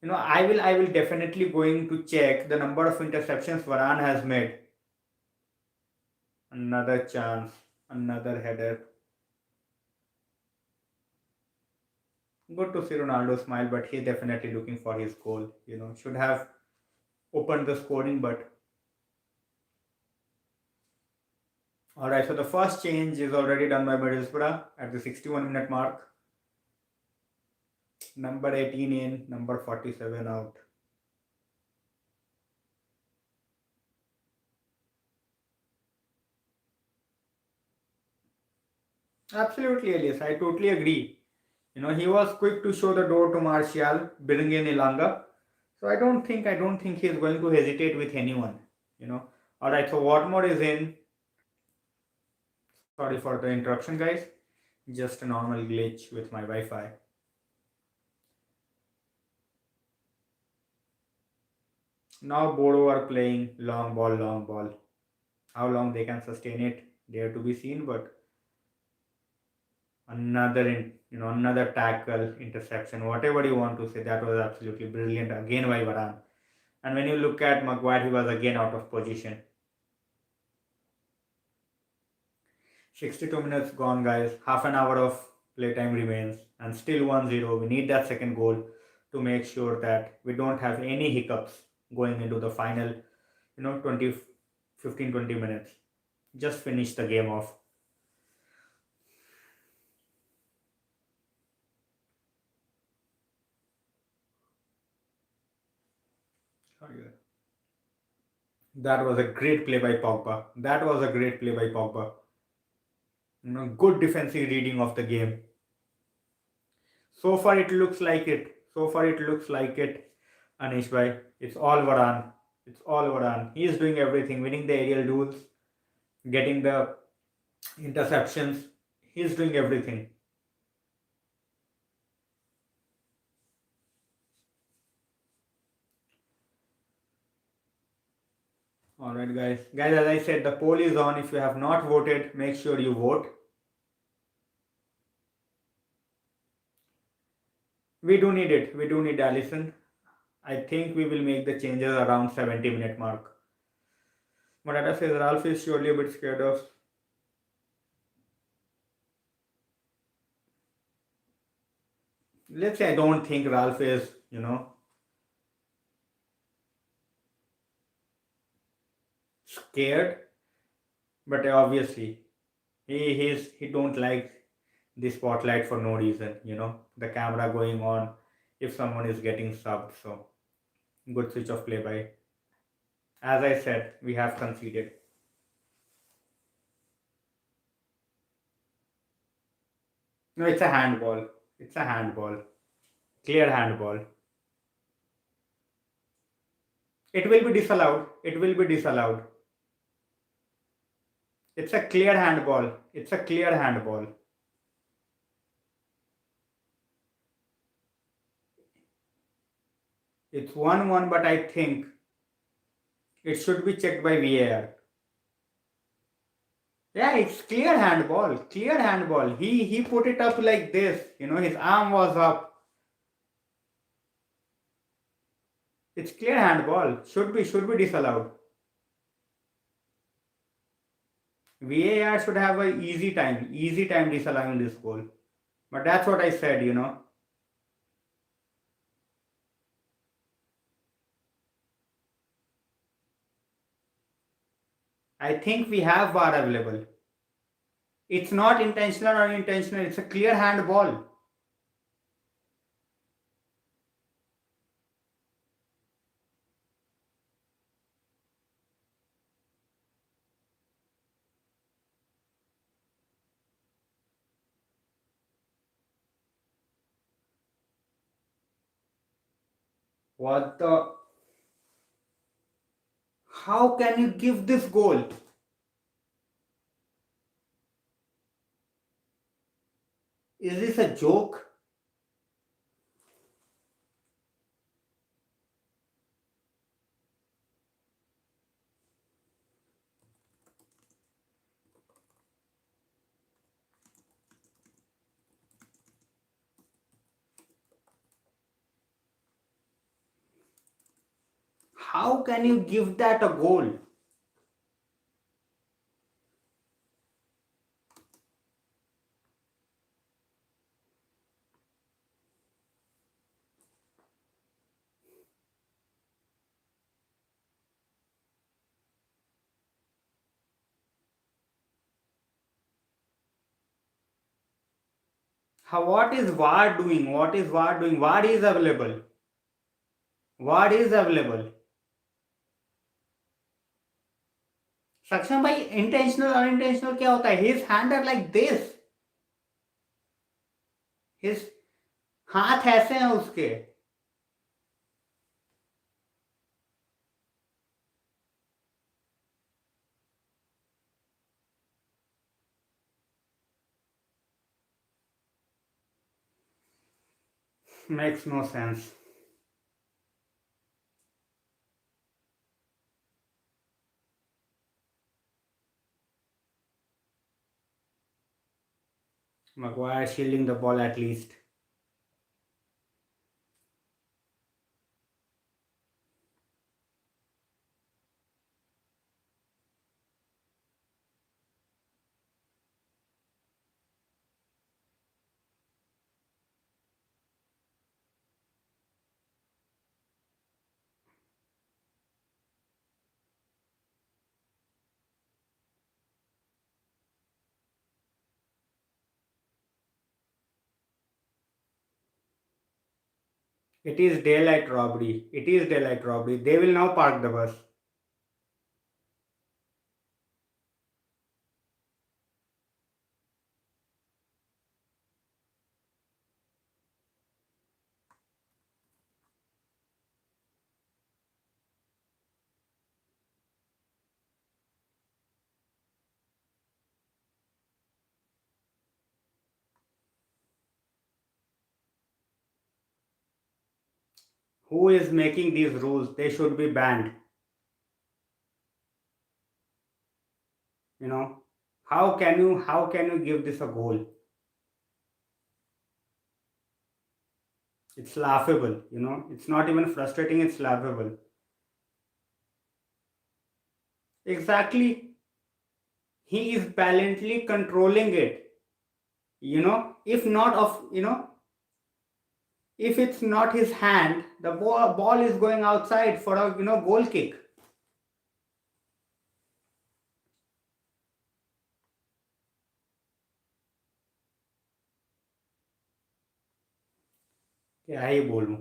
I will definitely going to check the number of interceptions Varane has made. Another chance, another header. Good to see Ronaldo smile, but he's definitely looking for his goal. Should have opened the scoring, but alright. So the first change is already done by Middlesbrough at the 61-minute mark. Number 18 in, number 47 out. Absolutely, Elias. I totally agree. He was quick to show the door to Martial, bring in Ilanga. So I don't think he's going to hesitate with anyone. You know. All right. So Watmore is in. Sorry for the interruption, guys. Just a normal glitch with my Wi-Fi. Now Boro are playing long ball, long ball. How long they can sustain it, dare to be seen. But another tackle, interception, whatever you want to say, that was absolutely brilliant again by Varane. And when you look at Maguire, he was again out of position. 62 minutes gone, guys. Half an hour of Playtime remains, and still 1-0. We need that second goal to make sure that we don't have any hiccups going into the final, 20, 15, 20 minutes. Just finish the game off. That was a great play by Pogba. That was a great play by Pogba. Good defensive reading of the game. So far it looks like it. So far it looks like it, Anish bhai. It's all Varane. It's all Varane. He is doing everything, winning the aerial duels, getting the interceptions. He's doing everything. Alright guys. Guys, as I said, the poll is on. If you have not voted, make sure you vote. We do need it. We do need Allison. I think we will make the changes around 70-minute mark. Morata says Ralph is surely a bit scared of. Let's say I don't think Ralph is, scared, but obviously he don't like the spotlight for no reason. The camera going on if someone is getting subbed. So good switch of play by. As I said, we have conceded. No, it's a handball. It's a handball. Clear handball. It will be disallowed. It will be disallowed. It's a clear handball. It's a clear handball. It's 1-1, but I think it should be checked by VAR. Yeah, it's clear handball. Clear handball. He put it up like this. His arm was up. It's clear handball. Should be disallowed. VAR should have a easy time disallowing this goal. But that's what I said. I think we have VAR available. It's not intentional or unintentional. It's a clear handball. What the? How can you give this goal? Is this a joke? How can you give that a goal? What is VAR doing? What is VAR doing? VAR is available. VAR is available. सक्षम भाई intentional or unintentional क्या होता है? His hand are like this. His हाथ ऐसे हैं उसके. Makes no sense. Maguire shielding the ball at least. It is daylight robbery. It is daylight robbery. They will now park the bus. Who is making these rules? They should be banned. You know, how can you give this a goal? It's laughable. It's not even frustrating. It's laughable. Exactly. He is valiantly controlling it. If not of if it's not his hand, the ball is going outside for a goal kick. क्या ही बोलूं.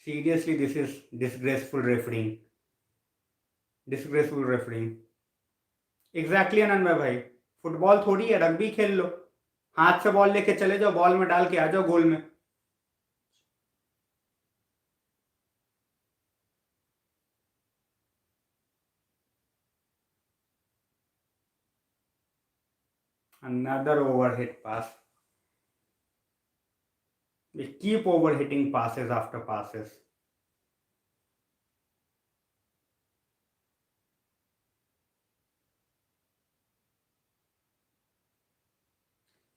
Seriously, this is disgraceful refereeing. Disgraceful refereeing. Exactly Ananvay भाई. Football थोड़ी है, rugby खेल लो. हाथ से ball लेके चले जाओ, बॉल में डाल के आ जाओ गोल में. Another overhit pass. We keep overhitting passes after passes.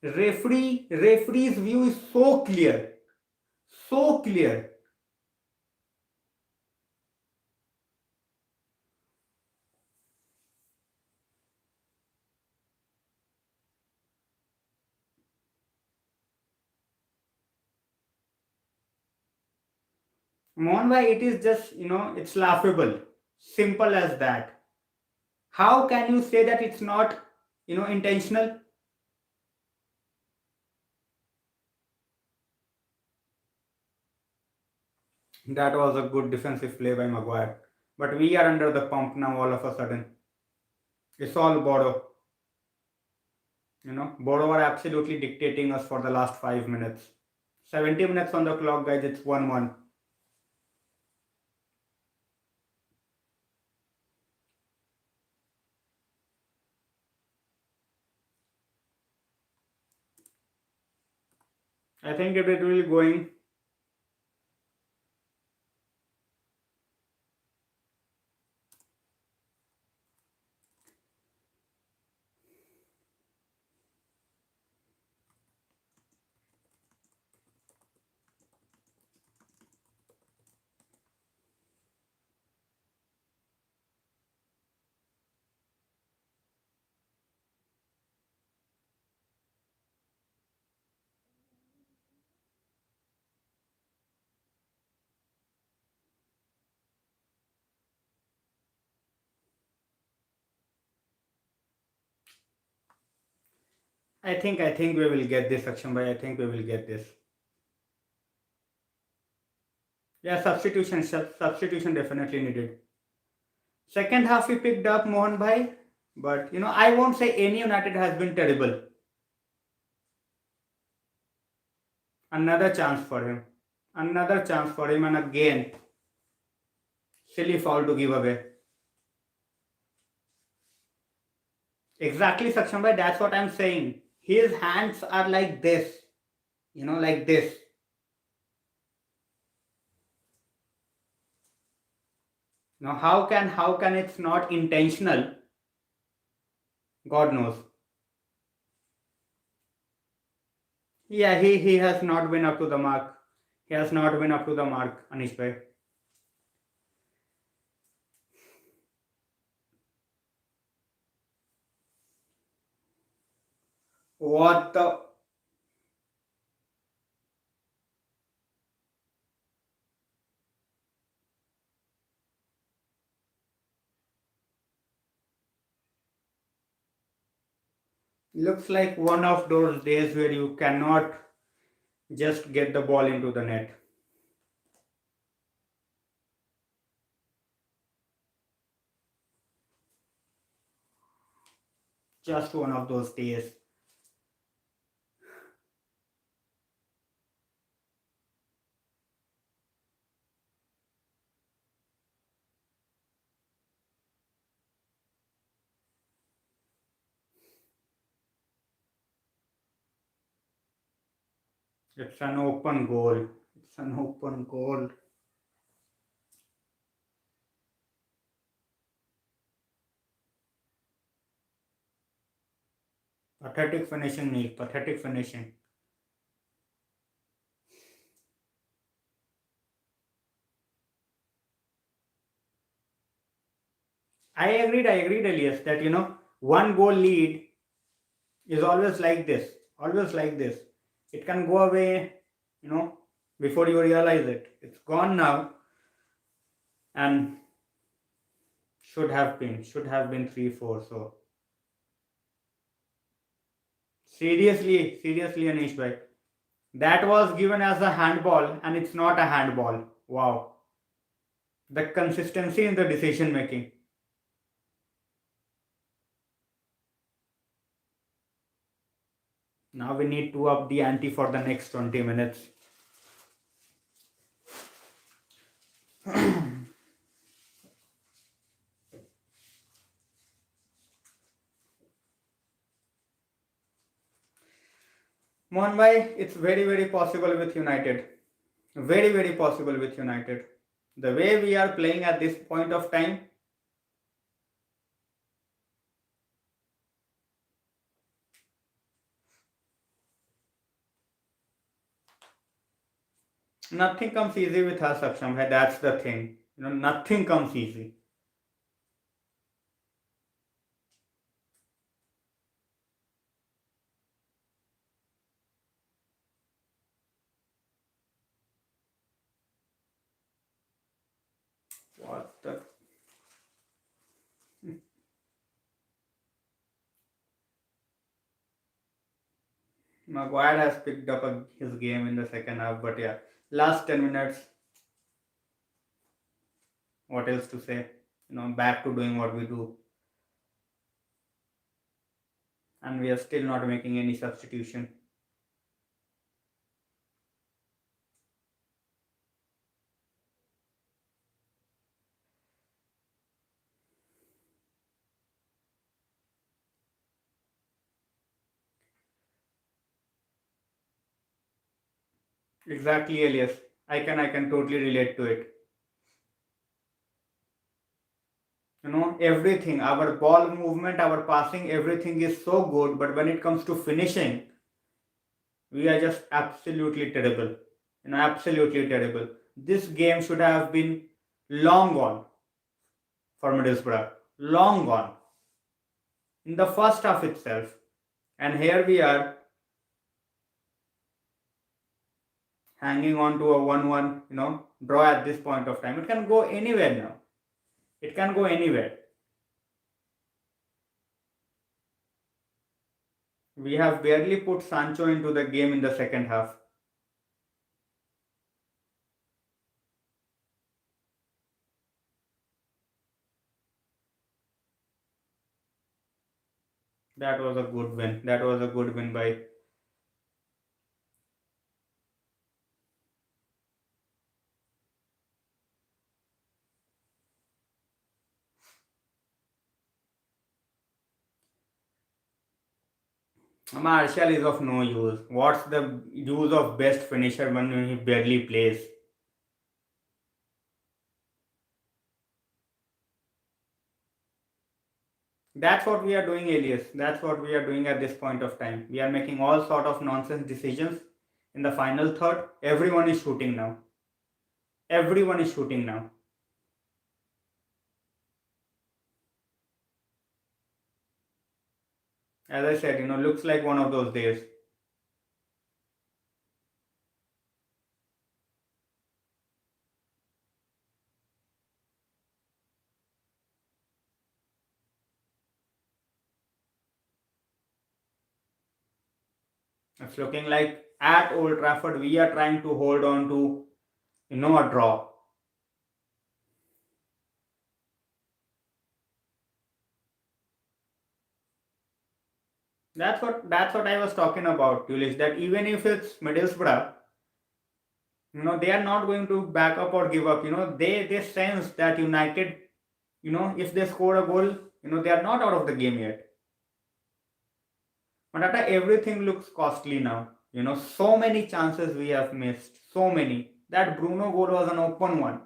Referee's view is so clear. So clear. Mohan bhai, it is just, it's laughable. Simple as that. How can you say that it's not, intentional? That was a good defensive play by Maguire. But we are under the pump now all of a sudden. It's all Boro. Boro are absolutely dictating us for the last 5 minutes. 70 minutes on the clock, guys. It's 1-1. I think it will be going. I think we will get this, Akshan bhai. I think we will get this. Yeah, substitution definitely needed. Second half we picked up Mohan bhai, but I won't say any United has been terrible. Another chance for him. Another chance for him, and again, silly foul to give away. Exactly, Saksham bhai. That's what I'm saying. His hands are like this. Like this. Now, how can it's not intentional? God knows. Yeah, he has not been up to the mark. He has not been up to the mark, Anish bhai. What the? Looks like one of those days where you cannot just get the ball into the net. Just one of those days. It's an open goal. It's an open goal. Pathetic finishing, Neil. Pathetic finishing. I agreed, Elias, that one goal lead is always like this. Always like this. It can go away, you know, before you realize it. It's gone now, and should have been 3-4. So seriously, Anish bhai, that was given as a handball, and it's not a handball. Wow, the consistency in the decision making. Now we need to up the ante for the next 20 minutes. Mohan bhai, it's very possible with United. Very possible with United. The way we are playing at this point of time, nothing comes easy with us, Aksham bhai. That's the thing. Nothing comes easy. What the? Maguire has picked up his game in the second half, but yeah, last 10 minutes, what else to say? Back to doing what we do, and we are still not making any substitution. Exactly, Elias. I can totally relate to it. Everything, our ball movement, our passing, everything is so good, but when it comes to finishing, we are just absolutely terrible. Absolutely terrible. This game should have been long gone for Middlesbrough. Long gone. In the first half itself. And here we are hanging on to a 1-1, draw at this point of time. It can go anywhere now. It can go anywhere. We have barely put Sancho into the game in the second half. That was a good win. That was a good win by. Martial is of no use. What's the use of best finisher when he barely plays? That's what we are doing, Elias. That's what we are doing at this point of time. We are making all sort of nonsense decisions in the final third. Everyone is shooting now. Everyone is shooting now. As I said, looks like one of those days. It's looking like at Old Trafford we are trying to hold on to, a draw. That's what I was talking about, Tulish. That even if it's Middlesbrough, they are not going to back up or give up. They sense that United, if they score a goal, they are not out of the game yet. But everything looks costly now. So many chances we have missed. So many. That Bruno goal was an open one.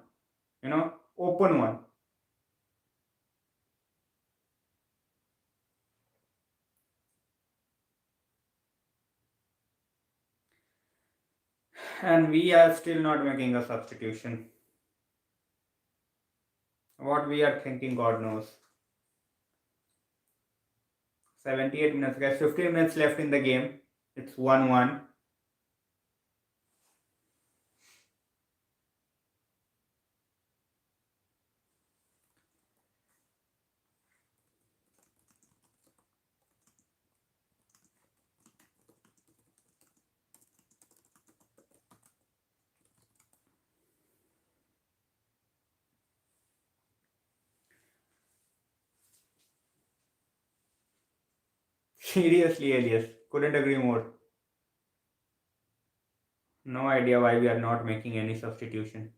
Open one. And we are still not making a substitution. What we are thinking, God knows. 78 minutes, guys. 15 minutes left in the game. It's 1-1. Seriously, Elias. Couldn't agree more. No idea why we are not making any substitution.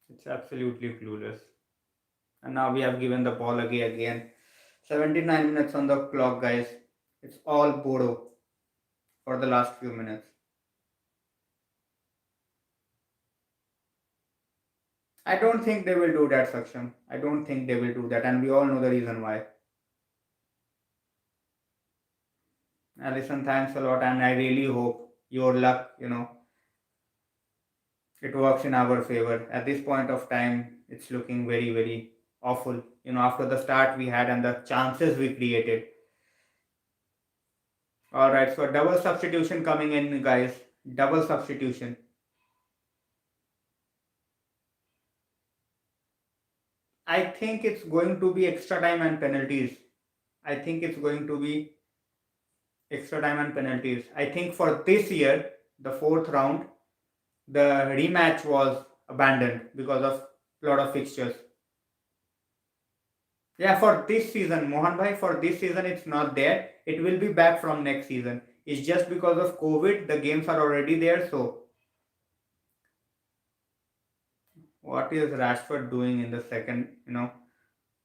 It's absolutely clueless. And now we have given the ball again. 79 minutes on the clock, guys. It's all Boro for the last few minutes. I don't think they will do that, Saksham. I don't think they will do that, and we all know the reason why. Alison, thanks a lot, and I really hope your luck, it works in our favor. At this point of time, it's looking very, very awful. After the start we had and the chances we created. All right, so double substitution coming in, guys. Double substitution. I think it's going to be extra time and penalties. I think it's going to be extra time and penalties. I think for this year, the fourth round, the rematch was abandoned because of a lot of fixtures. Yeah, for this season, Mohan bhai, for this season it's not there. It will be back from next season. It's just because of COVID, the games are already there. So, what is Rashford doing in the second,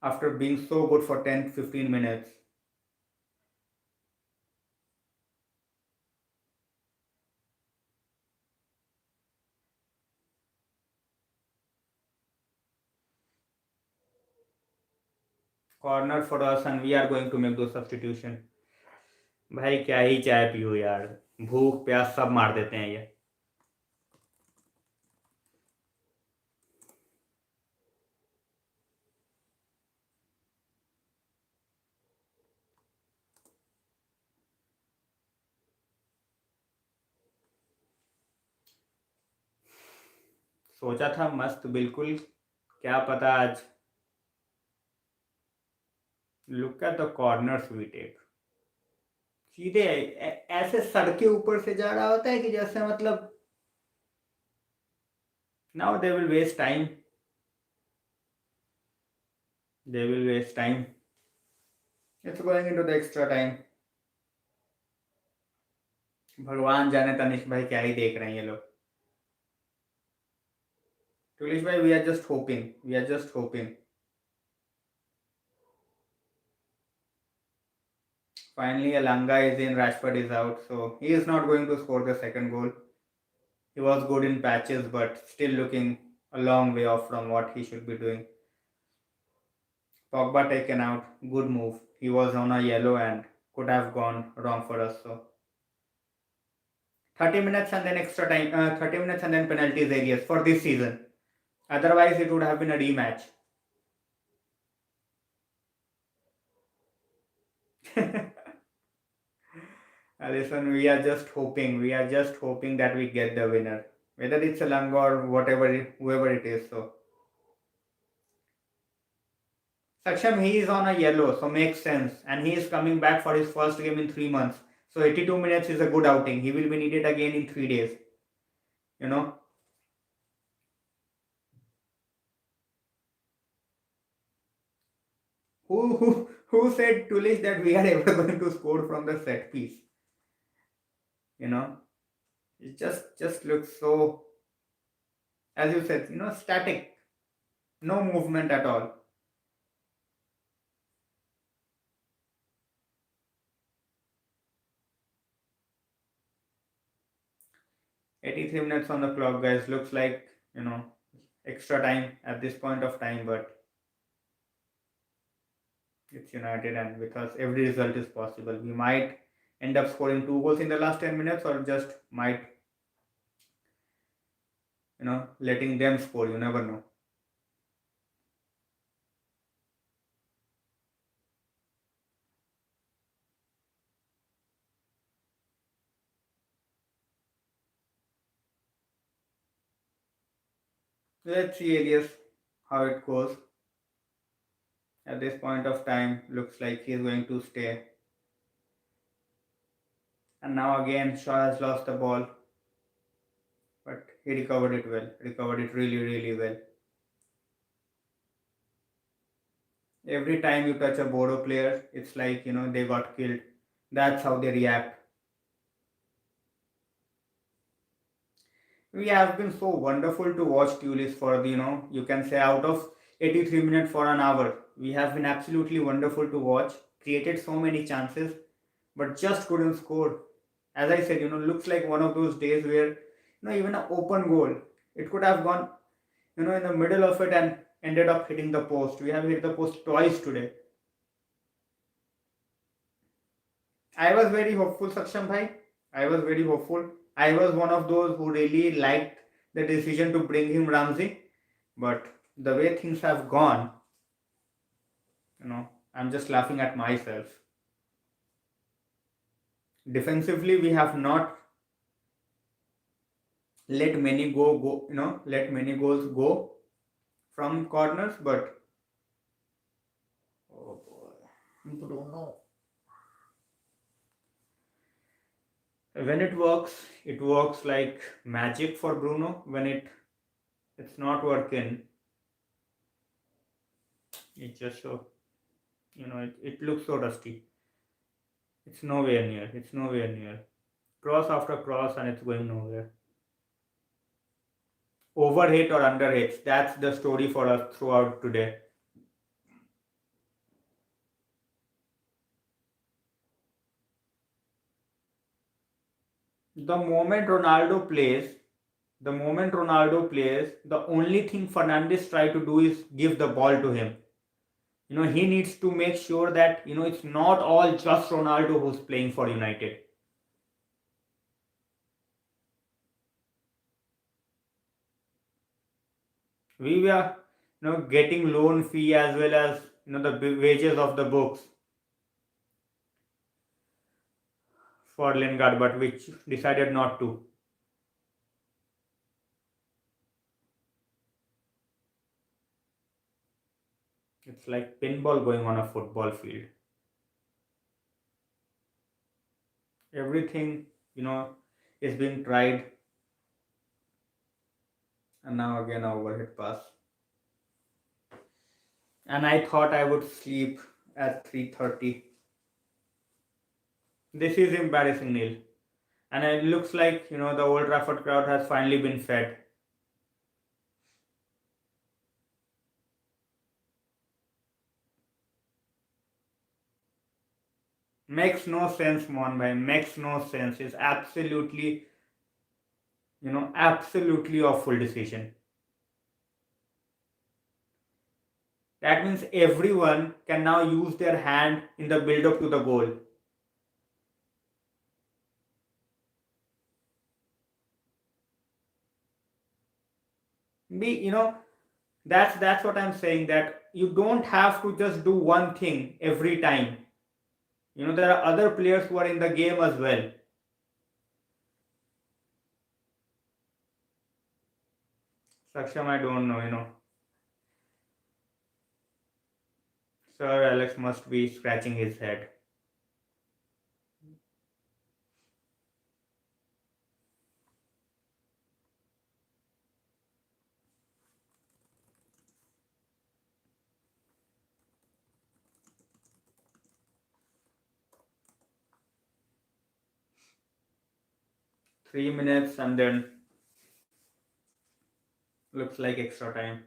after being so good for 10-15 minutes? Corner for us, and we are going to make those substitution. भाई क्या ही चाय पियो यार, भूख प्यास सब मार देते हैं ये. सोचा था मस्त बिल्कुल, क्या पता आज. Look at the corners we take. सीधे ऐसे सड़के ऊपर से जा रहा होता है कि जैसे मतलब. Now they will waste time. They will waste time. It's going into the extra time. भगवान जाने तनिष्क भाई क्या ही देख रहे हैं ये लोग. तुलिश भाई, we are just hoping. We are just hoping. Finally, Alanga is in, Rashford is out, so he is not going to score the second goal. He was good in patches, but still looking a long way off from what he should be doing. Pogba taken out, good move. He was on a yellow and could have gone wrong for us. So 30 minutes and then extra time, 30 minutes and then penalties areas for this season. Otherwise, it would have been a rematch. Listen, we are just hoping. We are just hoping that we get the winner, whether it's a Langa or whatever, whoever it is. So, Saksham, he is on a yellow, so makes sense, and he is coming back for his first game in 3 months. So, 82 minutes is a good outing. He will be needed again in 3 days. You know. Who said Tulish that we are ever going to score from the set piece? You know, it just looks so, as you said, static, no movement at all. 83 minutes on the clock, guys. Looks like, extra time at this point of time, but it's United, and with us, every result is possible. We might end up scoring two goals in the last 10 minutes, or just might, letting them score. You never know. Let's see, Elias, how it goes. At this point of time, looks like he's going to stay. And now again, Shaw has lost the ball, but he recovered it well. Recovered it really, really well. Every time you touch a Boro player, it's like, they got killed. That's how they react. We have been so wonderful to watch Tulis for the, you can say out of 83 minutes for an hour. We have been absolutely wonderful to watch. Created so many chances, but just couldn't score. As I said, looks like one of those days where, even an open goal, it could have gone, in the middle of it and ended up hitting the post. We have hit the post twice today. I was very hopeful, Saksham Bhai. I was very hopeful. I was one of those who really liked the decision to bring him Ramsey. But the way things have gone, I'm just laughing at myself. Defensively, we have not let many goals go from corners, but oh boy, Bruno. When it works like magic for Bruno. When it's not working, it just so it looks so rusty. It's nowhere near. It's nowhere near. Cross after cross, and it's going nowhere. Overhit or underhits. That's the story for us throughout today. The moment Ronaldo plays, the only thing Fernandes try to do is give the ball to him. He needs to make sure that it's not all just Ronaldo who's playing for United. We were getting loan fee as well as the wages of the books for Lingard, but which decided not to. It's like pinball going on a football field. Everything is being tried, and now again a overhead pass. And I thought I would sleep at 3:30. This is embarrassing, Neil. And it looks like the Old Trafford crowd has finally been fed. Makes no sense, Mon bhai. Makes no sense. It's absolutely awful decision. That means everyone can now use their hand in the build up to the goal. Be that's what I'm saying, that you don't have to just do one thing every time. There are other players who are in the game as well. Saksham, I don't know, Sir Alex must be scratching his head. 3 minutes and then looks like extra time.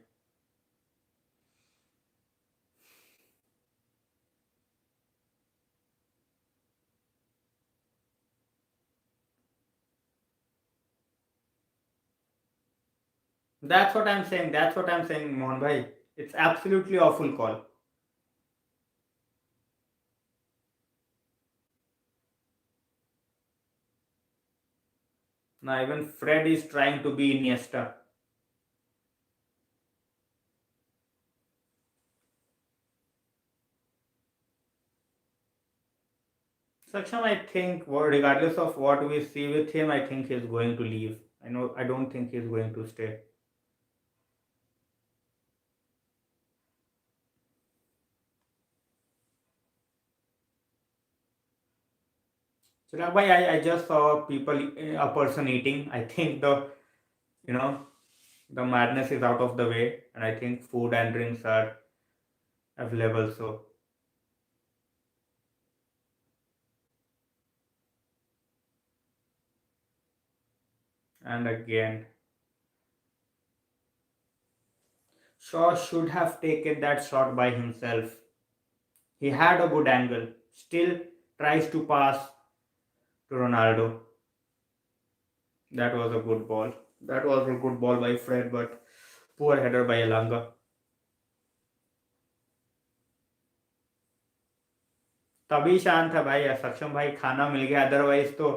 That's what I'm saying. That's what I'm saying, Mohan bhai. It's absolutely awful call. Now even Fred is trying to be Iniesta. Saksham, I think, regardless of what we see with him, I think he's going to leave. I don't think he's going to stay. Chirag bhai, I just saw a person eating. I think you know, the madness is out of the way, and I think food and drinks are available. So, and again, Shaw should have taken that shot by himself. He had a good angle. Still tries to pass to Ronaldo. That was a good ball. That was a good ball by Fred, but poor header by Elanga. तभी शांत था भाई, सक्षम भाई, खाना मिल गया, otherwise तो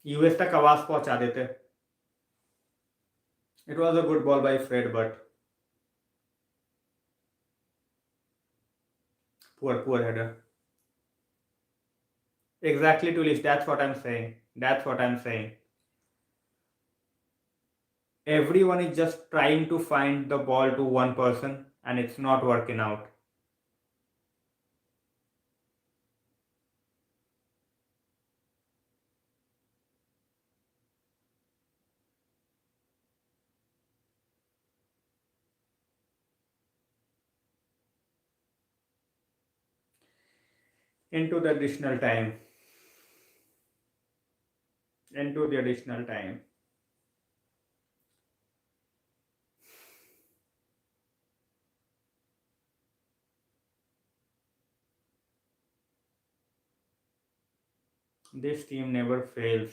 US तक आवाज पहुंचा देते. It was a good ball by Fred, but poor header. Exactly, Tulish. That's what I'm saying. That's what I'm saying. Everyone is just trying to find the ball to one person, and it's not working out. Into the additional time. Into the additional time. This team never fails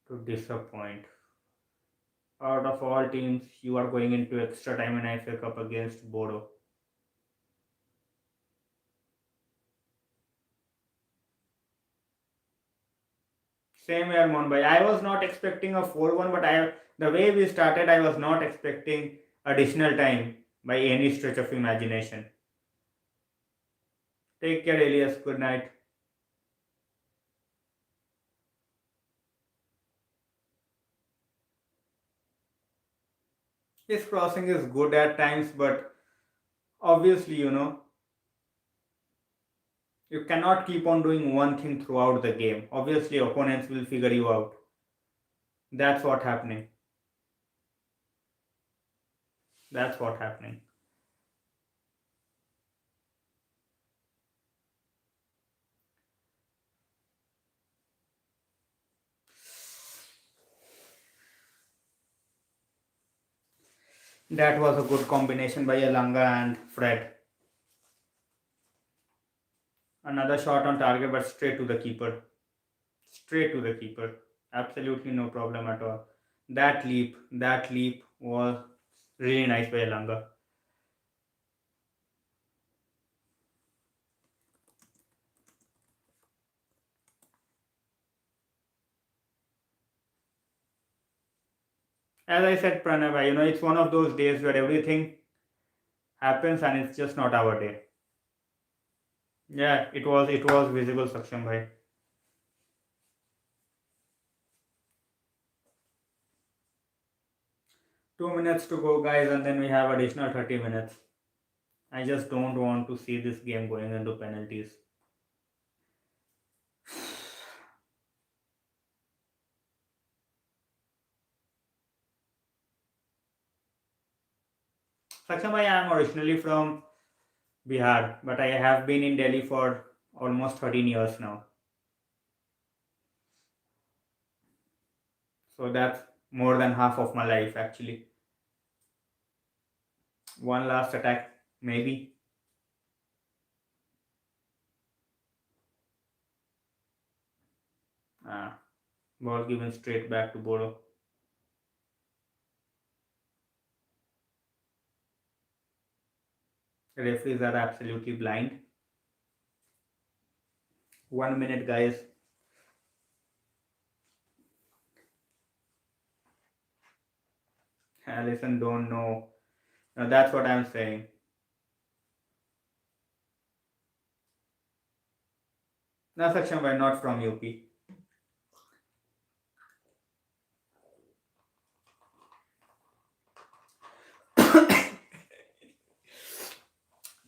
to disappoint. Out of all teams, you are going into extra time in FA Cup against Boro. Same here, Mumbai. I was not expecting a 4-1, but the way we started, I was not expecting additional time by any stretch of imagination. Take care, Elias. Good night. His crossing is good at times, but obviously, you cannot keep on doing one thing throughout the game. Obviously, opponents will figure you out. That's what happening. That's what happening. That was a good combination by Elanga and Fred. Another shot on target, but straight to the keeper. Straight to the keeper. Absolutely no problem at all. That leap was really nice by Elanga. As I said, Pranav, it's one of those days where everything happens and it's just not our day. Yeah, it was visible, Saksham bhai. 2 minutes to go, guys, and then we have additional 30 minutes. I just don't want to see this game going into penalties. Saksham bhai, I am originally from Bihar, but I have been in Delhi for almost 13 years now. So that's more than half of my life actually. One last attack, maybe. Ah, ball given straight back to Boro. Referees are absolutely blind. 1 minute, guys. Allison don't know. Now that's what I'm saying. Now section why not from UP.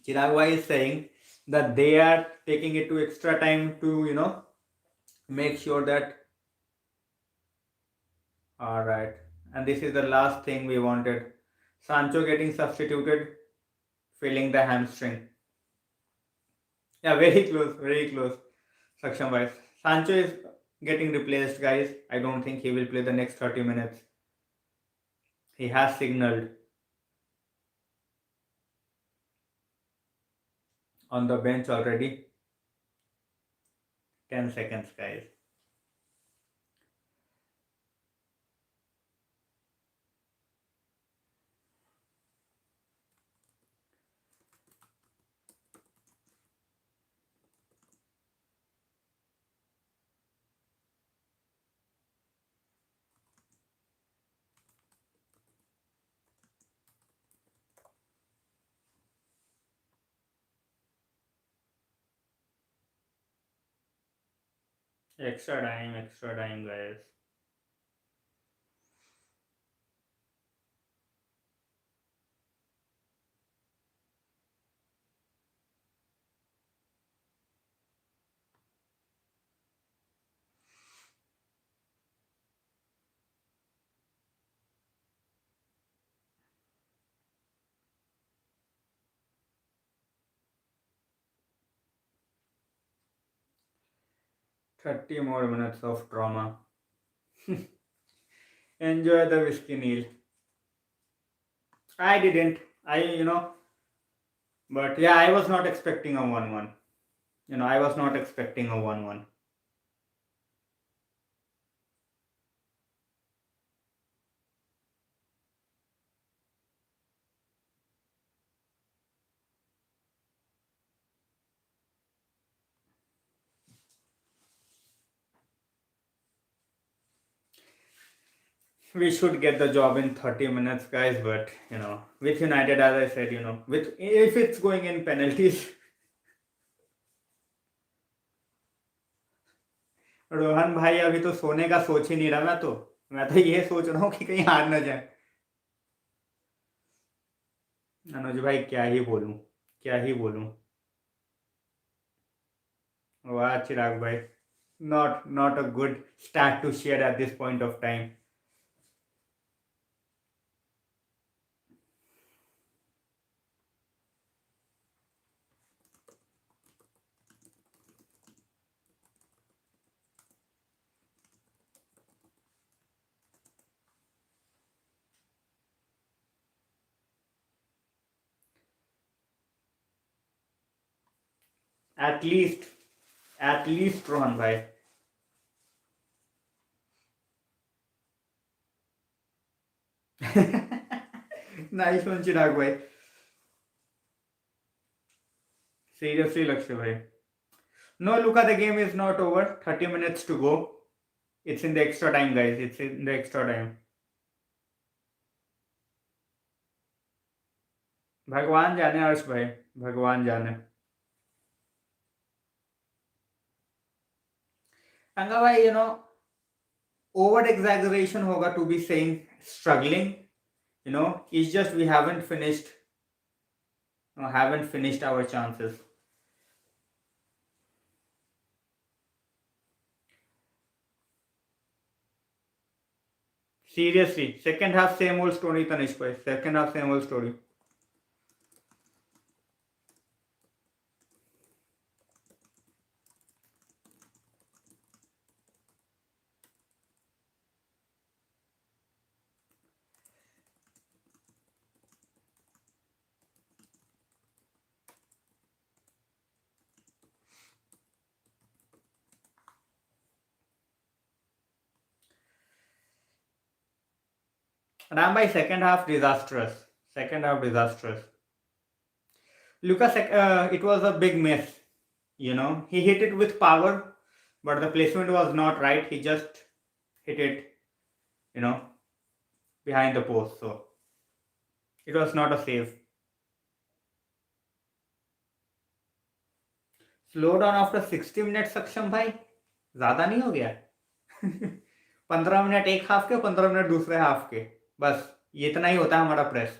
Chiragwa is saying that they are taking it to extra time to make sure that. All right, and this is the last thing we wanted. Sancho getting substituted, feeling the hamstring. Yeah, very close, very close. Saksham wise, Sancho is getting replaced, guys. I don't think he will play the next 30 minutes. He has signaled on the bench already. 10 seconds, guys. Extra time, guys. 30 more minutes of drama. Enjoy the whiskey, Neil. I didn't. But yeah, I was not expecting a 1-1. I was not expecting a 1-1. We should get the job in 30 minutes, guys, but with United, as I said, with if it's going in penalties. Rohan भाई अभी तो सोने का सोच ही नहीं रहा। मैं तो ये सोच रहा हूँ कि कहीं हार ना जाए। अनुज भाई क्या ही बोलूं, क्या ही बोलूं। वाह चिराग भाई, not a good stat to share at this point of time. At least Rohan भाई। नाइस वन चिराग भाई। Seriously, Lakshya bhai. No, Luka, the game is not over. 30 minutes to go. It's in the extra time, guys. It's in the extra time. भगवान जाने हर्ष भाई, भगवान जाने। अंगा भाई, over exaggeration होगा to be saying struggling. It's just we haven't finished our chances. Seriously, second half same old story, Tanish bhai. Second half same old story. Rambai second half disastrous. Second half disastrous. Lucas, it was a big miss. He hit it with power, but the placement was not right. He just hit it, you know, behind the post. So it was not a save. Slow down after 60 minute सक्षम भाई, ज्यादा नहीं हो गया? 15 minute एक half के, 15 minute दूसरे half के, बस ये इतना ही होता है हमारा press.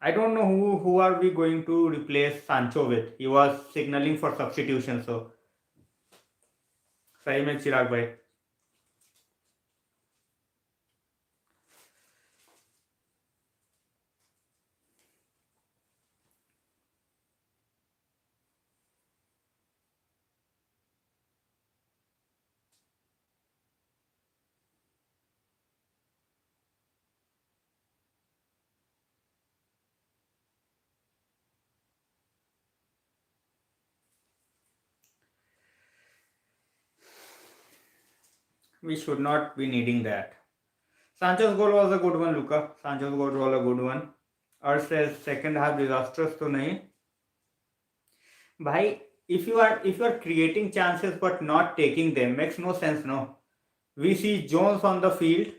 I don't know who are we going to replace Sancho with. He was signaling for substitution. So सही में चिराग भाई. We should not be needing that. Sancho's goal was a good one, Luca. Sancho's goal was a good one. और second half disastrous तो नहीं भाई. If you are creating chances but not taking them, makes no sense. No, we see Jones on the field.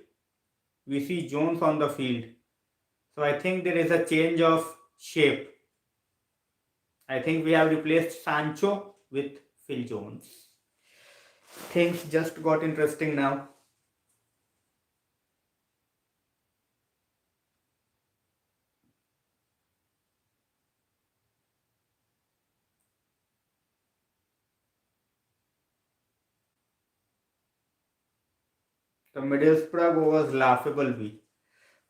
So I think there is a change of shape. I think we have replaced Sancho with Phil Jones. Things just got interesting now. The Middlesbrough goal was laughable.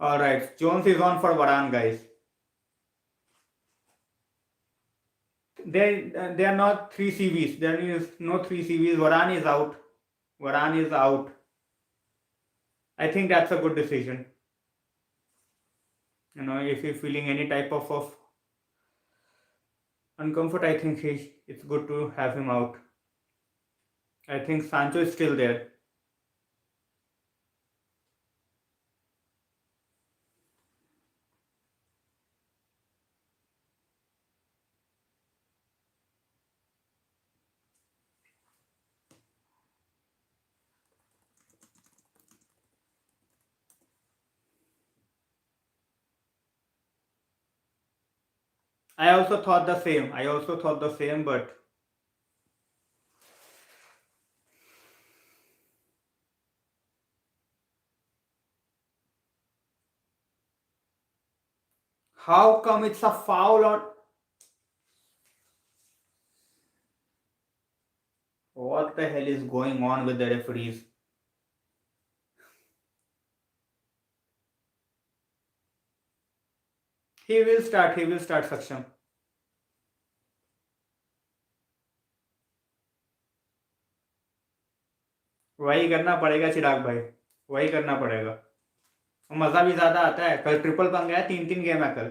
Alright, Jones is on for Varane, guys. They are not 3 CVs. There is no 3 CVs. Varane is out. I think that's a good decision. If you're feeling any type of uncomfort, I think it's good to have him out. I think Sancho is still there. I also thought the same, but how come it's a foul on? What the hell is going on with the referees? He will start Saksham. वही करना पड़ेगा चिराग भाई, वही करना पड़ेगा. मजा भी ज्यादा आता है. कल ट्रिपल बन गया, 3-3 गेम है कल.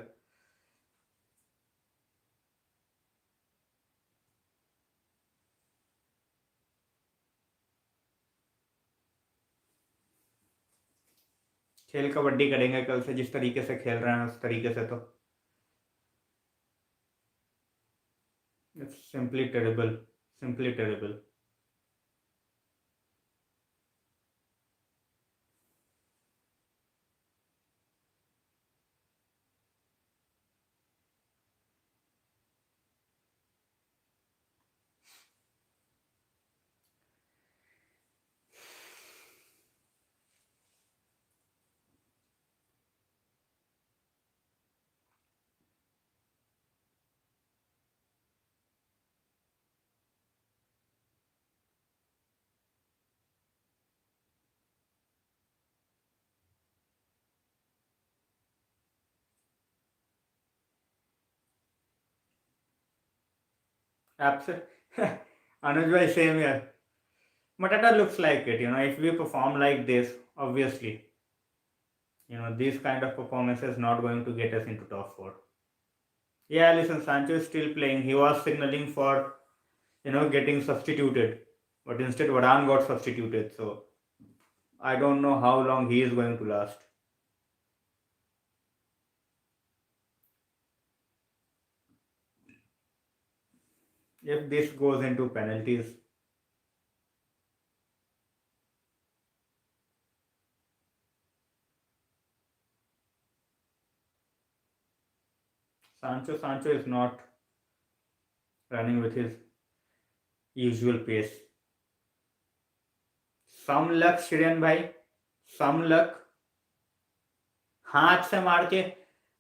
खेल कबड्डी करेंगे कल से, जिस तरीके से खेल रहे हैं उस तरीके से तो it's simply terrible. Absolutely. Anuj bhai, same here. Matata looks like it. If we perform like this, obviously, these kind of performances not going to get us into top 4. Yeah, listen, Sancho is still playing. He was signaling for, getting substituted, but instead Varane got substituted. So I don't know how long he is going to last. If this goes into penalties, Sancho is not running with his usual pace. Some luck, Shiren भाई, some luck. हाथ से मार के,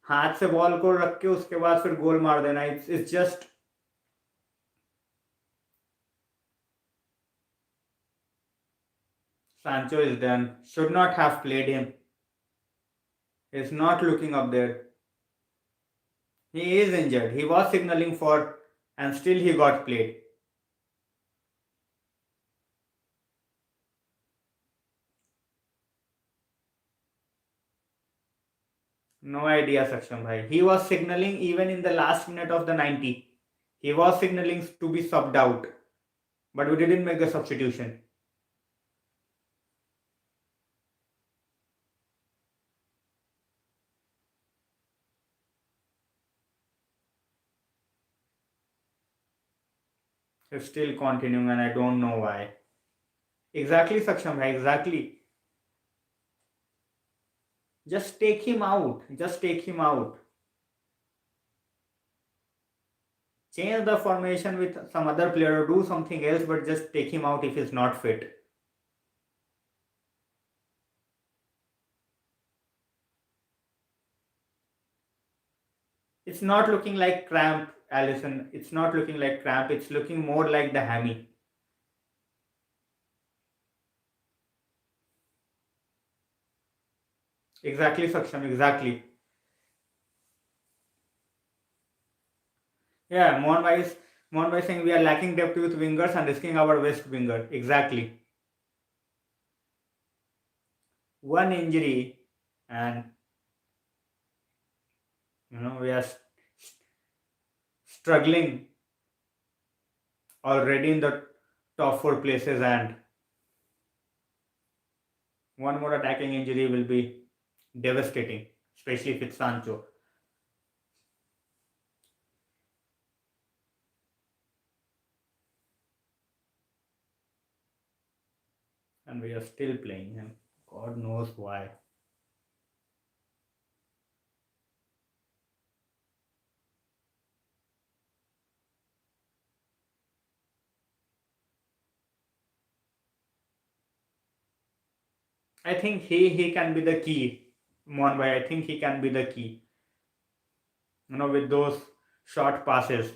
हाथ से ball को रख के उसके बाद फिर गोल मार देना, it's just Sancho is done. Should not have played him. He's not looking up there. He is injured. He was signaling for, and still he got played. No idea, Saksham bhai. He was signaling even in the last minute of the 90. He was signaling to be subbed out, but we didn't make the substitution. He's still continuing, and I don't know why. Exactly, Saksham bhai. Exactly. Just take him out. Just take him out. Change the formation with some other player or do something else, but just take him out if he's not fit. It's not looking like cramp, Allison. It's not looking like cramp. It's looking more like the hammy. Exactly, Saksham. Exactly. Yeah, Mohan Bhai saying we are lacking depth with wingers and risking our best winger. Exactly. One injury, and we are struggling already in the top four places, and one more attacking injury will be devastating, especially if it's Sancho. And we are still playing him. God knows why. I think he can be the key. Mohan Bhai, I think he can be the key. With those short passes.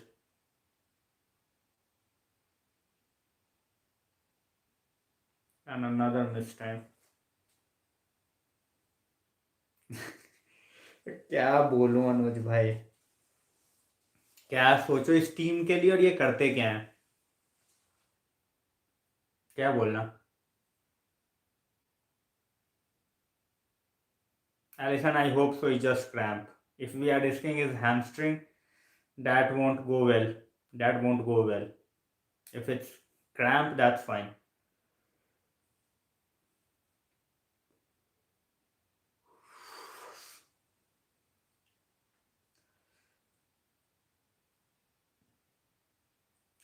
And another missed time. क्या बोलूं अनुज भाई, क्या सोचो इस team के लिए और ये करते क्या है, क्या बोलना. Alisson, I hope so. It's just cramp. If we are risking his hamstring, that won't go well. That won't go well. If it's cramp, that's fine.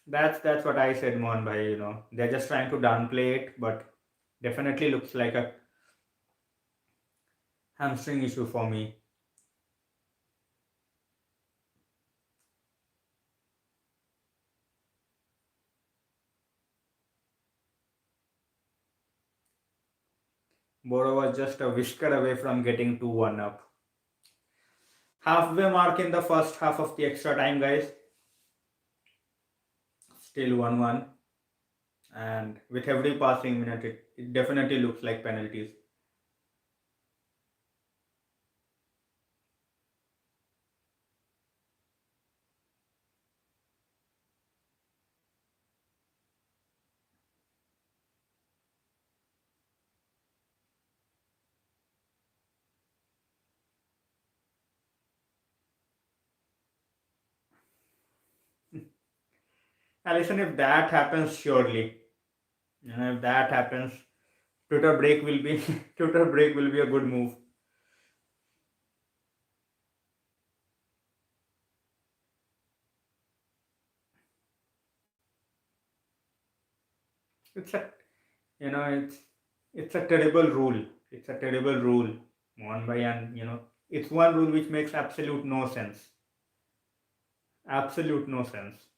That's what I said, Mohan bhai. They're just trying to downplay it, but definitely looks like a hamstring issue for me. Boro was just a whisker away from getting 2-1 up. Halfway mark in the first half of the extra time, guys. Still 1-1. And with every passing minute, it definitely looks like penalties. Now listen, if that happens, surely, if that happens, Twitter break will be Twitter break will be a good move. It's a you know it's a terrible rule. It's a terrible rule, one by and it's one rule which makes absolute no sense. Absolute no sense.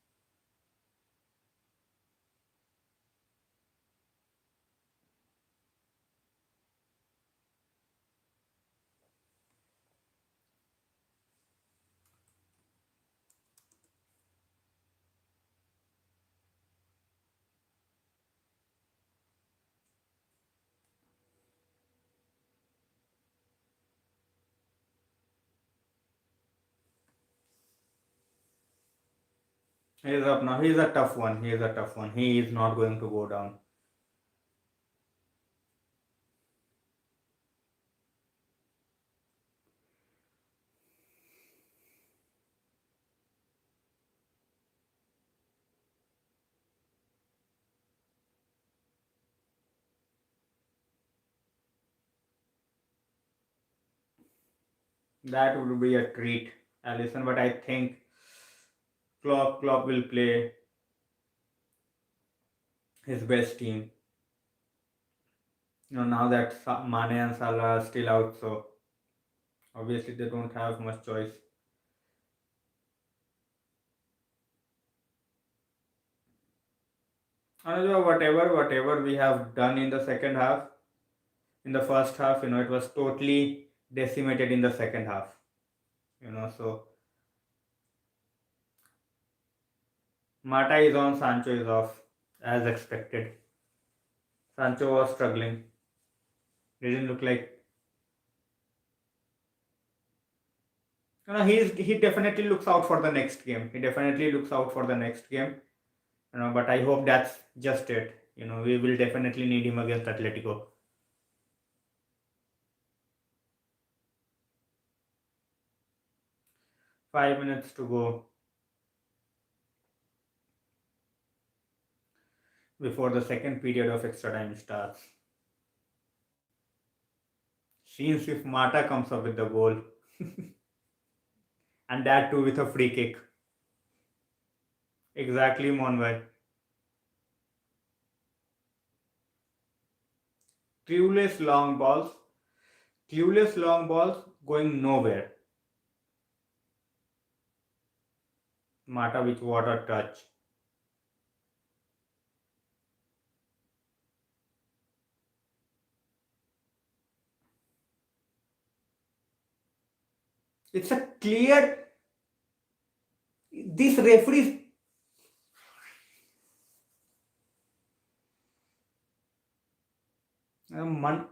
He's up now. He's a tough one. He is a tough one. He is not going to go down. That would be a treat, Allison. But I think Klopp will play his best team. Now that Mane and Salah are still out, so obviously they don't have much choice. Another whatever we have done in the second half, in the first half, it was totally decimated in the second half. So Mata is on, Sancho is off, as expected. Sancho was struggling. Didn't look like he definitely looks out for the next game. He definitely looks out for the next game. But I hope that's just it. We will definitely need him against Atletico. Five minutes to go before the second period of extra time starts. Seems if Mata comes up with the goal. And that too with a free kick. Exactly, Monway. Clueless long balls. Clueless long balls going nowhere. Mata with what a touch. It's a clear. These referees. Man,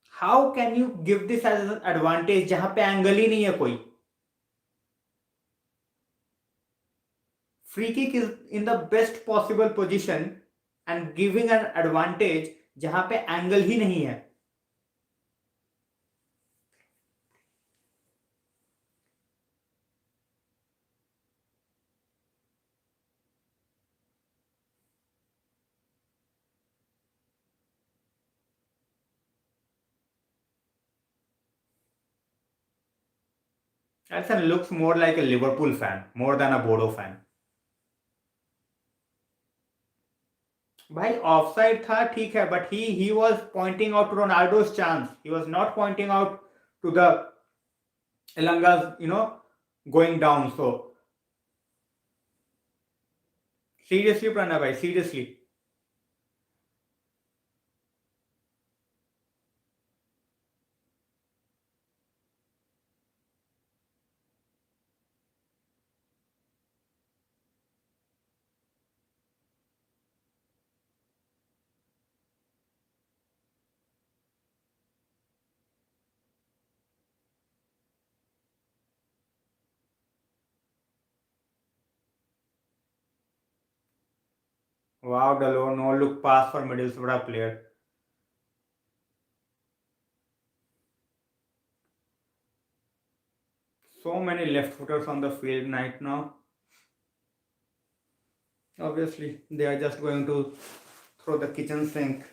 how can you give this as an advantage जहां पे angle ही नहीं है कोई. Free kick is in the best possible position and giving an advantage जहां पे angle ही नहीं है. Elson looks more like a Liverpool fan more than a Boro fan. भाई ऑफसाइड था ठीक है but he was pointing out Ronaldo's chance he was not pointing out to the Elanga's going down. So seriously Pranay bhai, seriously. Wow, Dalo, no look pass for Middlesbrough player. So many left footers on the field right now. Obviously, they are just going to through the kitchen sink.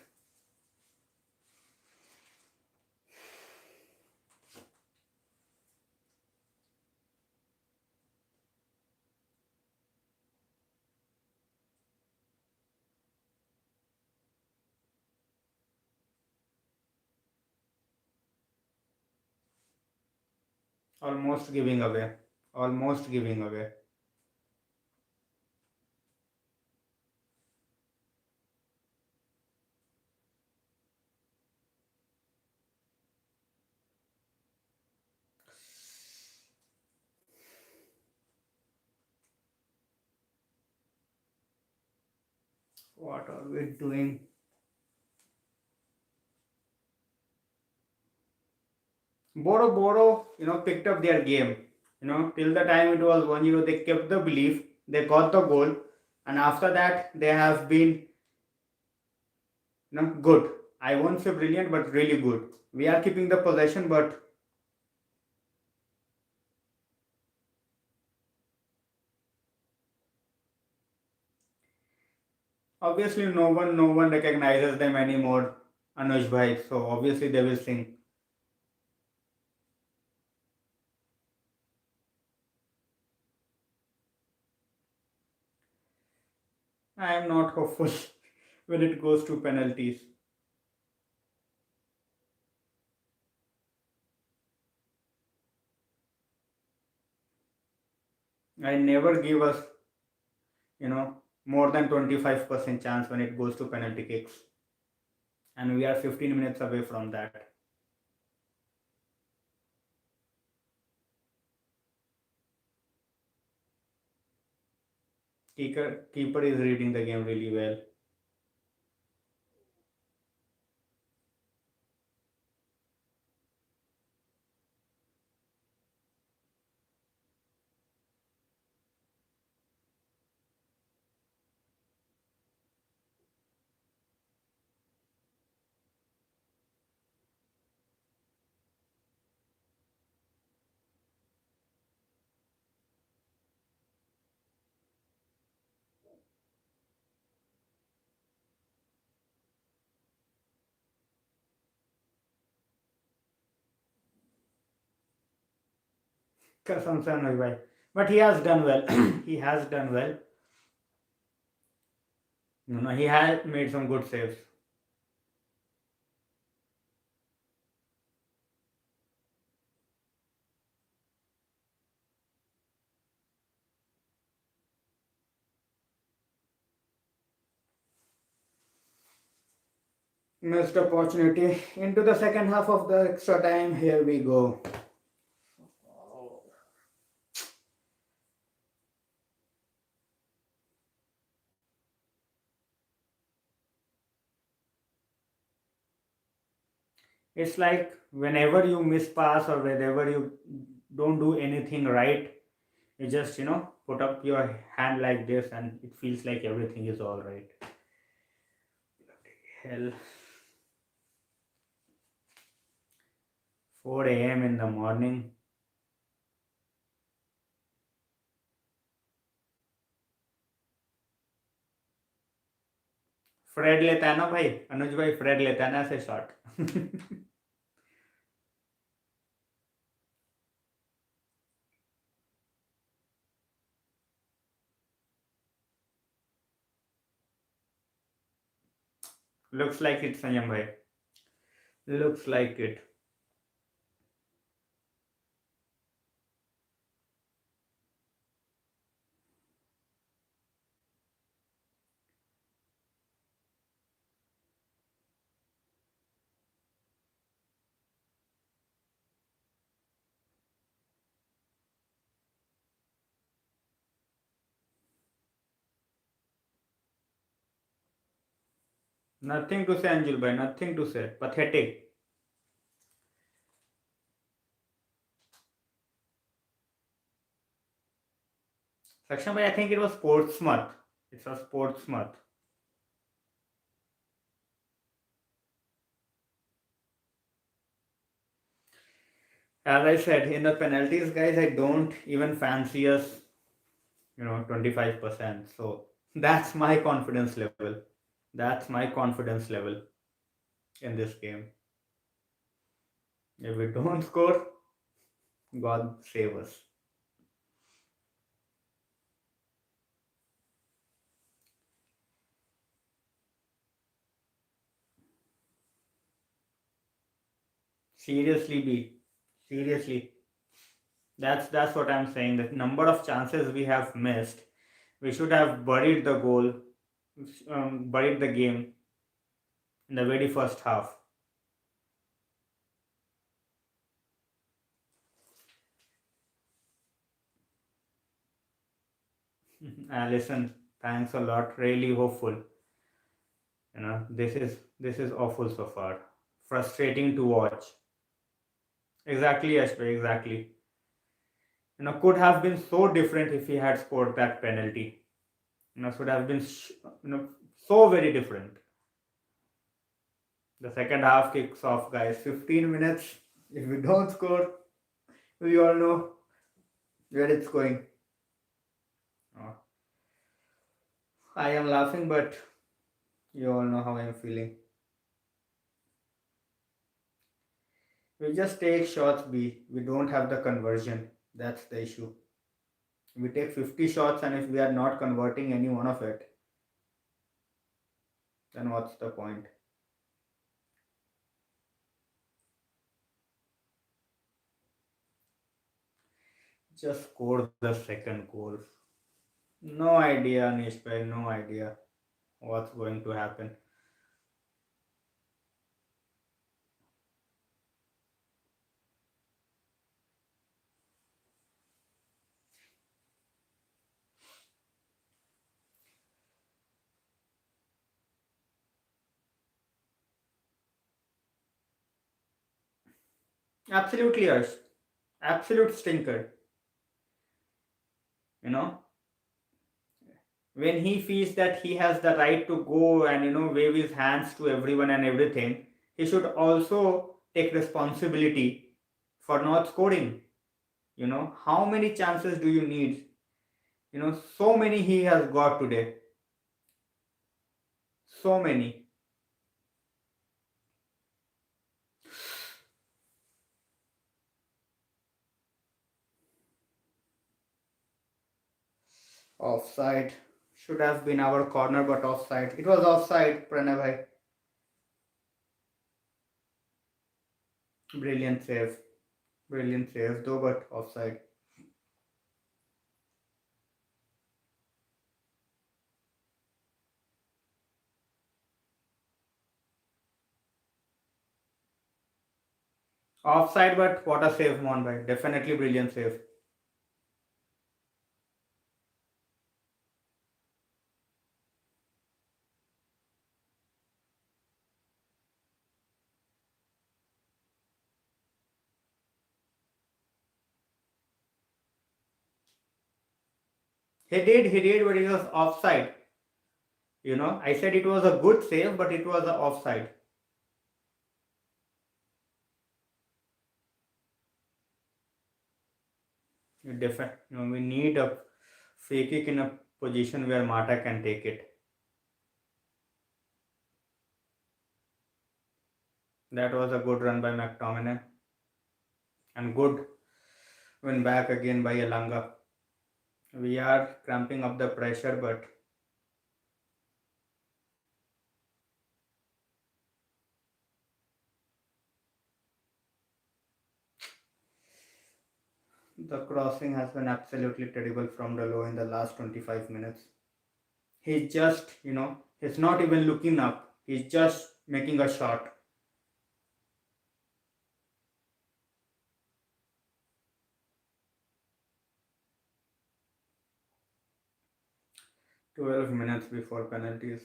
Almost giving away. Almost giving away. What are we doing? Boro, picked up their game. Till the time it was 1-0, they kept the belief, they got the goal, and after that, they have been, good. I won't say brilliant, but really good. We are keeping the possession, but obviously no one recognizes them anymore, Anuj bhai. So obviously they will sing. I am not hopeful when it goes to penalties. I never give us, more than 25% chance when it goes to penalty kicks. And we are 15 minutes away from that. Keeper is reading the game really well. Kasam se Anuj bhai. But he has done well. He has done well. He has made some good saves. Missed opportunity into the second half of the extra time. Here we go. It's like whenever you miss pass or whenever you don't do anything right, you just put up your hand like this and it feels like everything is all right. Hell, 4 a.m. in the morning. फ्रेड लेता है ना भाई, अनुज भाई Fred लेता है ना ऐसे shot. Looks like it, Sanjam bhai. Looks like it. Nothing to say, Anjul bhai. Nothing to say. Pathetic. Saksham bhai, I think it was Portsmouth. It was Portsmouth. As I said, in the penalties, guys, I don't even fancy us, 25%. So that's my confidence level. That's my confidence level in this game. If we don't score, God save us. Seriously, B. Seriously. That's what I'm saying. The number of chances we have missed, we should have buried the goal, buried the game in the very first half. Listen, thanks a lot. Really hopeful. This is awful so far. Frustrating to watch. Exactly, Ashway. Exactly. Could have been so different if he had scored that penalty. Should have been so very different. The second half kicks off, guys. 15 minutes. If we don't score, we all know where it's going. Oh, I am laughing, but you all know how I am feeling. We just take shots, B. We don't have the conversion. That's the issue. We take 50 shots, and if we are not converting any one of it, then what's the point? Just score the second goal. No idea, Nishbhai, no idea what's going to happen. Absolutely, Harsh. Absolute stinker. You know, when he feels that he has the right to go and wave his hands to everyone and everything, he should also take responsibility for not scoring. How many chances do you need? So many he has got today. So many. Offside. Should have been our corner, but offside. It was offside, Pranavai. Brilliant save. Brilliant save, though, but offside. Offside, but what a save, Monbai. Definitely brilliant save. He did, but it was offside. I said it was a good save, but it was a offside. We need a free kick in a position where Mata can take it. That was a good run by McTominay, and good win back again by Elanga. We are cramping up the pressure, but 'the crossing has been absolutely terrible from the low in the last 25 minutes. He's just, he's not even looking up. He's just making a shot. 12 minutes before penalties.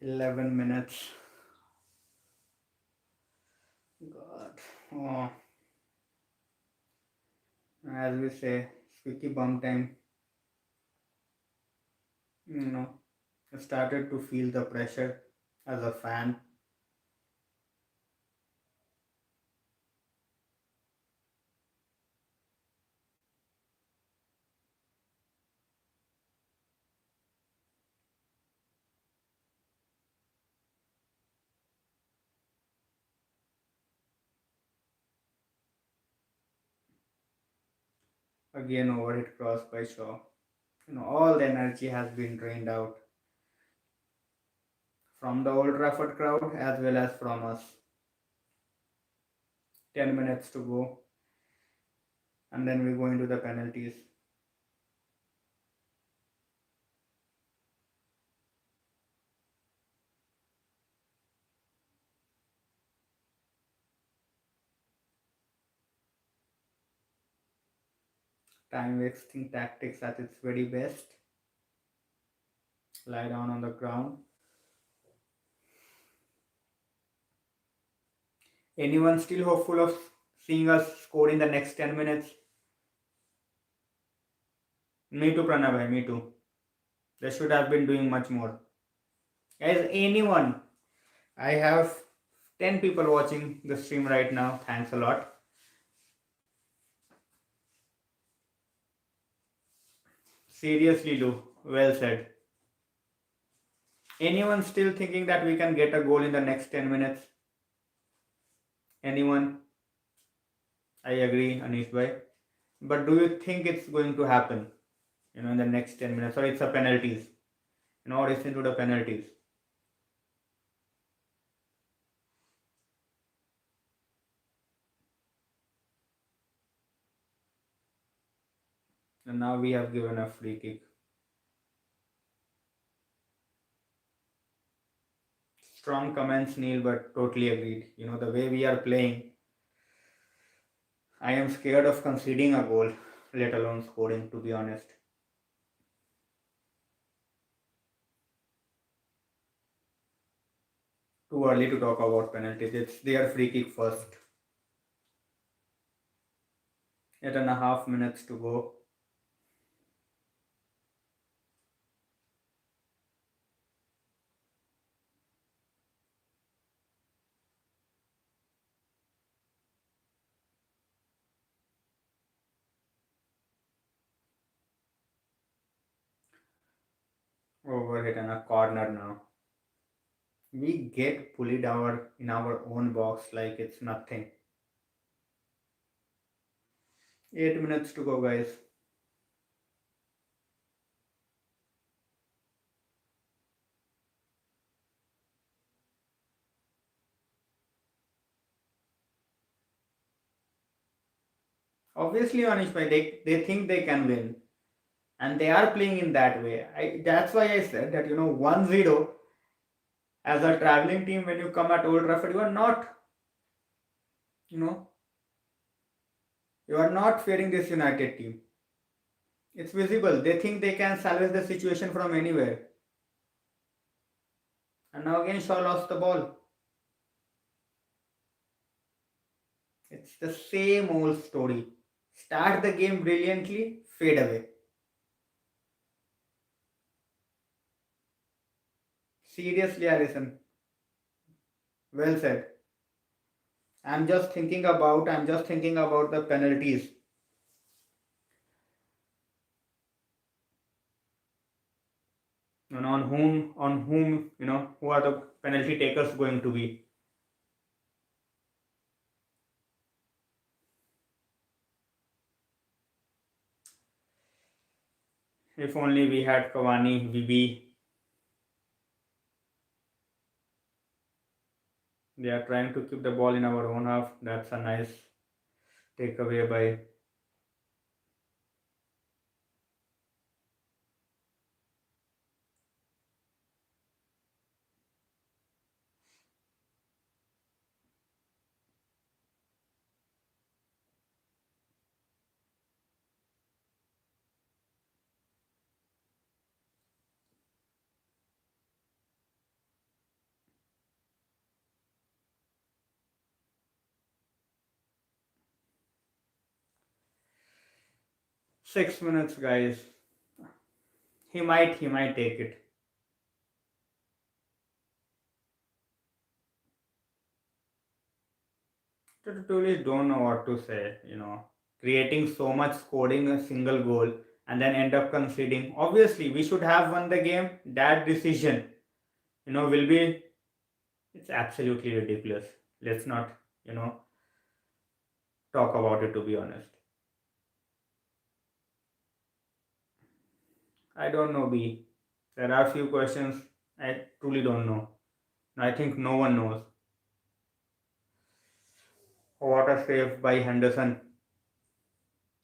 11 minutes. God. Oh. As we say, squeaky bum time, you know, I started to feel the pressure as a fan. Again, overhit cross by Shaw. All the energy has been drained out from the Old Trafford crowd as well as from us. 10 minutes to go, and then we go into the penalties. Time wasting tactics at its very best. Lie down on the ground. Anyone still hopeful of seeing us score in the next 10 minutes? Me too, Pranabhai, me too. They should have been doing much more. As anyone, I have 10 people watching the stream right now. Thanks a lot. Seriously, Lou. Well said. Anyone still thinking that we can get a goal in the next 10 minutes? Anyone? I agree, Anish bhai. But do you think it's going to happen? In the next 10 minutes, or it's a penalties? Or it's into the penalties. And now we have given a free kick. Strong comments, Neil, but totally agreed. The way we are playing, I am scared of conceding a goal, let alone scoring, to be honest. Too early to talk about penalties. It's their free kick first. 8.5 minutes to go. Overhit and a corner now. We get bullied in our own box like it's nothing. 8 minutes to go, guys. Obviously, Anish bhai, they think they can win. And they are playing in that way. That's why I said that 1-0 as a traveling team when you come at Old Trafford, you know you are not fearing this United team. It's visible. They think they can salvage the situation from anywhere. And now again Shaw lost the ball. It's the same old story. Start the game brilliantly, fade away. Seriously, Alison. Well said. I'm just thinking about the penalties. And on whom, who are the penalty takers going to be? If only we had Cavani, VB. They are trying to keep the ball in our own half. That's a nice takeaway by. 6 minutes, guys. He might take it. Totally don't know what to say. Creating so much, scoring a single goal, and then end up conceding. Obviously, we should have won the game. That decision, will be. It's absolutely ridiculous. Let's not, you know, talk about it. To be honest, I don't know. B. There are few questions I truly don't know. I think no one knows. What a save by Henderson,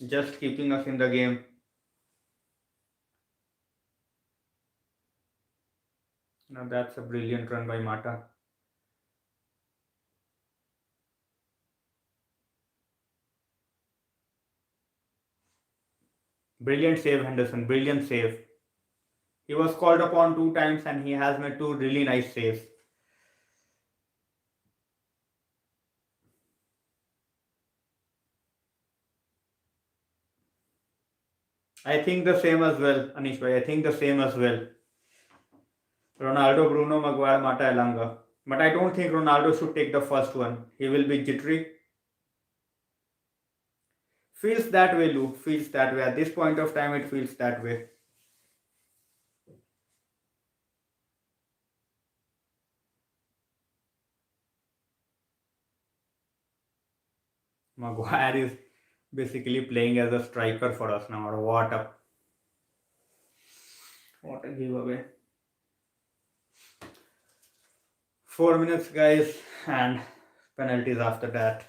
just keeping us in the game. Now that's a brilliant run by Mata. Brilliant save, Henderson. Brilliant save. He was called upon two times and he has made two really nice saves. I think the same as well, Anish bhai. I think the same as well. Ronaldo, Bruno, Maguire, Mata, Elanga. But I don't think Ronaldo should take the first one. He will be jittery. Feels that way, Luke. Feels that way. At this point of time, it feels that way. Maguire is basically playing as a striker for us now. What a giveaway. 4 minutes, guys, and penalties after that.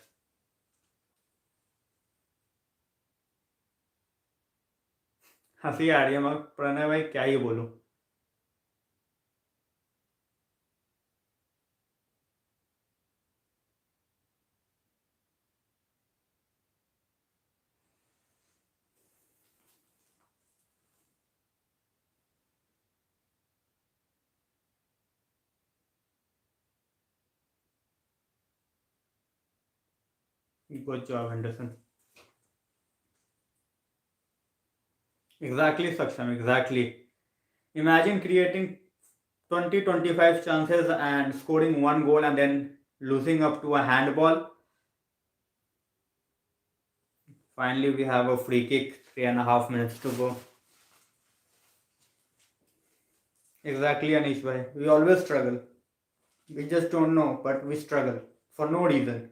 हंसी आ रही है मगर प्रणय भाई क्या ही बोलूं. Good job, Henderson. Exactly, Saksham, exactly. Imagine creating 20-25 chances and scoring one goal and then losing up to a handball. Finally, we have a free kick, 3.5 minutes to go. Exactly, Anish bhai. We always struggle. We just don't know, but we struggle for no reason.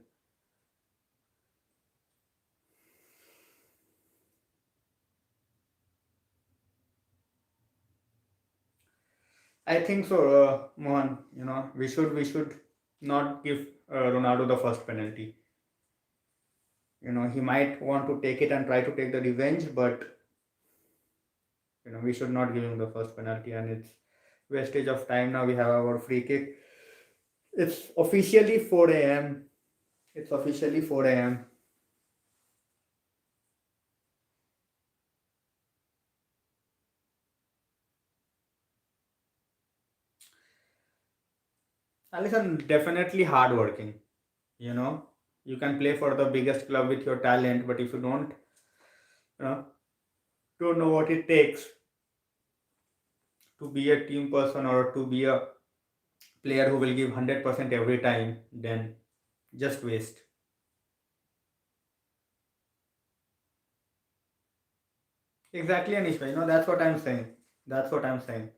I think so, Mohan. We should not give Ronaldo the first penalty. He might want to take it and try to take the revenge, but we should not give him the first penalty, and it's wastage of time. Now we have our free kick. It's officially 4 a.m. It's officially 4 a.m. Alison, definitely hardworking. You know, you can play for the biggest club with your talent, but if you you know, don't know what it takes to be a team person or to be a player who will give 100% every time, then just waste. Exactly, Anishka. That's what I'm saying. That's what I'm saying.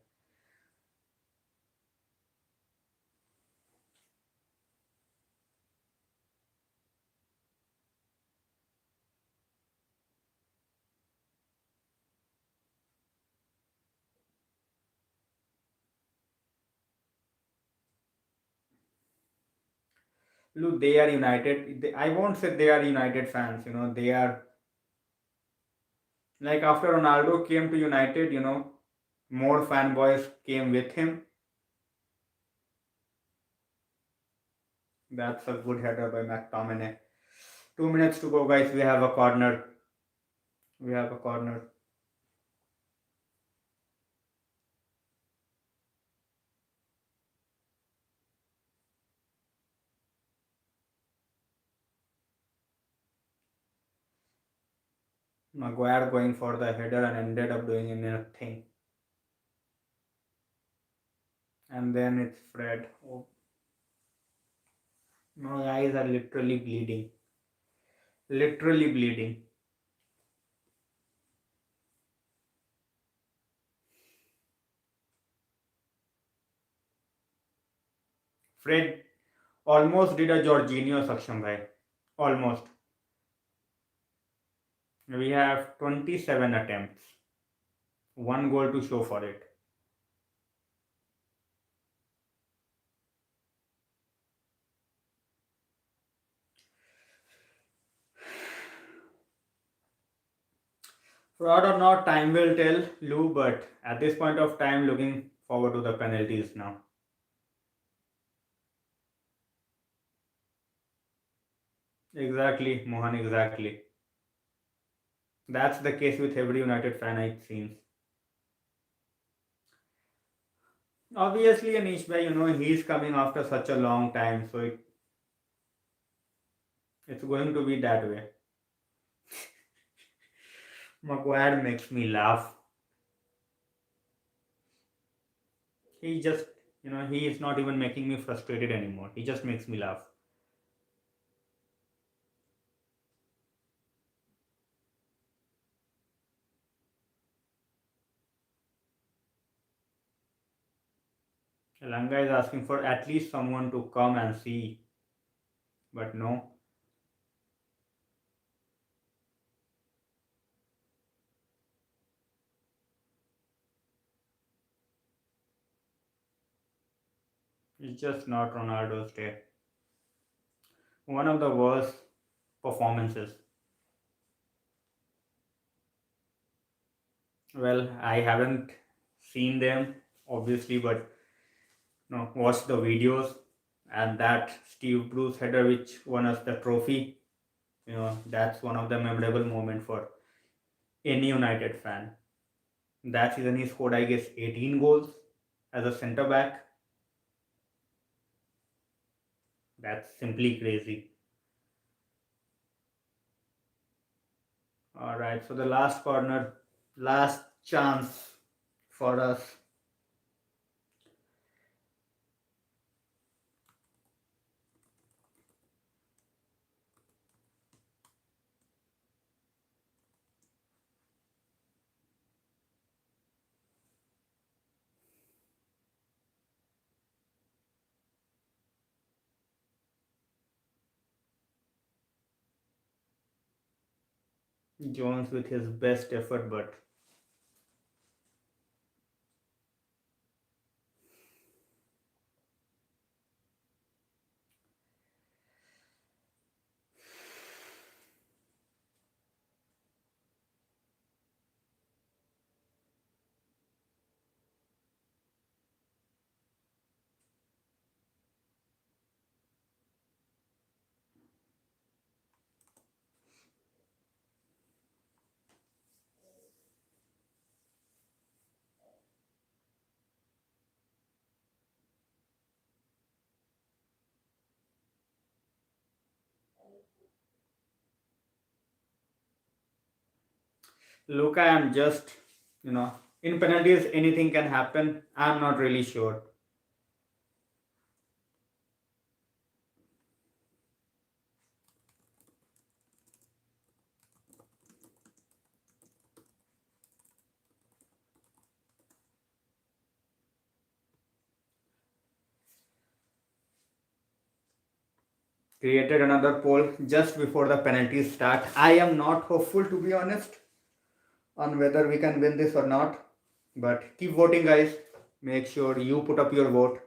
Look, they are United. I won't say they are United fans. They are like after Ronaldo came to United. More fanboys came with him. That's a good header by McTominay. 2 minutes to go, guys. We have a corner. We have a corner. Maguire going for the header and ended up doing nothing. And then it's Fred. Oh, my eyes are literally bleeding. Literally bleeding. Fred almost did a Jorginho Saksham bhai. Almost. We have 27 attempts. One goal to show for it. Fraud or not, time will tell, Lou, but at this point of time, looking forward to the penalties now. Exactly, Mohan, exactly. That's the case with every United fan, it seems. Obviously, Anish bhai, he's coming after such a long time, so it's going to be that way. Maguire makes me laugh. He just, he is not even making me frustrated anymore. He just makes me laugh. Langa is asking for at least someone to come and see, but no, it's just not Ronaldo's day. One of the worst performances. Well, I haven't seen them obviously, but watched the videos and that Steve Bruce header which won us the trophy. That's one of the memorable moment for any United fan. That season he scored, I guess, 18 goals as a centre back. That's simply crazy. All right, so the last corner, last chance for us. Jones with his best effort, but look, I am just, in penalties, anything can happen. I'm not really sure. Created another poll just before the penalties start. I am not hopeful, to be honest, on whether we can win this or not. But keep voting, guys. Make sure you put up your vote.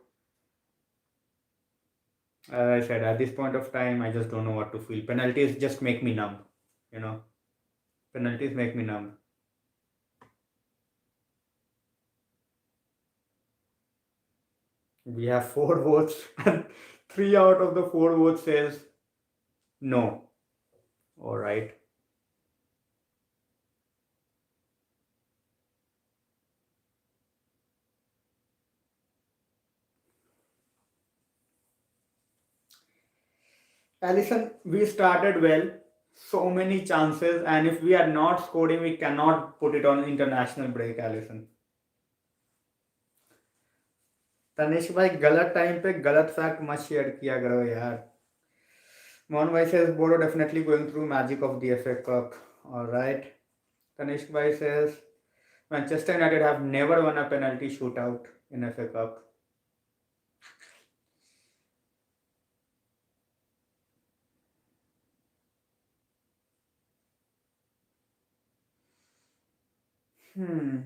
As I said, at this point of time, I just don't know what to feel. Penalties just make me numb. You know, penalties make me numb. We have four votes, and three out of the four votes says no. All right. Alison, we started well. So many chances, and if we are not scoring, we cannot put it on international break, Allison. Tanishq भाई गलत time पे गलत fact मत share किया करो यार. Mohan Bhai says Boro definitely going through magic of the FA Cup. Alright. Tanishk Bhai says Manchester United have never won a penalty shootout in FA Cup. Hmm.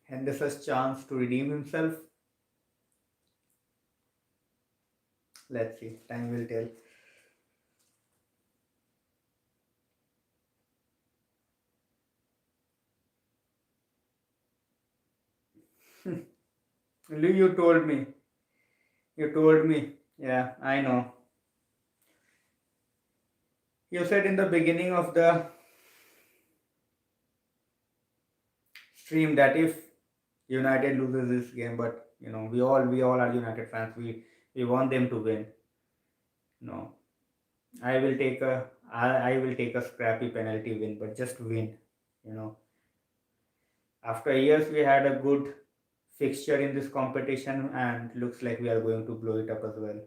Henderson's chance to redeem himself. Let's see. Time will tell. Lou, you told me. You told me. Yeah, I know. You said in the beginning of the stream that if United loses this game, but we all are United fans. We want them to win. No, I will take I will take a scrappy penalty win, but just win. You know, after years we had a good fixture in this competition, and looks like we are going to blow it up as well.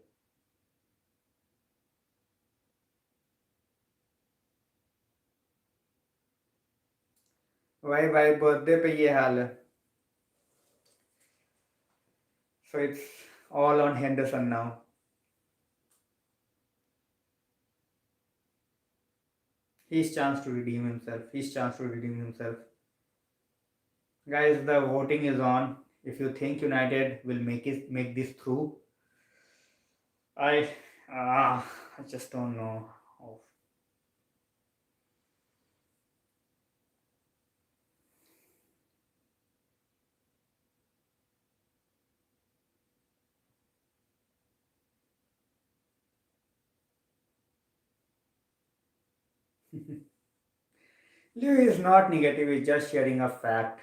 भाई भाई birthday पे ये हाल है. So it's all on Henderson now. His chance to redeem himself. His chance to redeem himself. Guys, the voting is on. If you think United will make this through, I I just don't know. Oh. Leo is not negative, he's just sharing a fact.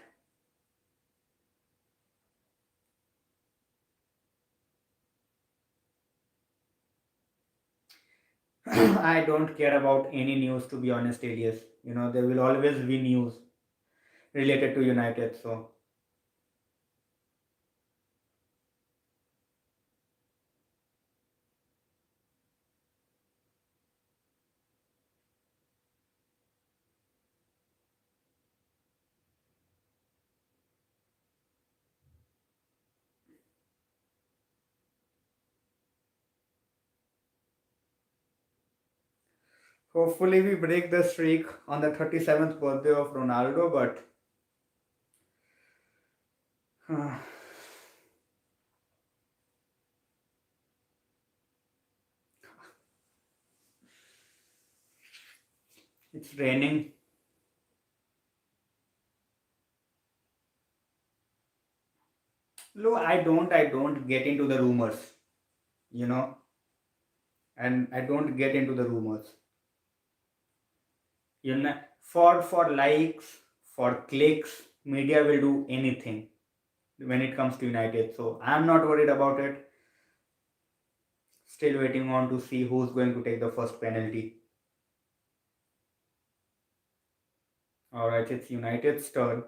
I don't care about any news, to be honest, Elias. There will always be news related to United, so hopefully we break the streak on the 37th birthday of Ronaldo, but it's raining. Look, I don't get into the rumors, you know, and I don't get into the rumors. For likes, for clicks, media will do anything when it comes to United. So I'm not worried about it. Still waiting on to see who's going to take the first penalty. Alright, it's United's turn.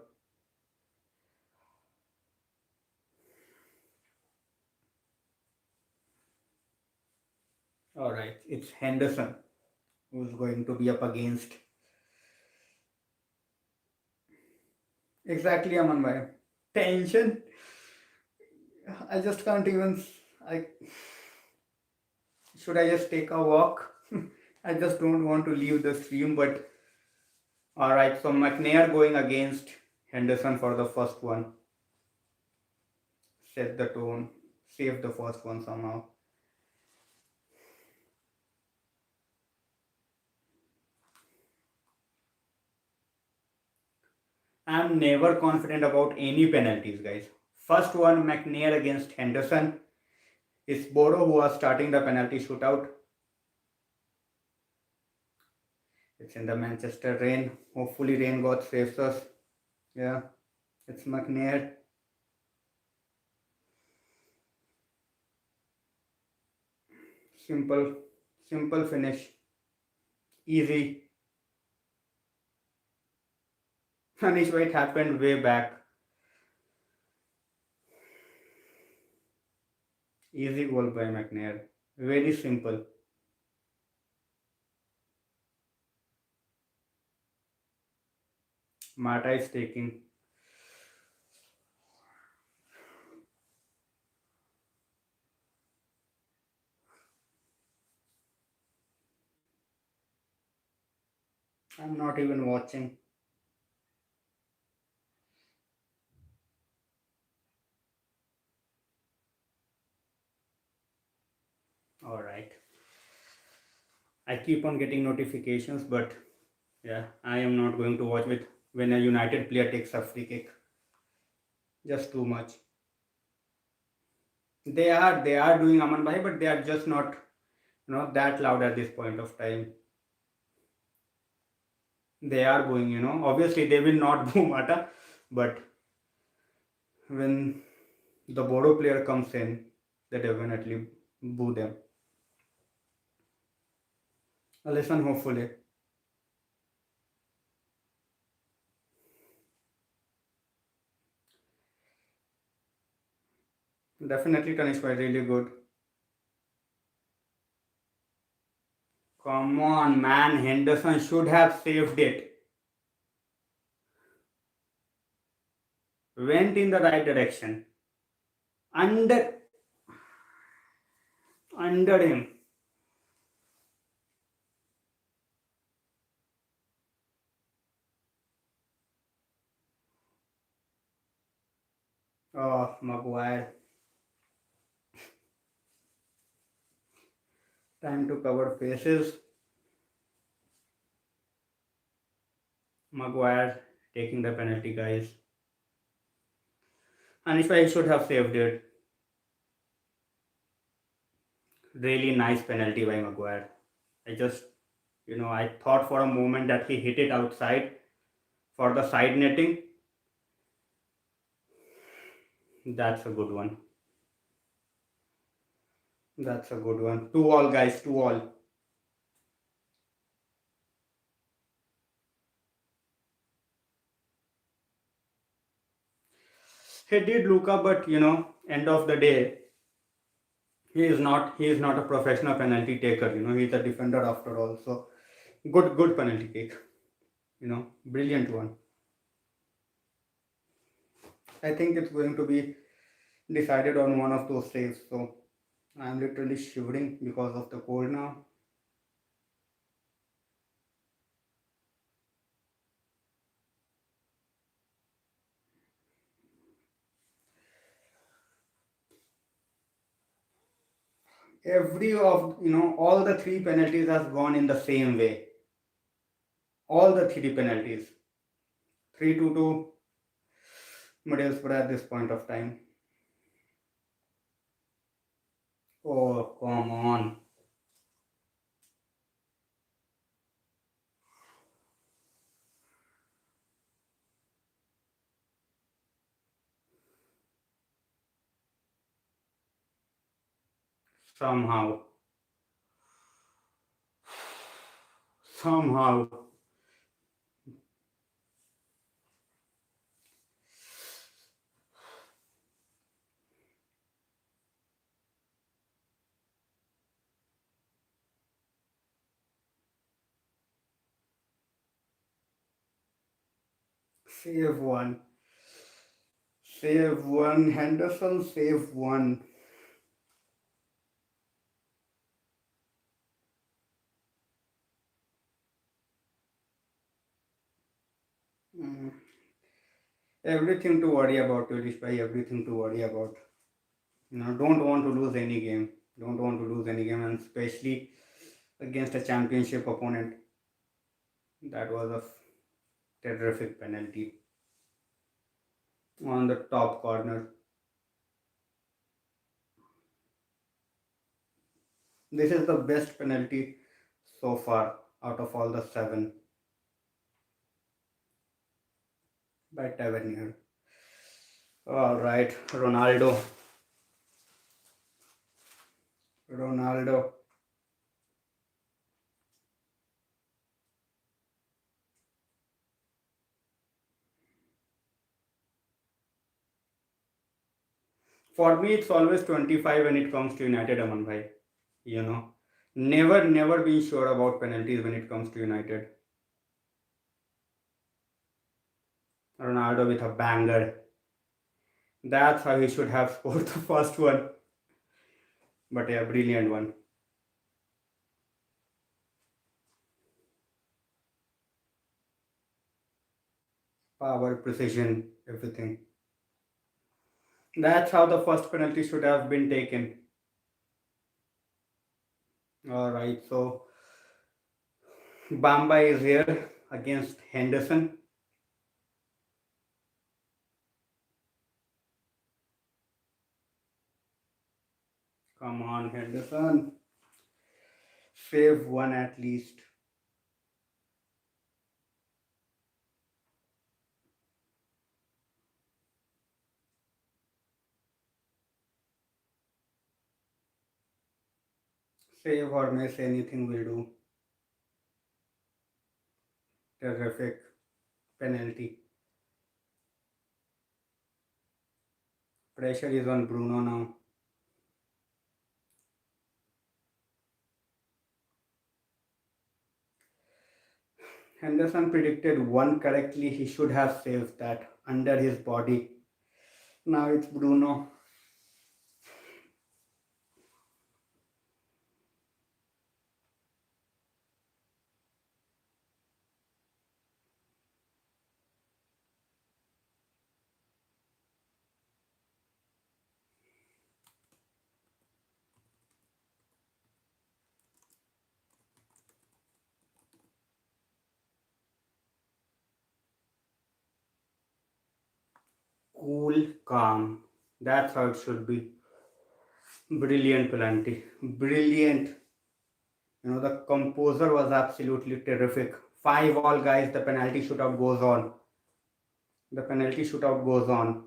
Alright, it's Henderson who's going to be up against. Exactly, Aman bhai. Tension. I just can't even. I should I just take a walk? I just don't want to leave the stream, but alright, so McNair going against Henderson for the first one. Set the tone. Save the first one somehow. I'm never confident about any penalties, guys. First one, McNair against Henderson. It's Boro who was starting the penalty shootout. It's in the Manchester rain. Hopefully, rain god saves us. Yeah, it's McNair. Simple, simple finish. Easy. Anish White happened way back. Easy goal by McNair. Very simple. Mata is taking. I'm not even watching. Alright. I keep on getting notifications, but yeah, I am not going to watch with when a United player takes a free kick. Just too much. They are doing Aman Bhai, but they are just not that loud at this point of time. They are going, obviously they will not boo Mata, but when the Boro player comes in, they definitely boo them. Listen, hopefully. Definitely Tanishbhai really good. Come on, man. Henderson should have saved it. Went in the right direction. Under under him. Oh, Maguire. Time to cover faces. Maguire taking the penalty, guys. Anishbhai should have saved it. Really nice penalty by Maguire. I just, I thought for a moment that he hit it outside for the side netting. That's a good one. That's a good one. 2-2, guys. 2-2. He did Luca, but end of the day, he is not a professional penalty taker. He's a defender after all. So good penalty kick. Brilliant one. I think it's going to be decided on one of those saves. So I'm literally shivering because of the cold now. Every of all the three penalties has gone in the same way. All the three penalties. 3-2 Middlesbrough at this point of time. Oh, come on. Somehow. Somehow. Save one. Save one. Henderson save one. Mm. Everything to worry about, Yogesh bhai. Everything to worry about. Don't want to lose any game. Don't want to lose any game, and especially against a championship opponent. That was a terrific penalty on the top corner. This is the best penalty so far out of all the seven. by Tavernier. All right, Ronaldo. Ronaldo. For me, it's always 25 when it comes to United, Aman bhai. You know, never be sure about penalties when it comes to United. Ronaldo with a banger. That's how he should have scored the first one. But yeah, brilliant one. Power, precision, everything. That's how the first penalty should have been taken. All right, so Bamba is here against Henderson. Come on, Henderson. Save one at least. Save or miss, anything will do. Terrific penalty. Pressure is on Bruno now. Henderson predicted one correctly. He should have saved that under his body. Now it's Bruno. Cool, calm. That's how it should be. Brilliant penalty. Brilliant. The composer was absolutely terrific. 5 all, guys. The penalty shootout goes on. The penalty shootout goes on.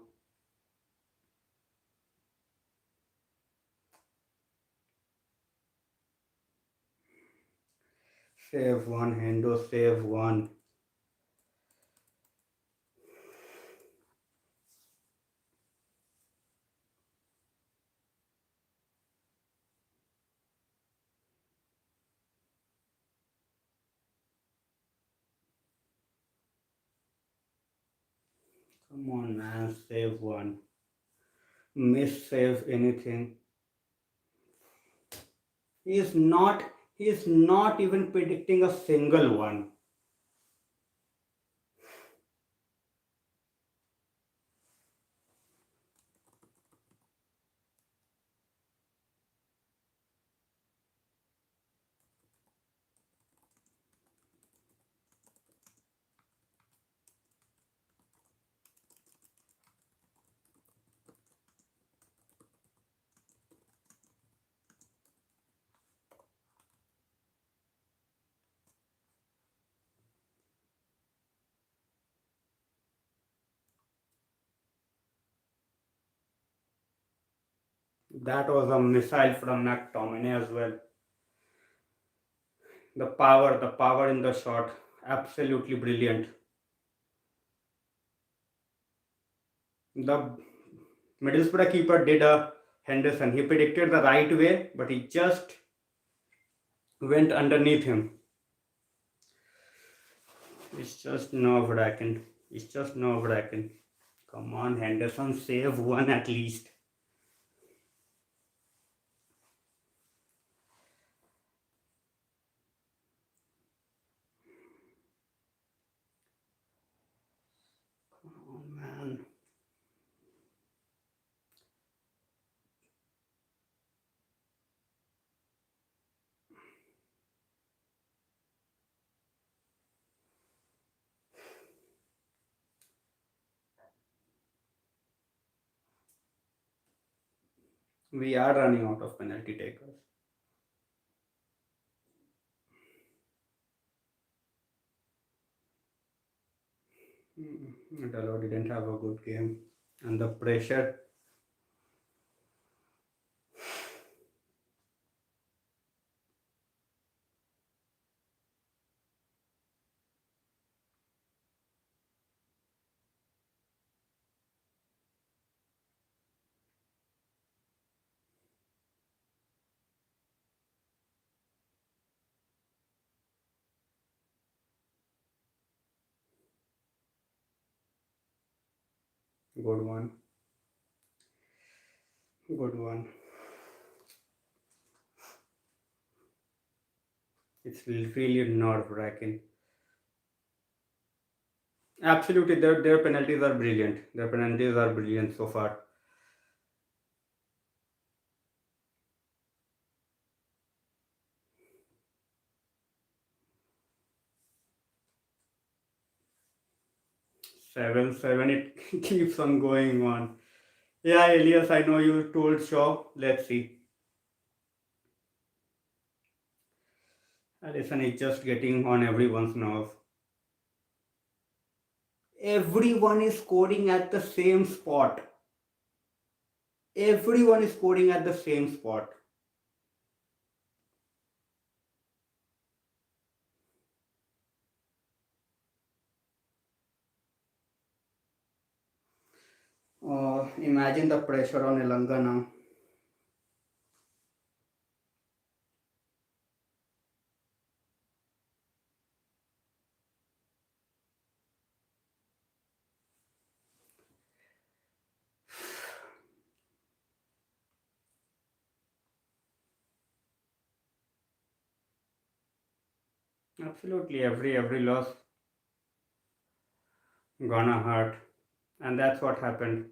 Save one, Hendo, save one. Come on, man, save one. Miss save anything. He is not. He is not even predicting a single one. That was a missile from McTominay as well. The power in the shot, absolutely brilliant. The Middlesbrough keeper did a Henderson. He predicted the right way, but he just went underneath him. It's just nerve-wracking. It's just nerve-wracking. Come on, Henderson, save one at least. Oh man. We are running out of penalty takers. Dalo didn't have a good game. And the pressure. Good one. Good one. It's really nerve wracking. Absolutely, their penalties are brilliant. Their penalties are brilliant so far. 7-7, it keeps on going on. Yeah, Elias, I know you told Shaw. Let's see. Listen, it's just getting on everyone's nerve. Everyone is scoring at the same spot. Everyone is scoring at the same spot. Imagine the pressure on Elanga now. Absolutely, every loss gonna hurt, and that's what happened.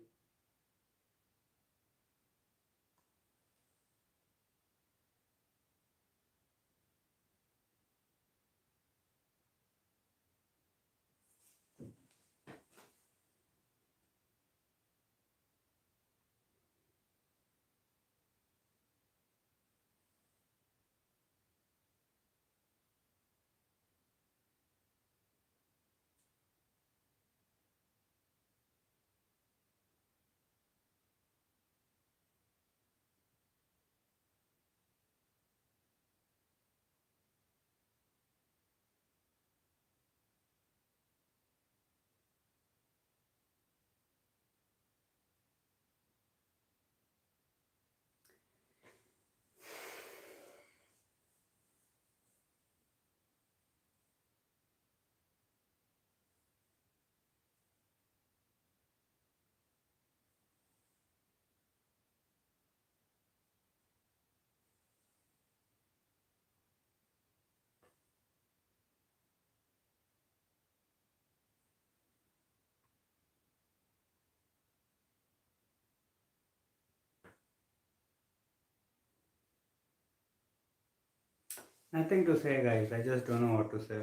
Nothing to say, guys. I just don't know what to say.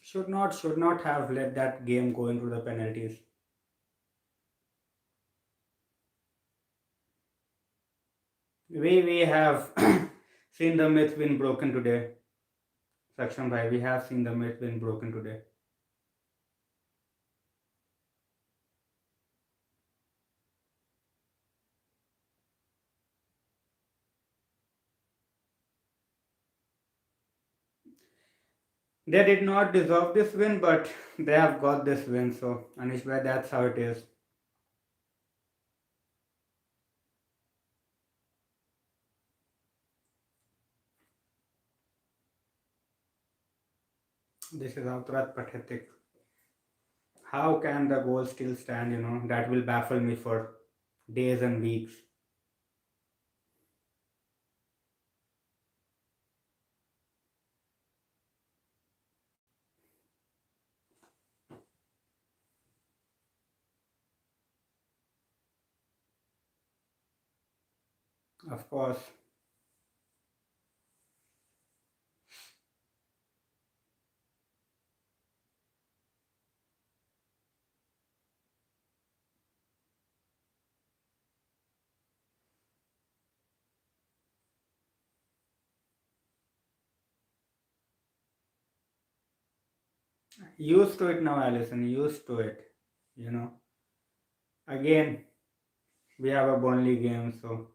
Should not have let that game go into the penalties. We have seen the myth been broken today. Saksham bhai, we have seen the myth been broken today. They did not deserve this win, but they have got this win. So Anish bhai, that's how it is. This is outright pathetic. How can the goal still stand? That will baffle me for days and weeks. Of course. Used to it now, Alison. Used to it. You know. Again, we have a Burnley game, so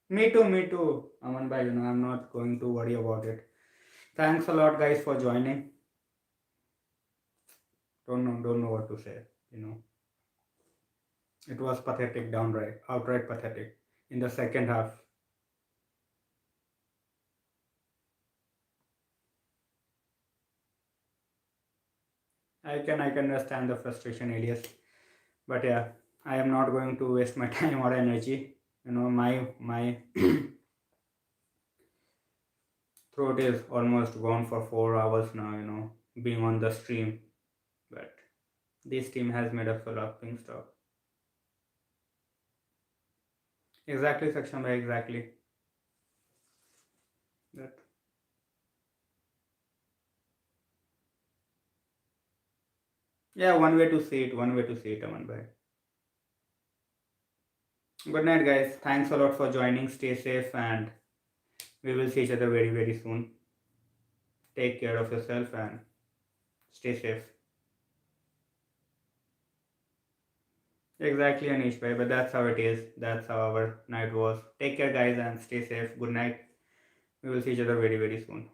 me too. Aman bhai, I'm not going to worry about it. Thanks a lot, guys, for joining. Don't know what to say. You know, it was pathetic, downright, outright pathetic. In the second half, I can understand the frustration, Elias. But yeah, I am not going to waste my time or energy. My throat is almost gone for 4 hours now. Being on the stream, but this team has made a full of ping stop. Exactly, Saksham bhai, exactly. That. Yeah, one way to see it. One way to see it, Aman bhai. Good night, guys. Thanks a lot for joining. Stay safe, and we will see each other very, very soon. Take care of yourself and stay safe. Exactly, Anish bhai, but that's how it is. That's how our night was. Take care, guys, and stay safe. Good night. We will see each other very, very soon.